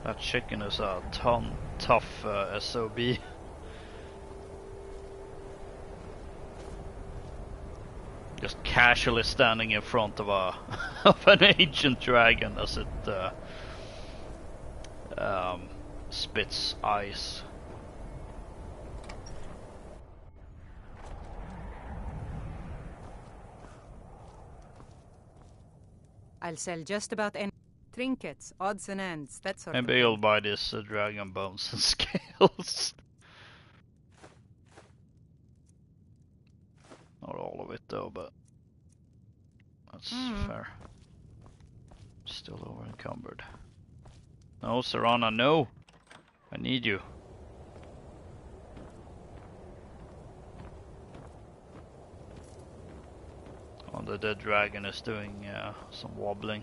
That chicken is a tough SOB. Just casually standing in front of a of an ancient dragon as it spits ice. I'll sell just about any trinkets, odds and ends, that sort of Maybe thing. you'll buy this dragon bones and scales. Not all of it though, but that's fair. Still over encumbered. No, Serana, no! I need you. And the dead dragon is doing some wobbling.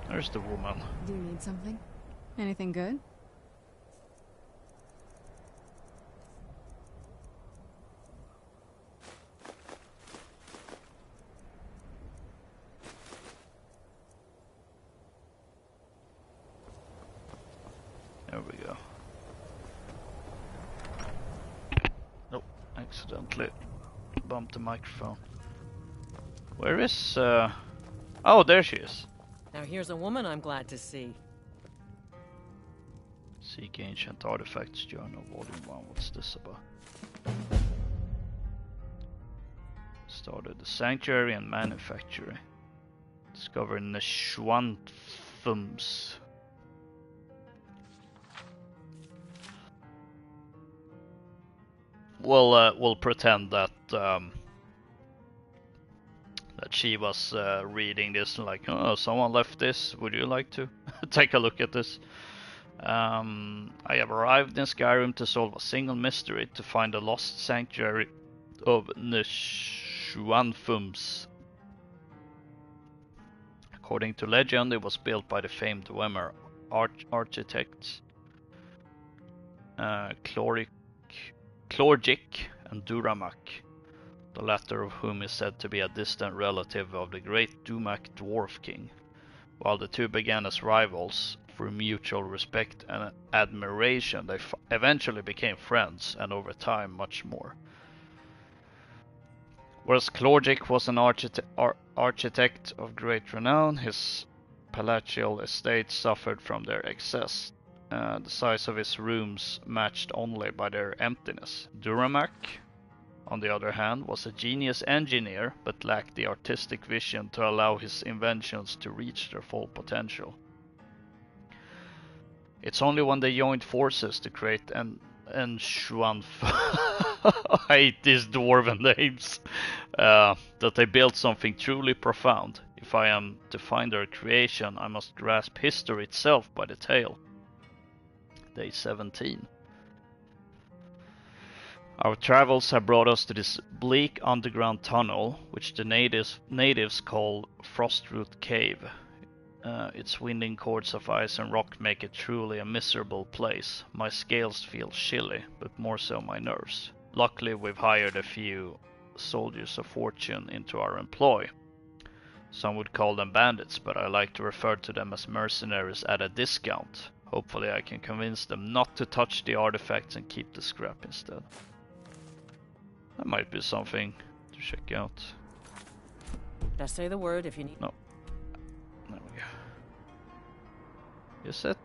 There's the woman. Do you need something? Anything good? There we go. Nope, accidentally bumped the microphone. Where is oh, there she is. Now here's a woman I'm glad to see. Seek Ancient Artifacts Journal, Volume 1. What's this about? Started the Sanctuary and Manufactory. Discovered Neshwanthums. We'll pretend that that she was reading this and like, oh, someone left this. Would you like to take a look at this? I have arrived in Skyrim to solve a single mystery, to find the lost sanctuary of Neshwanthums. According to legend, it was built by the famed Dwemer architects Clorgic and Duramak, the latter of whom is said to be a distant relative of the great Dumak Dwarf King. While the two began as rivals, through mutual respect and admiration, they eventually became friends, and over time much more. Whereas Clorgic was an architect of great renown, his palatial estate suffered from their excess. The size of his rooms matched only by their emptiness. Duramak, on the other hand, was a genius engineer, but lacked the artistic vision to allow his inventions to reach their full potential. It's only when they joined forces to create an I hate these dwarven names. That they built something truly profound. If I am to find their creation, I must grasp history itself by the tail. Day 17. Our travels have brought us to this bleak underground tunnel, which the natives call Frostroot Cave. Its winding cords of ice and rock make it truly a miserable place. My scales feel chilly, but more so my nerves. Luckily, we've hired a few soldiers of fortune into our employ. Some would call them bandits, but I like to refer to them as mercenaries at a discount. Hopefully I can convince them not to touch the artifacts and keep the scrap instead. That might be something to check out. Just say the word if you need. No. There we go. Is it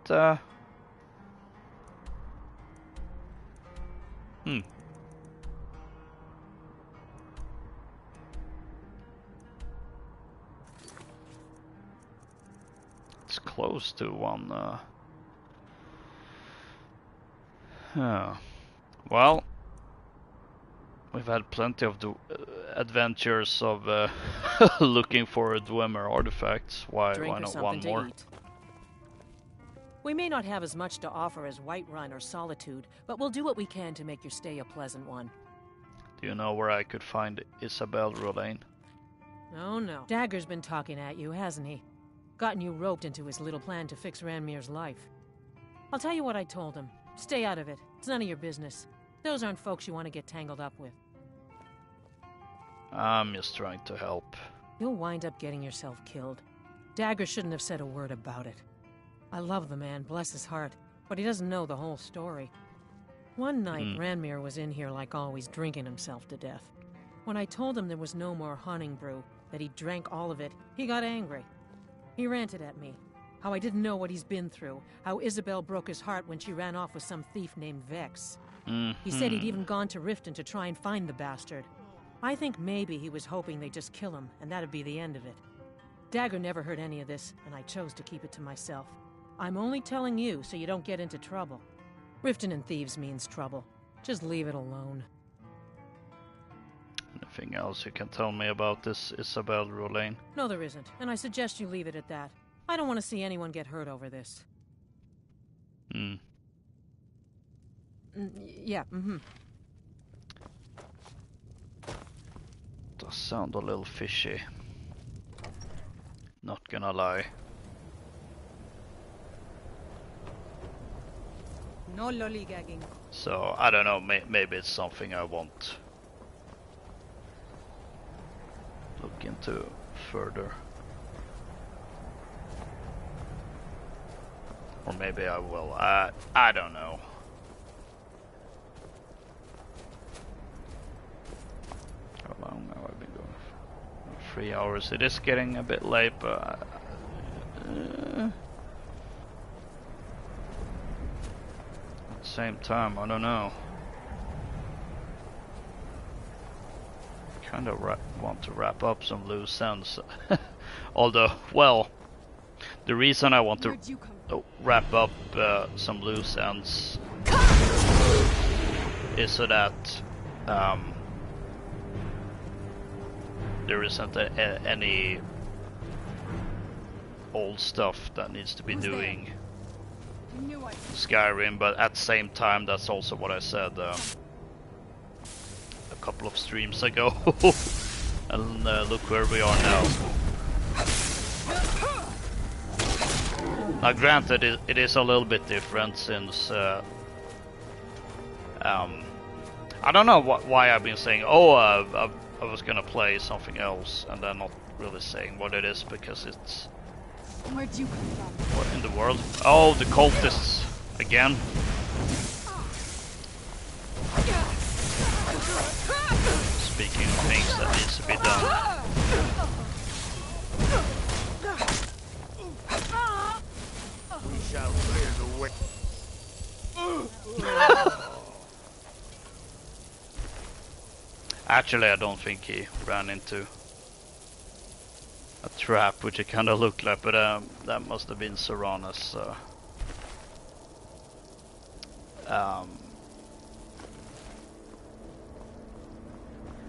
It's close to one well, we've had plenty of adventures of looking for Dwemer artifacts. Why not one more? Eat. We may not have as much to offer as Whiterun or Solitude, but we'll do what we can to make your stay a pleasant one. Do you know where I could find Isabel Rollane? Oh no. Dagger's been talking at you, hasn't he? Gotten you roped into his little plan to fix Ranmir's life. I'll tell you what I told him. Stay out of it. It's none of your business. Those aren't folks you want to get tangled up with. I'm just trying to help. You'll wind up getting yourself killed. Dagger shouldn't have said a word about it. I love the man, bless his heart, but he doesn't know the whole story. One night, Ranmir was in here like always, drinking himself to death. When I told him there was no more hunting brew, that he drank all of it, he got angry. He ranted at me. How I didn't know what he's been through. How Isabel broke his heart when she ran off with some thief named Vex. He said he'd even gone to Riften to try and find the bastard. I think maybe he was hoping they'd just kill him, and that'd be the end of it. Dagger never heard any of this, and I chose to keep it to myself. I'm only telling you so you don't get into trouble. Riften and thieves means trouble. Just leave it alone. Anything else you can tell me about this Isabel Rollane? No, there isn't, and I suggest you leave it at that. I don't want to see anyone get hurt over this. Yeah, Does sound a little fishy. Not gonna lie. No lollygagging. So, I don't know, maybe it's something I won't look into further. Or maybe I will. I don't know. How long have I been going for? 3 hours. It is getting a bit late, but at the same time, I don't know. Kind of want to wrap up some loose ends. Although, well, the reason I want to wrap up some loose ends is so that there isn't any old stuff that needs to be doing Skyrim, but at the same time, that's also what I said a couple of streams ago. And look where we are now. Now granted, it is a little bit different since I don't know why I've been saying, oh, I was gonna play something else, and then not really saying what it is, because it's... Where'd you come from? What in the world? Oh, the cultists again. Speaking of things that needs to be done. We shall clear the way. Actually, I don't think he ran into a trap, which it kind of looked like, but that must have been Serana's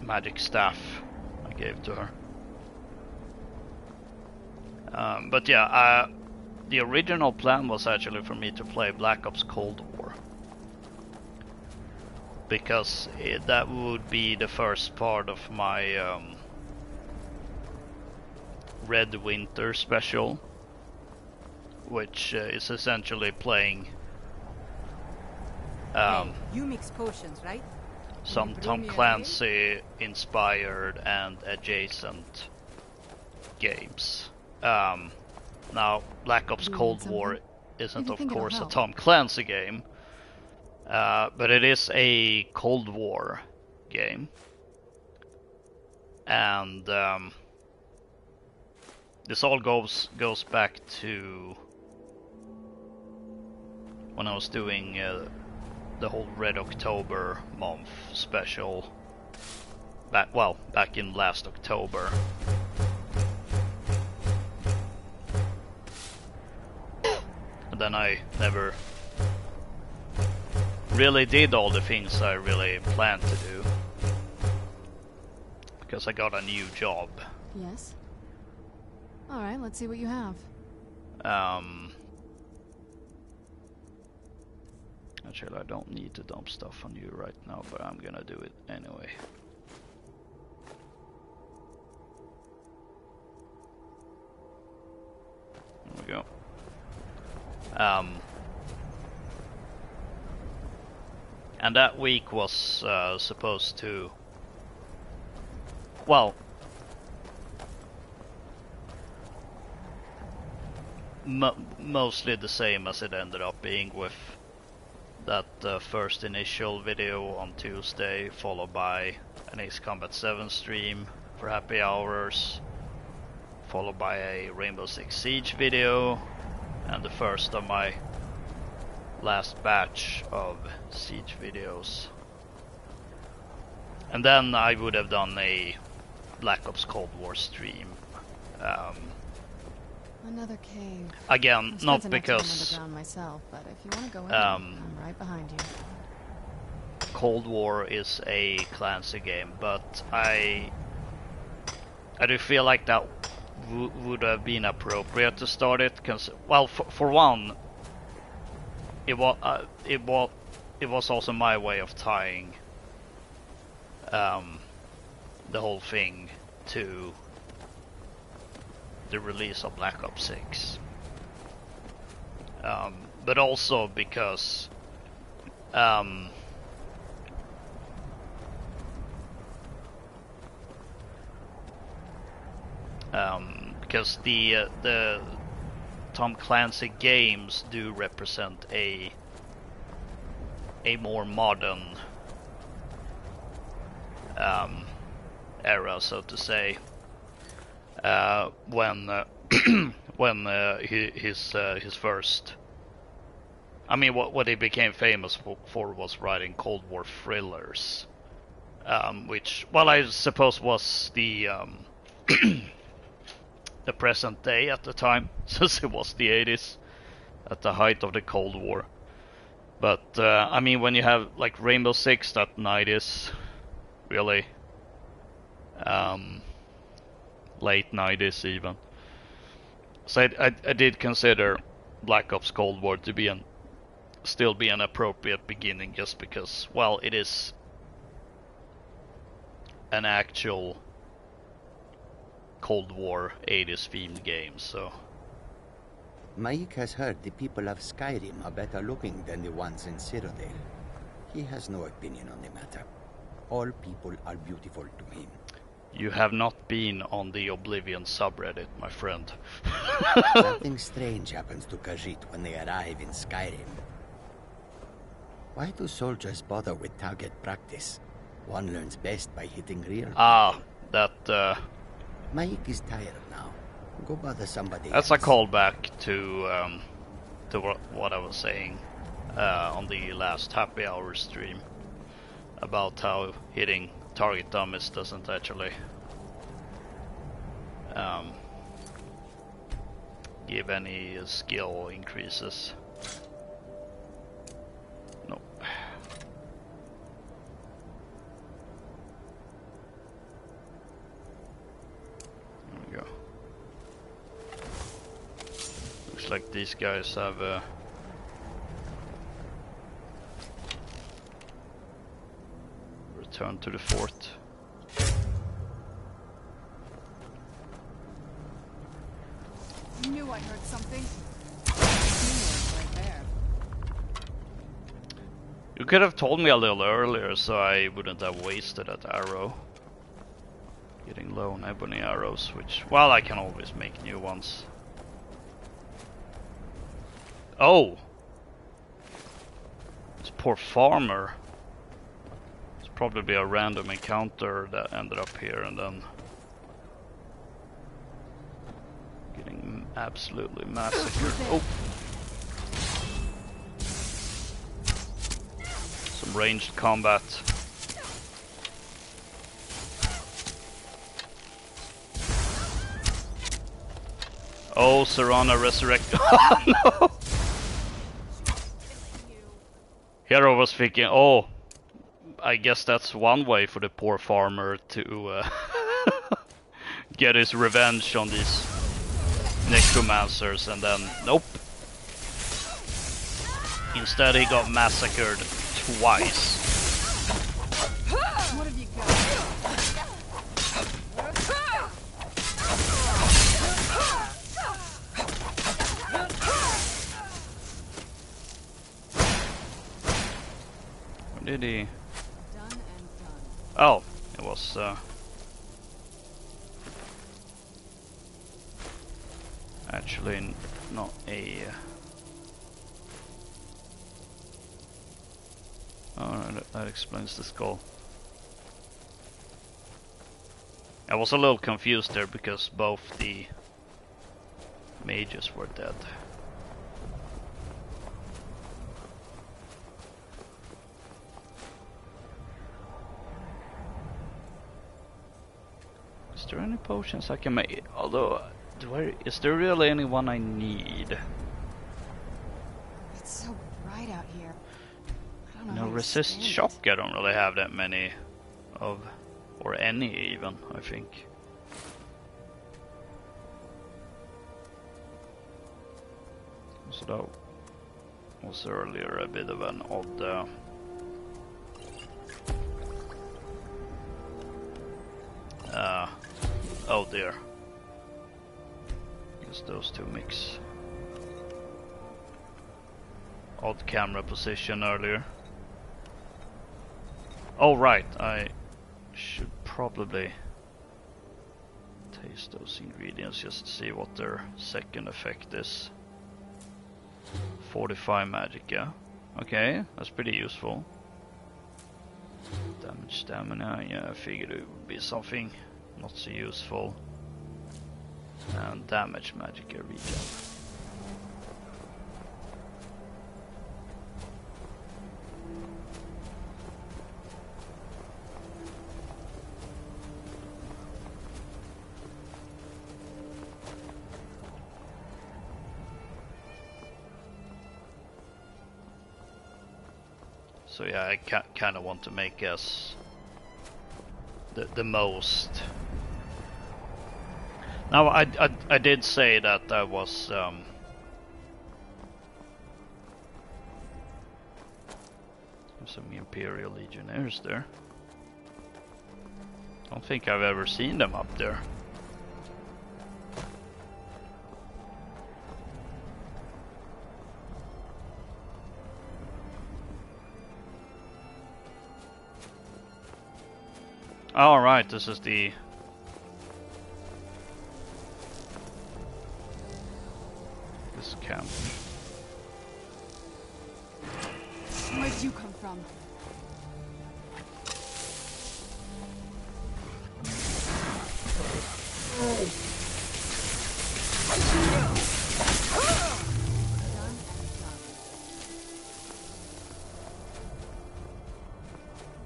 magic staff I gave to her. But yeah, the original plan was actually for me to play Black Ops Cold War, because that would be the first part of my Red Winter special, which is essentially playing hey, you mix potions, right? some Tom Clancy inspired and adjacent games. Now, Black Ops Cold War isn't of course a Tom Clancy game, but it is a Cold War game, and this all goes back to when I was doing the whole Red October month special back in last October. And then I never really did all the things I really planned to do, because I got a new job. Yes? Alright, let's see what you have. Actually, I don't need to dump stuff on you right now, but I'm gonna do it anyway. There we go. And that week was supposed to... Well... mostly the same as it ended up being, with that first initial video on Tuesday, followed by an Ace Combat 7 stream for happy hours, followed by a Rainbow Six Siege video, and the first of my last batch of Siege videos. And then I would have done a Black Ops Cold War stream. Another cave. Again, not because underground myself, but if you want to go in, I'm right behind you. Cold War is a Clancy game, but I do feel like that would have been appropriate to start it, because, well, for one, it it was also my way of tying the whole thing to the release of Black Ops 6. But also because because the Tom Clancy games do represent a more modern era, so to say, when his first, I mean, what he became famous for was writing Cold War thrillers, which, well, I suppose was the the present day at the time, since it was the 80s, at the height of the Cold War. But I mean, when you have like Rainbow Six, that 90s, really, late 90s even. So I did consider Black Ops Cold War to be still be an appropriate beginning, just because, well, it is an actual Cold War 80s themed game, so. Mike has heard the people of Skyrim are better looking than the ones in Citadel. He has no opinion on the matter. All people are beautiful to him. You have not been on the Oblivion subreddit, my friend. Something strange happens to Khajiit when they arrive in Skyrim. Why do soldiers bother with target practice? One learns best by hitting real people. That Mike is tired now. Go bother somebody That's else. a callback to what I was saying on the last happy hour stream about how hitting target dummies doesn't actually give any skill increases. No. There we go. Looks like these guys have returned to the fort. Knew I heard something. Right there. You could have told me a little earlier, so I wouldn't have wasted that arrow. Getting low on ebony arrows, which, well, I can always make new ones. Oh! This poor farmer. It's probably a random encounter that ended up here and then getting absolutely massacred. Oh! Some ranged combat. Oh, Serana resurrect. Oh no! Here I was thinking, oh, I guess that's one way for the poor farmer to get his revenge on these necromancers, and then nope. Instead he got massacred twice. What have you got? Did he? Oh, it was actually not a. Oh, that explains the skull. I was a little confused there because both the mages were dead. Is there any potions I can make? Although, is there really anyone I need? It's so bright out here. I don't know. No, resist shock I don't really have that many of, or any even, I think. So that was earlier a bit of an odd Oh dear. Guess those two mix. Odd camera position earlier. Oh right, I should probably taste those ingredients just to see what their second effect is. 45 magic, yeah. Okay, that's pretty useful. Damage stamina, yeah, I figured it would be something not so useful. And damage magic, a regen. So yeah, I kind of want to make us the most. Now I did say that I was some Imperial Legionnaires there. Don't think I've ever seen them up there. All right, this is the this camp. Where'd you come from?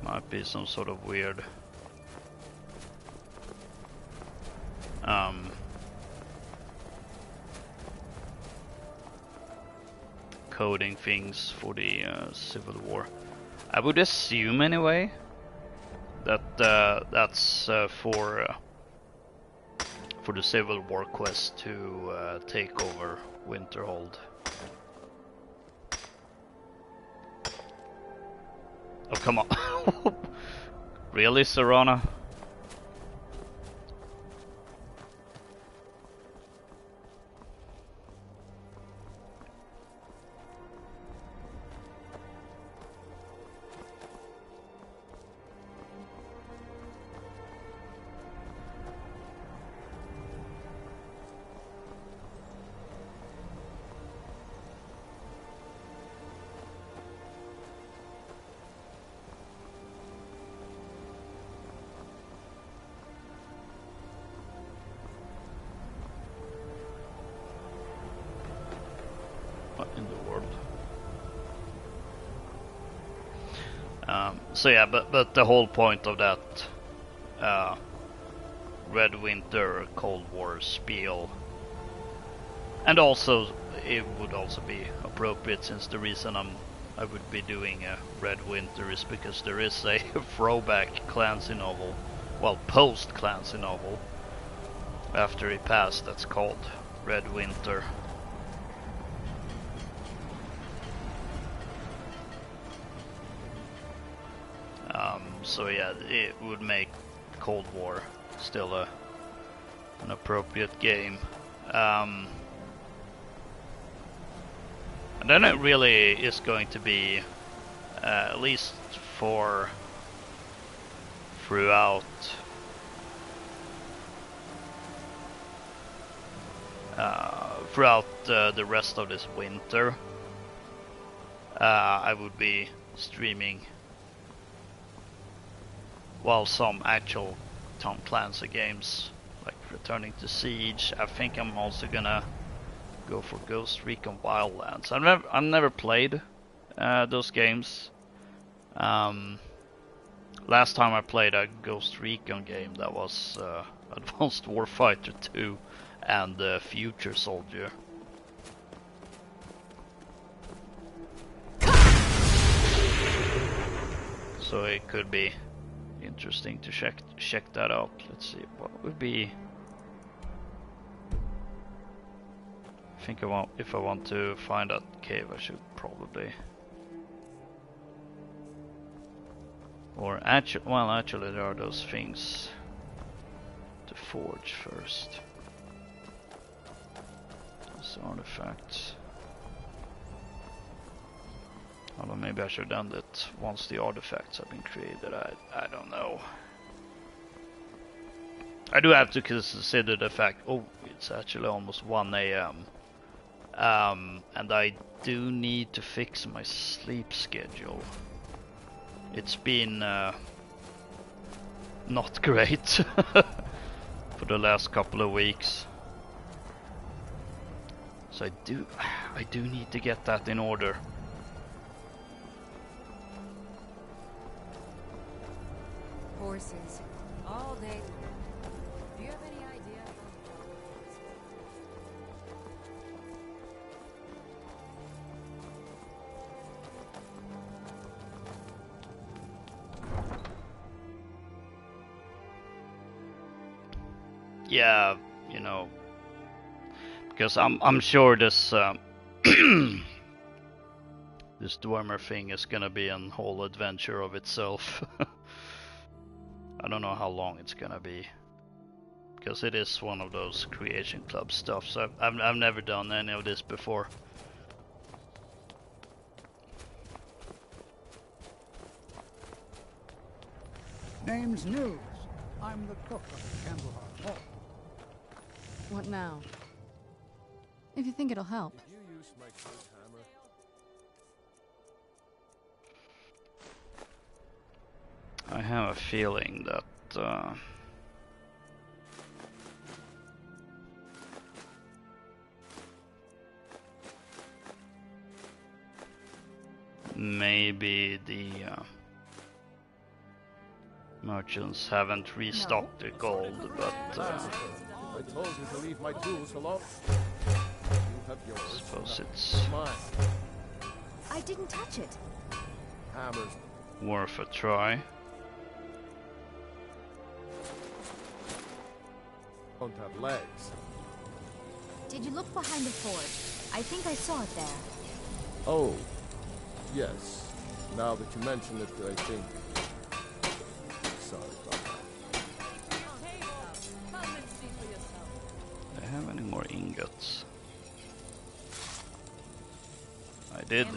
Might be some sort of weird coding things for the Civil War. I would assume anyway that that's for the Civil War quest to take over Winterhold. Oh come on! Really, Serana? So yeah, but the whole point of that Red Winter Cold War spiel, and also it would also be appropriate since the reason I would be doing a Red Winter is because there is a throwback Clancy novel, well, post Clancy novel after he passed that's called Red Winter. So yeah, it would make Cold War still an appropriate game. And then it really is going to be, at least for throughout the rest of this winter, I would be streaming. While some actual Tom Clancy games, like Returning to Siege, I think I'm also gonna go for Ghost Recon Wildlands. I've never played those games. Last time I played a Ghost Recon game, that was Advanced Warfighter 2 and Future Soldier. So it could be interesting to check that out. Let's see what would be. I think if I want to find that cave, I should probably. Or actually, well, actually there are those things to forge first. Those artifacts. Although maybe I should have done that once the artifacts have been created. I don't know. I do have to consider the fact, oh, it's actually almost 1 AM. And I do need to fix my sleep schedule. It's been not great for the last couple of weeks. So I do need to get that in order. Horses all day. Do you have any idea? Yeah, you know, because I'm sure this this Dwemer thing is gonna be a whole adventure of itself. I don't know how long it's gonna be, because it is one of those creation club stuff. So I've never done any of this before. Name's News. I'm the cook of the Candleheart Hall. What now? If you think it'll help. You use my good hammer. I have a feeling that maybe the merchants haven't restocked their gold, but I told you to leave my tools alone. You have yours. I suppose it's mine. I didn't touch it. Hammers. worth a try. Don't have legs. Did you look behind the forge? I think I saw it there. Oh, yes. Now that you mention it, I think. Sorry about that. Do I have any more ingots? I did. As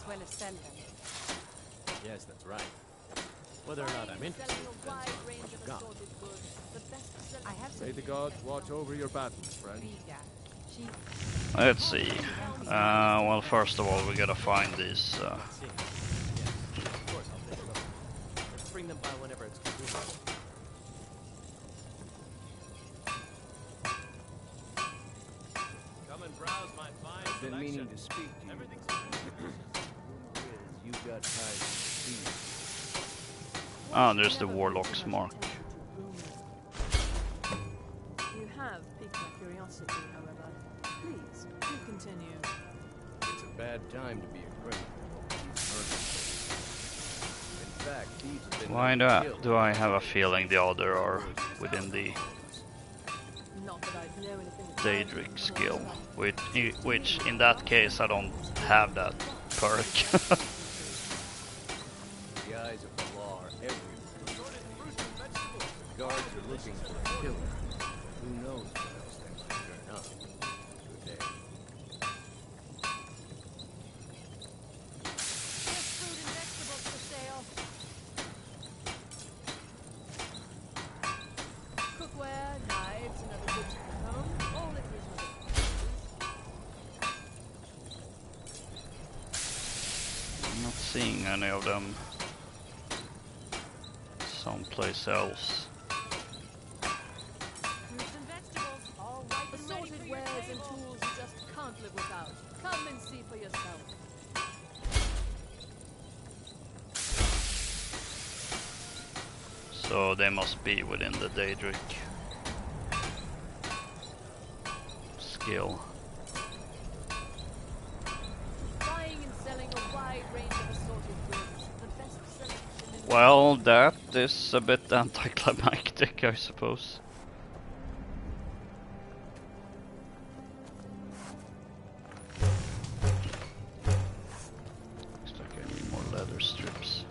well as sell them. Yes, that's right. Whether or not I'm interested depends on what you've got. I have May the gods watch over your battles, friend. Let's see. Well, first of all, we gotta find these. Of course, I'll take a look. Let's bring them by whenever it's convenient. Come and browse my fine I've been selection. meaning to speak to you. Everything's You've got ties to speak. Ah, there's the warlock's mark. You have piqued my curiosity, however. Please, do continue. It's a bad time to be a criminal. In fact, thieves have been Why killed. do I have a feeling the other are within the Not that I know anything. Daedric skill, which in that case I don't have that perk. The eyes of the law are everywhere. The guards are looking for a killer. Who knows what else they might turn up today. Cookware, knives, and other goods for the home, all at reasonable. I'm not seeing any of them someplace else. Fruits and vegetables, all ripe and assorted wares and tools you just can't live without. Come and see for yourself. So they must be within the Daedric skill. Buying and selling a wide range of assorted goods. The best selection in Well, that is a bit anticlimactic, I suppose. Looks like I need more leather strips.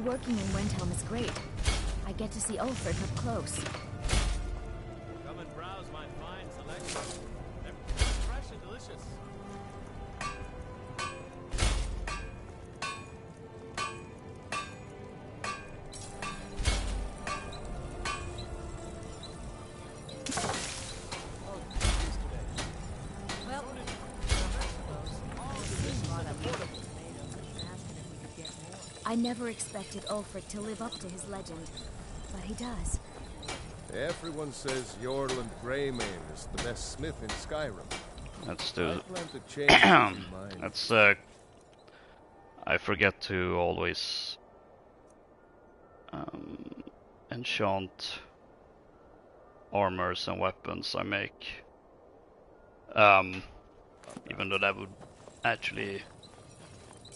Working in Windhelm is great. I get to see Ulfric up close. Come and browse my fine selection. They're fresh and delicious. I never expected Ulfric to live up to his legend, but he does. Everyone says Jorland Greymane is the best smith in Skyrim. Let's do it. I plan to change his mind. Let's I forget to always enchant armors and weapons I make. Even though that would actually...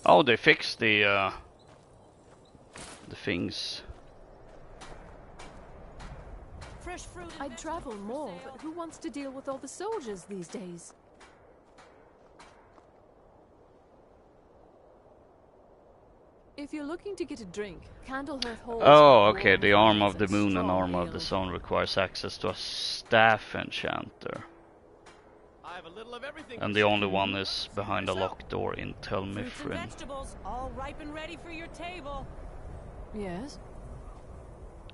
Oh, they fixed the things. Fresh fruit. I'd travel more, but who wants to deal with all the soldiers these days? If you're looking to get a drink, Candlehearth holds... Oh, okay, the Arm of the Moon and Arm of the Sun requires access to a staff enchanter. I have a little of everything. And the only one is behind a locked door in Tel Fruits and Mithrin. vegetables, all ripe and ready for your table. Yes?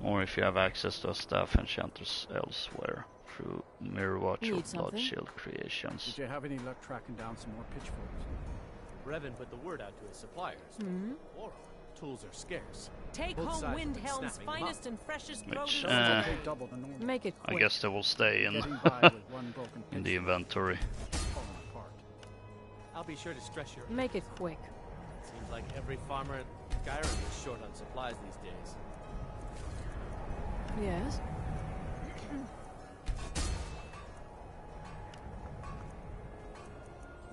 Or if you have access to a staff enchanters elsewhere through Mirrorwatch or Need something? Bloodshield Creations. Did you have any luck tracking down some more pitchforks? Brevin put the word out to his suppliers. Hmm? War, tools are scarce. Take Both home sides have been Windhelm's snapping them finest up. and freshest Which, produce. Double the normal. Make it I quick. guess they will stay in Getting by with one broken in the inventory. falling apart. I'll be sure to stress your... Make it quick. Seems like every farmer in Skyrim is short on supplies these days. Yes?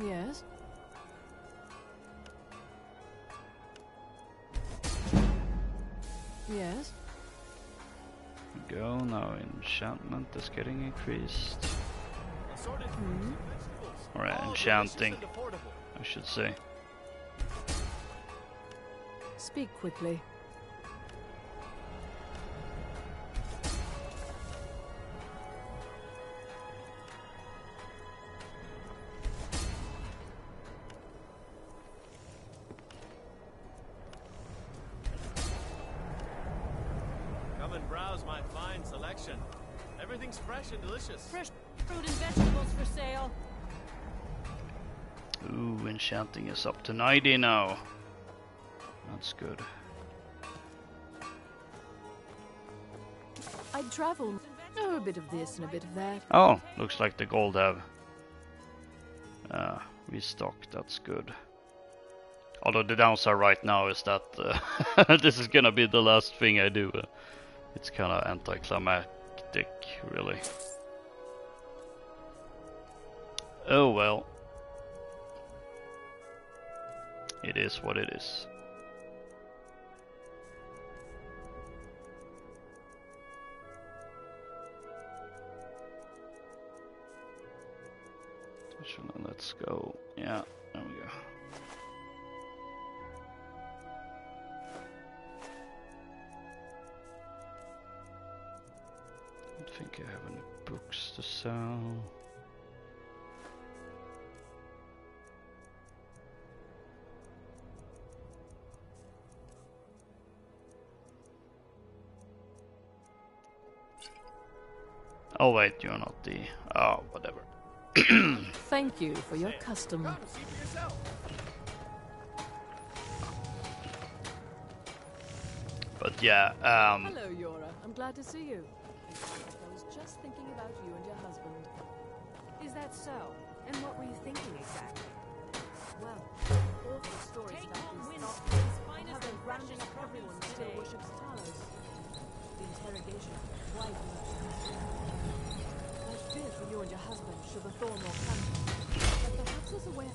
Yes? Yes? Go now. Enchantment is getting increased. Assorted fruits and vegetables. Alright, All enchanting, delicious and affordable. I should say. Speak quickly. Come and browse my fine selection. Everything's fresh and delicious. Fresh fruit and vegetables for sale. Ooh, enchanting is up to 90 now. That's good. I'd travel. Oh, a bit of this and a bit of that. Oh, looks like the gold have restocked. That's good. Although the downside right now is that this is gonna be the last thing I do. It's kind of anticlimactic, really. Oh well. It is what it is. So now let's go. Yeah, there we go. I don't think I have any books to sell. Oh wait, you're not the... Oh, whatever. Thank you for your custom. Come, see for yourself. But yeah, Hello, Yora. I'm glad to see you. I was just thinking about you and your husband. Is that so? And what were you thinking exactly? Well, awful stories Take about home this Windhelm's thought and finest how they're and rounding freshest up everyone who produce still today. worships Talos. The interrogation quite much. I fear for you and your husband should the Thorn Lord come. But perhaps there's a way of...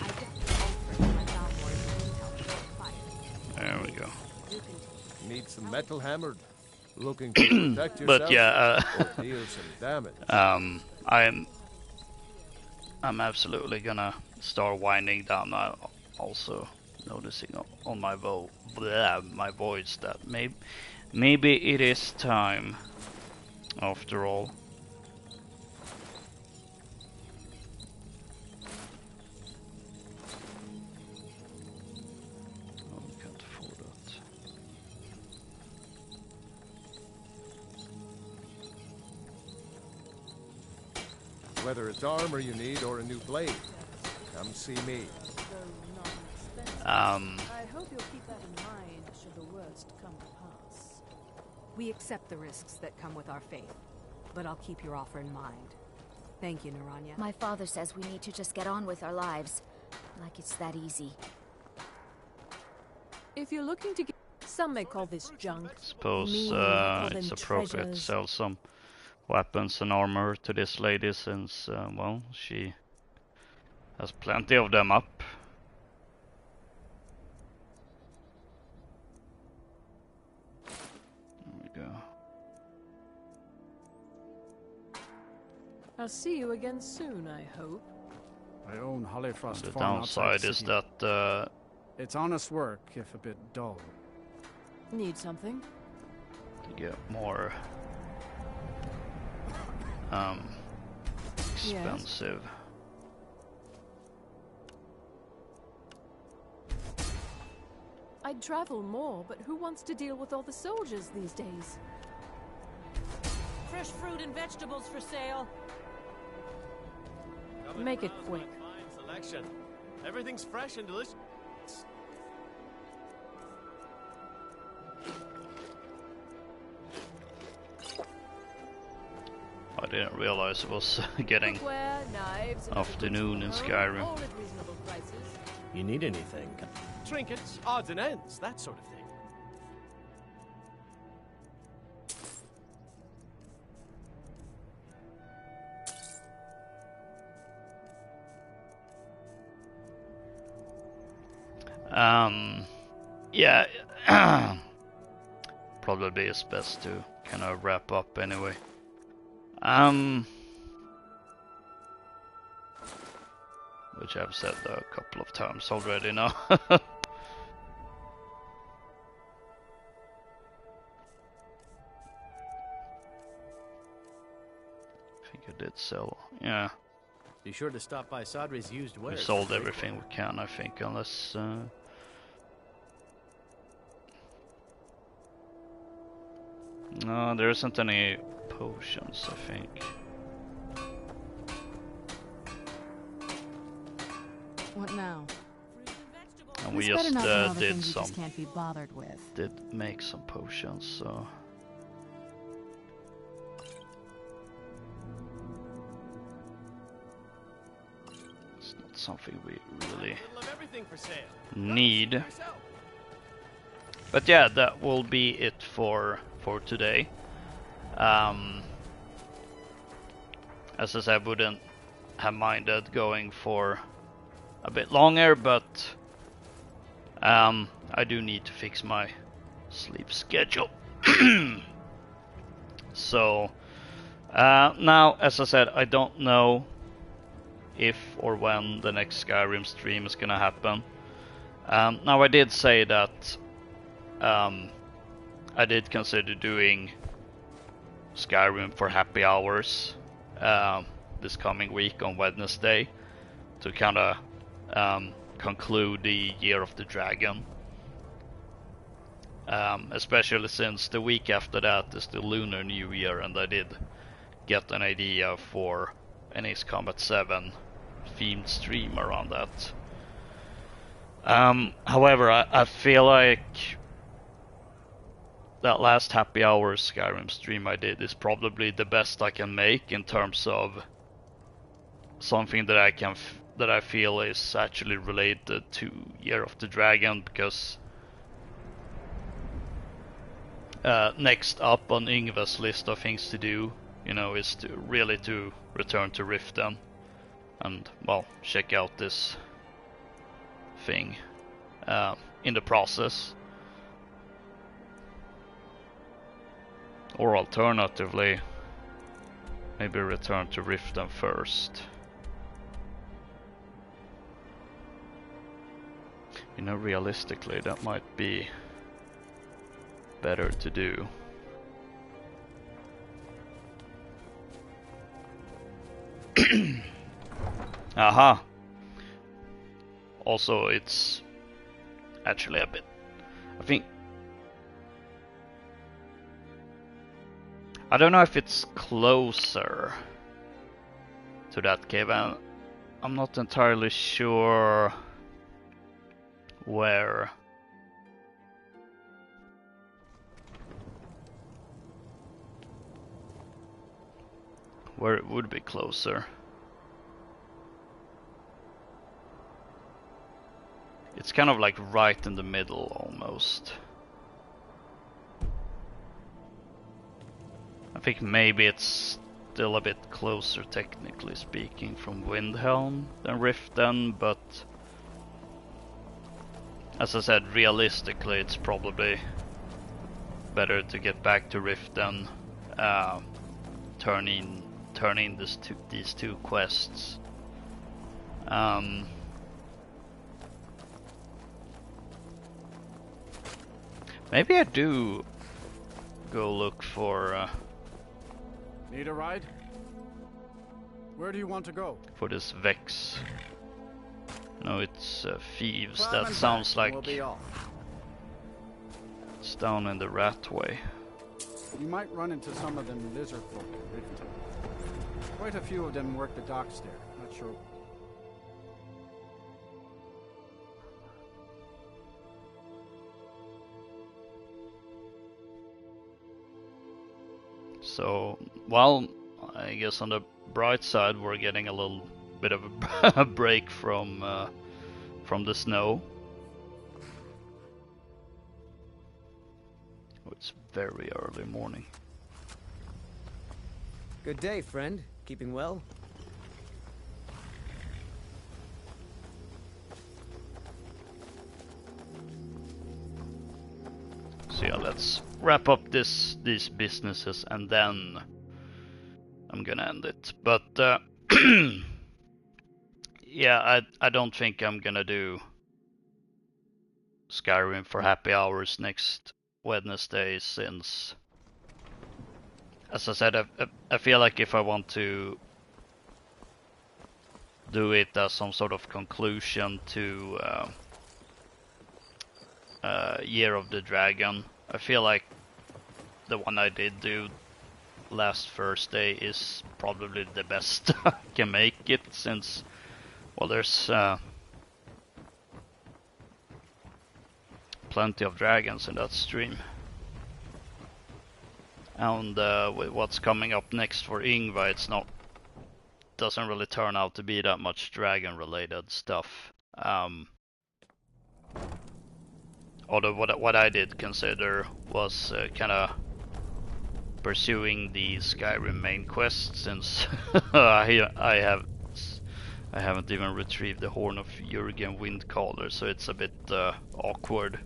I get the Ulfric went downward and Windhelm caught fire. there we go. You continue. Need some metal hammered. Looking to protect yourself But yeah, or deal some damage. I'm absolutely gonna start winding down now. Also, noticing on my my voice that maybe it is time after all. Oh, we can't afford that. Whether it's armor you need or a new blade, come see me. I hope you'll keep that in mind should the worst come to pass. We accept the risks that come with our faith, but I'll keep your offer in mind. Thank you, Naranya. My father says we need to just get on with our lives. Like it's that easy. If you're looking to get... Some may call this junk. Suppose call it's them appropriate to treasures. sell some weapons and armor to this lady since, well, she has plenty of them up. There we go. I'll see you again soon, I hope. I own Hollyfrost The farm outside downside is city. that It's honest work, if a bit dull. Need something? to get more expensive. I'd travel more, but who wants to deal with all the soldiers these days? Fresh fruit and vegetables for sale. Make it quick. Fine selection. Everything's fresh and delicious. I didn't realize it was getting Cookware, knives, and afternoon in other goods for Skyrim. home, all at reasonable prices. You need anything? Trinkets, odds and ends, that sort of thing. Yeah, probably it's best to kind of wrap up anyway. Which I've said a couple of times already now. I think I did sell, yeah. Be sure to stop by Sadri's used wares. We sold everything we can, I think, unless... No, there isn't any potions, I think. What now? And we It's better just not to know the did things you some... just can't be bothered with. Did make some potions, so... It's not something we really need. But yeah, that will be it for today. As I said, I wouldn't have minded going for a bit longer, but I do need to fix my sleep schedule. So now, as I said, I don't know if or when the next Skyrim stream is gonna happen. Now I did say that I did consider doing Skyrim for happy hours this coming week on Wednesday to kind of conclude the Year of the Dragon. Especially since the week after that is the Lunar New Year, and I did get an idea for an Ace Combat 7 themed stream around that. However, I feel like that last happy hour Skyrim stream I did is probably the best I can make in terms of something that I feel is actually related to Year of the Dragon, because next up on Yngve's list of things to do, you know, is to return to Riften and, well, check out this thing in the process. Or alternatively, maybe return to Riften first. You know, realistically, that might be better to do. Aha! Also, it's actually a bit... I think... I don't know if it's closer to that cave. I'm not entirely sure where. Where it would be closer. It's kind of like right in the middle almost. I think maybe it's still a bit closer technically speaking from Windhelm than Riften, but as I said, realistically it's probably better to get back to Riften, turn in these two quests. Maybe I do go look for Need a ride? Where do you want to go? For this Vex. No, it's thieves. That sounds like it's down in the Ratway. You might run into some of them lizard folk in Riften. Quite a few of them work the docks there. Not sure. So, well, I guess on the bright side we're getting a little bit of a break from the snow. It's very early morning. Good day, friend. Keeping well? So yeah, let's wrap up these businesses and then I'm gonna end it. But yeah, I don't think I'm gonna do Skyrim for happy hours next Wednesday, since, as I said, I feel like if I want to do it as some sort of conclusion to Year of the Dragon, I feel like the one I did do last Thursday is probably the best I can make it, since, well, there's plenty of dragons in that stream. And with what's coming up next for Ingvar, doesn't really turn out to be that much dragon related stuff. Although what I did consider was kind of pursuing the Skyrim main quest, since I haven't even retrieved the Horn of Jurgen Windcaller, so it's a bit awkward.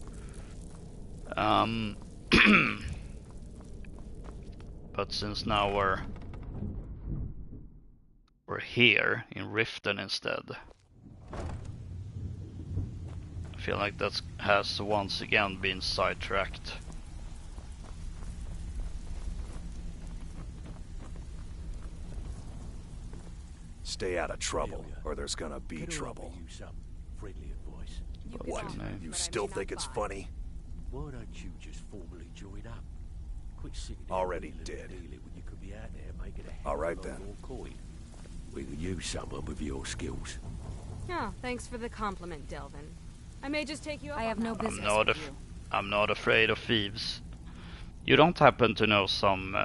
But since now we're here in Riften instead, I feel like that has once again been sidetracked. Stay out of trouble, or there's gonna be trouble. What? You still think it's funny? Why don't you just formally join up? Quit sitting Already did. when you could be out there making a All right then. coin. We could use someone with your skills. Oh, thanks for the compliment, Delvin. I may just take you up. I have no business I'm not afraid of thieves. You don't happen to know some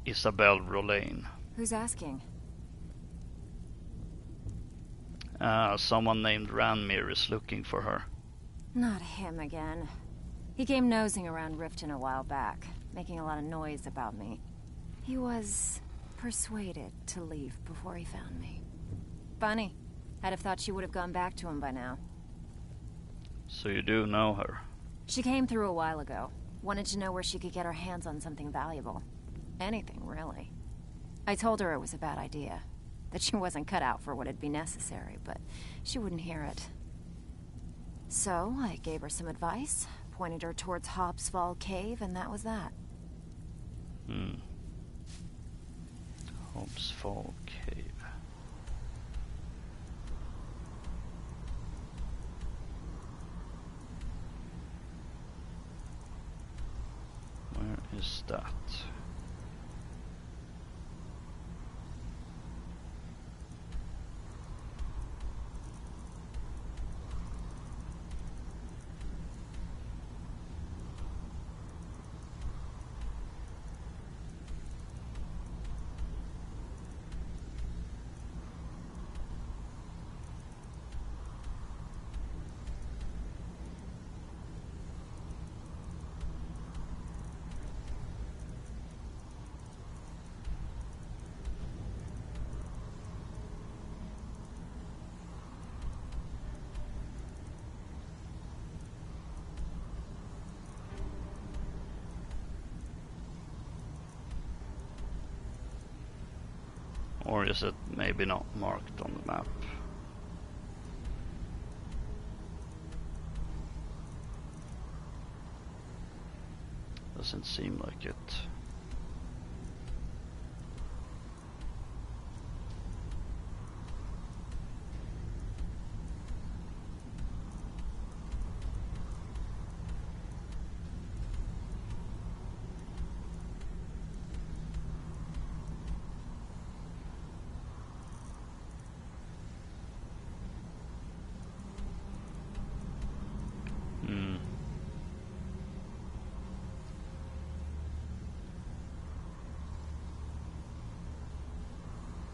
Isabel Rolain? Who's asking? Someone named Ranmir is looking for her. Not him again. He came nosing around Riften a while back, making a lot of noise about me. He was persuaded to leave before he found me. Funny. I'd have thought she would have gone back to him by now. So you do know her? She came through a while ago. Wanted to know where she could get her hands on something valuable. Anything, really. I told her it was a bad idea. That she wasn't cut out for what'd be necessary, but she wouldn't hear it. So I gave her some advice, pointed her towards Hobbs Fall Cave, and that was that. Hobbs Fall Cave. Where is that? Or is it maybe not marked on the map? Doesn't seem like it.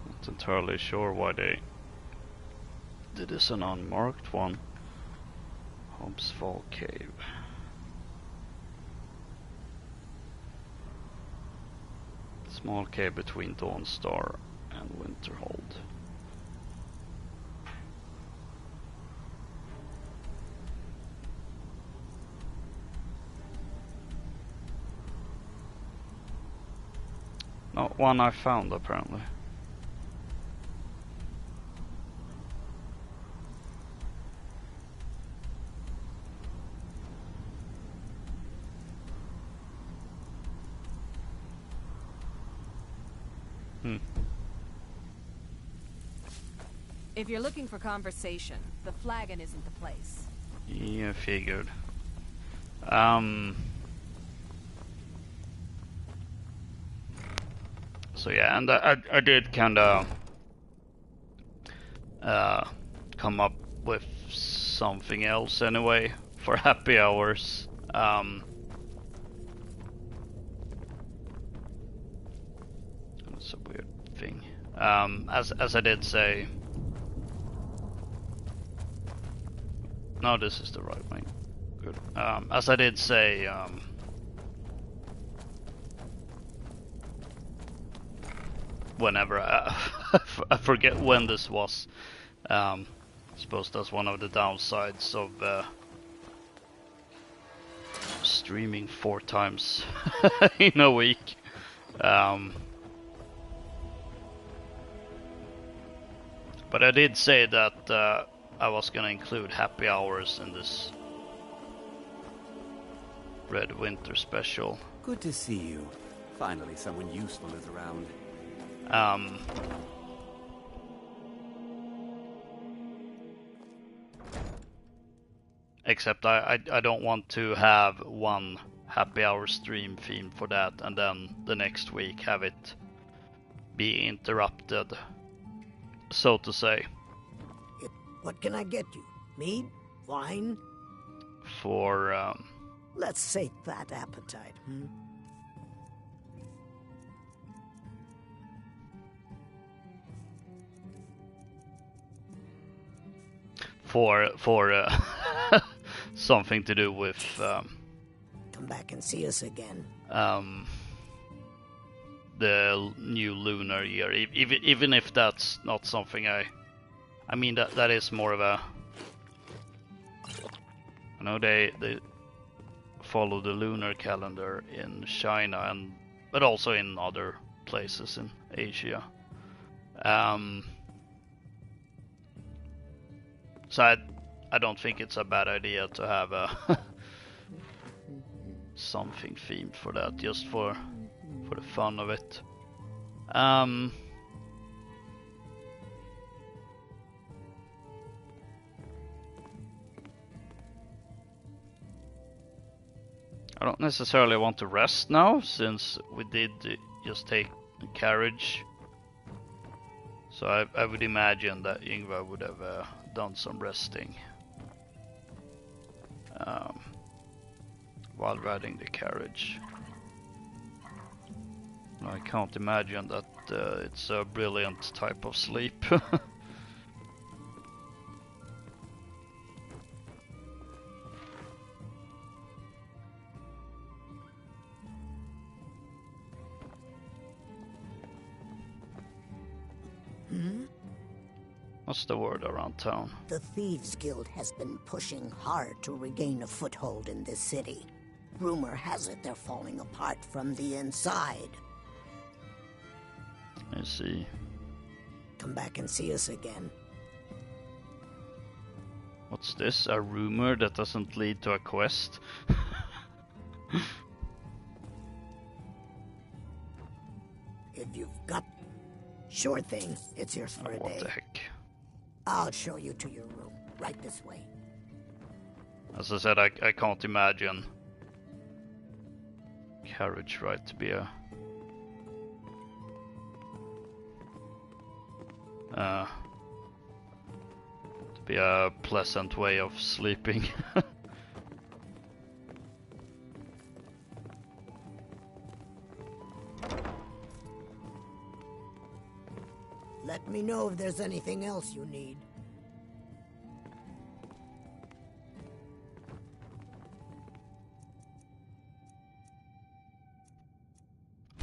Not entirely sure why they did this an unmarked one. Hobbs Fall Cave. Small cave between Dawnstar and Winterhold. Not one I found apparently. If you're looking for conversation, the flagon isn't the place. Yeah, figured. So yeah, and I did kinda come up with something else anyway for happy hours. That's a weird thing. As I did say. No, this is the right way. Good. As I did say, whenever I forget when this was. I suppose that's one of the downsides of streaming 4 times in a week. But I did say that I was gonna include happy hours in this Red Winter special. Good to see you. Finally, someone useful is around. Except I don't want to have one happy hour stream theme for that and then the next week have it be interrupted, so to say. What can I get you? Mead? Wine? For Let's sate that appetite, For something to do with come back and see us again. The new lunar year, even if that's not something I mean that is more of a, I know they follow the lunar calendar in China but also in other places in Asia. So I don't think it's a bad idea to have a something themed for that, just for the fun of it. I don't necessarily want to rest now, since we did just take the carriage. So I would imagine that Yngvar would have done some resting while riding the carriage. I can't imagine that it's a brilliant type of sleep. What's the word around town? The Thieves Guild has been pushing hard to regain a foothold in this city. Rumor has it they're falling apart from the inside. I see. Come back and see us again. What's this? A rumor that doesn't lead to a quest? If you've got... Sure thing. It's yours for a day. What the heck? I'll show you to your room. Right this way. As I said, I can't imagine carriage ride to be a pleasant way of sleeping. Let me know if there's anything else you need.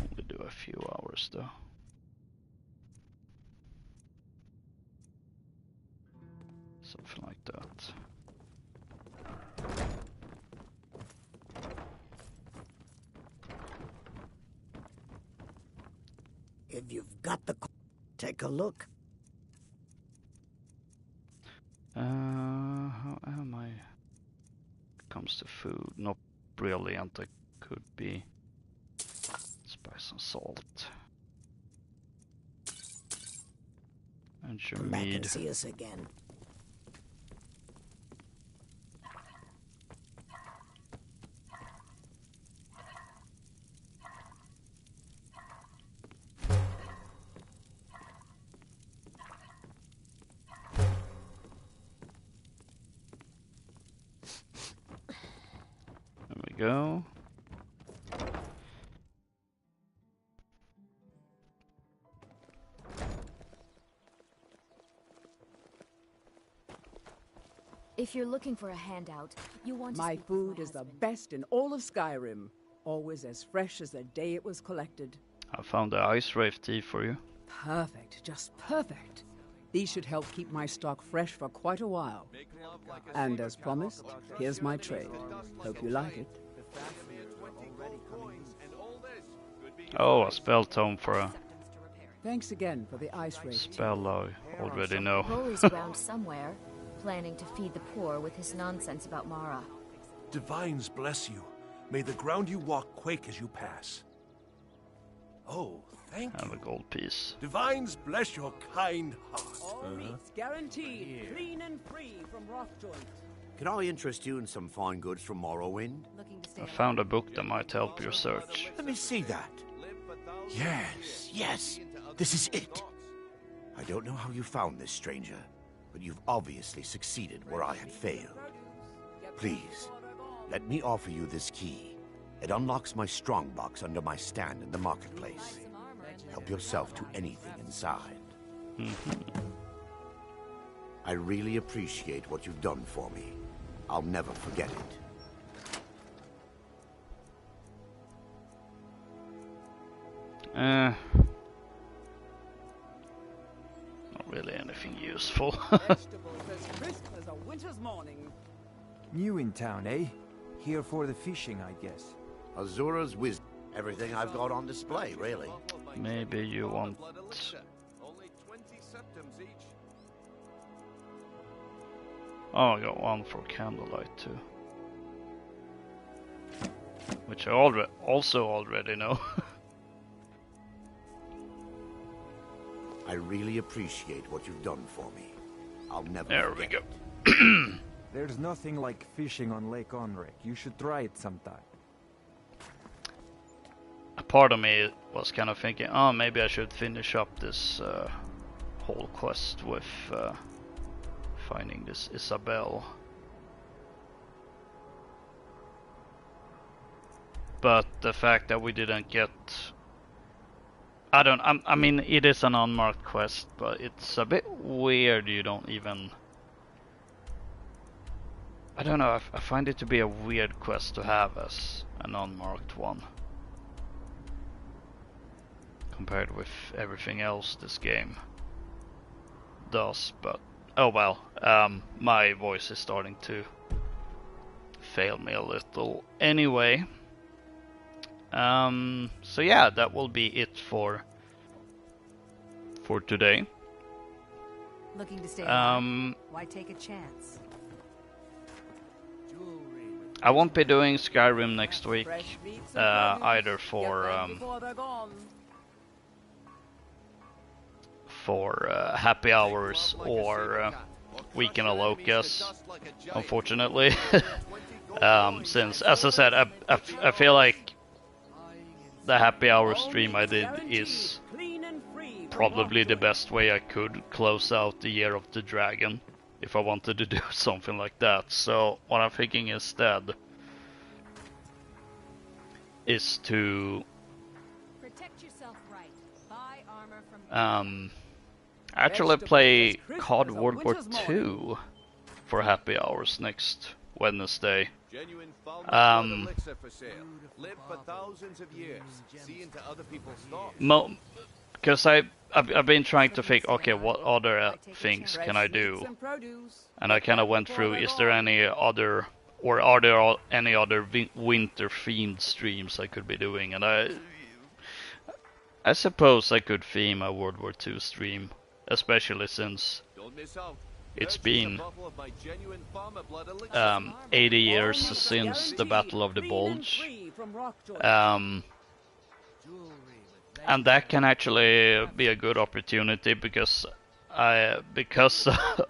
Only do a few hours though. Something like that. If you've got the... Take a look. How am I? Comes to food, not brilliant. I could be. Let's buy some salt. And your Come back mead. and see us again. There we go. If you're looking for a handout, you want to My speak with food is the best in all of Skyrim. Always as fresh as the day it was collected. I found the ice wraith tea for you. Perfect, just perfect. These should help keep my stock fresh for quite a while. And as promised, here's my trade. Hope you like it. Oh, a spell tome for a Thanks again for the ice race. spell I already know. Rory's around somewhere, planning to feed the poor with his nonsense about Mara. Divines bless you. May the ground you walk quake as you pass. Oh, thank you. Have a gold piece. Divines bless your kind heart. All meats guaranteed, clean and free from rock joint. Can I interest you in some fine goods from Morrowind? I found a book that might help your search. Let me see that. Yes, yes, this is it. I don't know how you found this, stranger, but you've obviously succeeded where I had failed. Please, let me offer you this key. It unlocks my strongbox under my stand in the marketplace. Help yourself to anything inside. I really appreciate what you've done for me. I'll never forget it. Not really anything useful. Vegetables as crisp as a winter's morning. New in town, eh? Here for the fishing, I guess. Azura's wisdom. Everything I've got on display, really. Maybe you want... Oh, I got one for candlelight too. Which I already know. I really appreciate what you've done for me. I'll never There we forget go. it. There's nothing like fishing on Lake Onrek. You should try it sometime. A part of me was kind of thinking, oh, maybe I should finish up this whole quest with finding this Isabel. But the fact that we didn't get... I mean, it is an unmarked quest, but it's a bit weird you don't even... I don't know, I find it to be a weird quest to have as an unmarked one. Compared with everything else this game does, but... Oh well, my voice is starting to fail me a little. Anyway... so yeah, that will be it for today. Looking to stay alive? Why take a chance? I won't be doing Skyrim next week, either for happy hours or weekend of Lokas, unfortunately. Since, as I said, I feel like the happy hour stream I did is probably the best way I could close out the Year of the Dragon if I wanted to do something like that. So what I'm thinking instead is to protect yourself right. Buy armor from actually play COD World War II for happy hours next Wednesday. Because I've been trying to think, okay, what other things can I do? And I kind of went through, is there any other, or are there any other winter themed streams I could be doing? And I suppose I could theme a World War II stream, especially since it's been 80 years since the Battle of the Bulge. And that can actually be a good opportunity because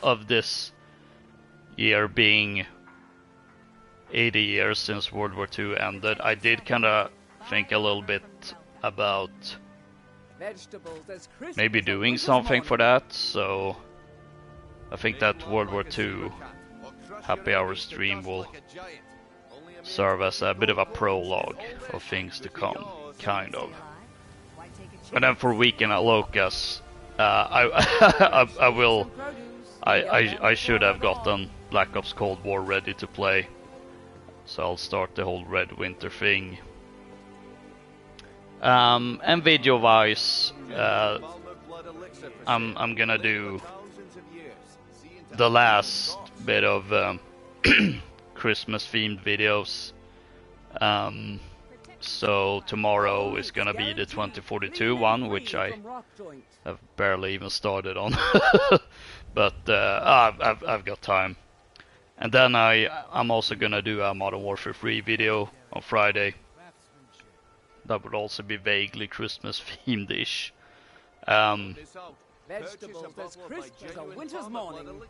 of this year being 80 years since World War II ended, I did kind of think a little bit about maybe doing something for that, so I think that World War II happy hour stream will serve as a bit of a prologue of things to come, kind of. And then for weekend at Lokas, I should have gotten Black Ops Cold War ready to play, so I'll start the whole Red Winter thing. And video wise, I'm gonna do the last bit of Christmas themed videos. So tomorrow is gonna be the 2042 one, which I have barely even started on. But I've got time. And then I'm also gonna do a Modern Warfare 3 video on Friday. That would also be vaguely Christmas themed-ish. Vegetables as crisp as a winter's morning.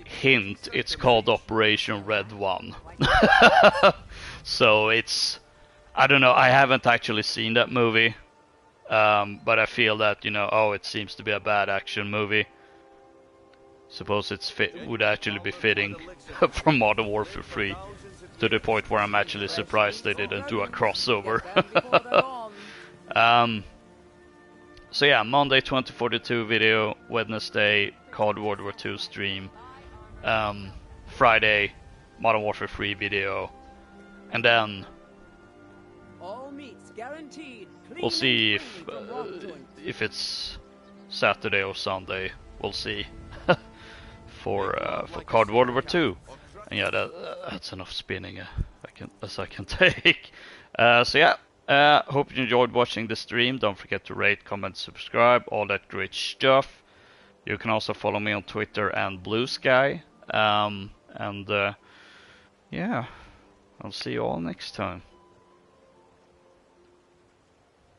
Hint, it's called Operation Red 1. So it's... I don't know, I haven't actually seen that movie. But I feel that, you know, oh, it seems to be a bad action movie. Suppose would actually be fitting for Modern Warfare 3. To the point where I'm actually surprised they didn't do a crossover. So yeah, Monday 2042 video, Wednesday COD World War 2 stream, Friday Modern Warfare 3 video, and then we'll see if it's Saturday or Sunday. We'll see for COD World War 2. And yeah, that's enough spinning as I can take. So yeah, hope you enjoyed watching the stream. Don't forget to rate, comment, subscribe, all that great stuff. You can also follow me on Twitter and Blue Sky. And yeah, I'll see you all next time.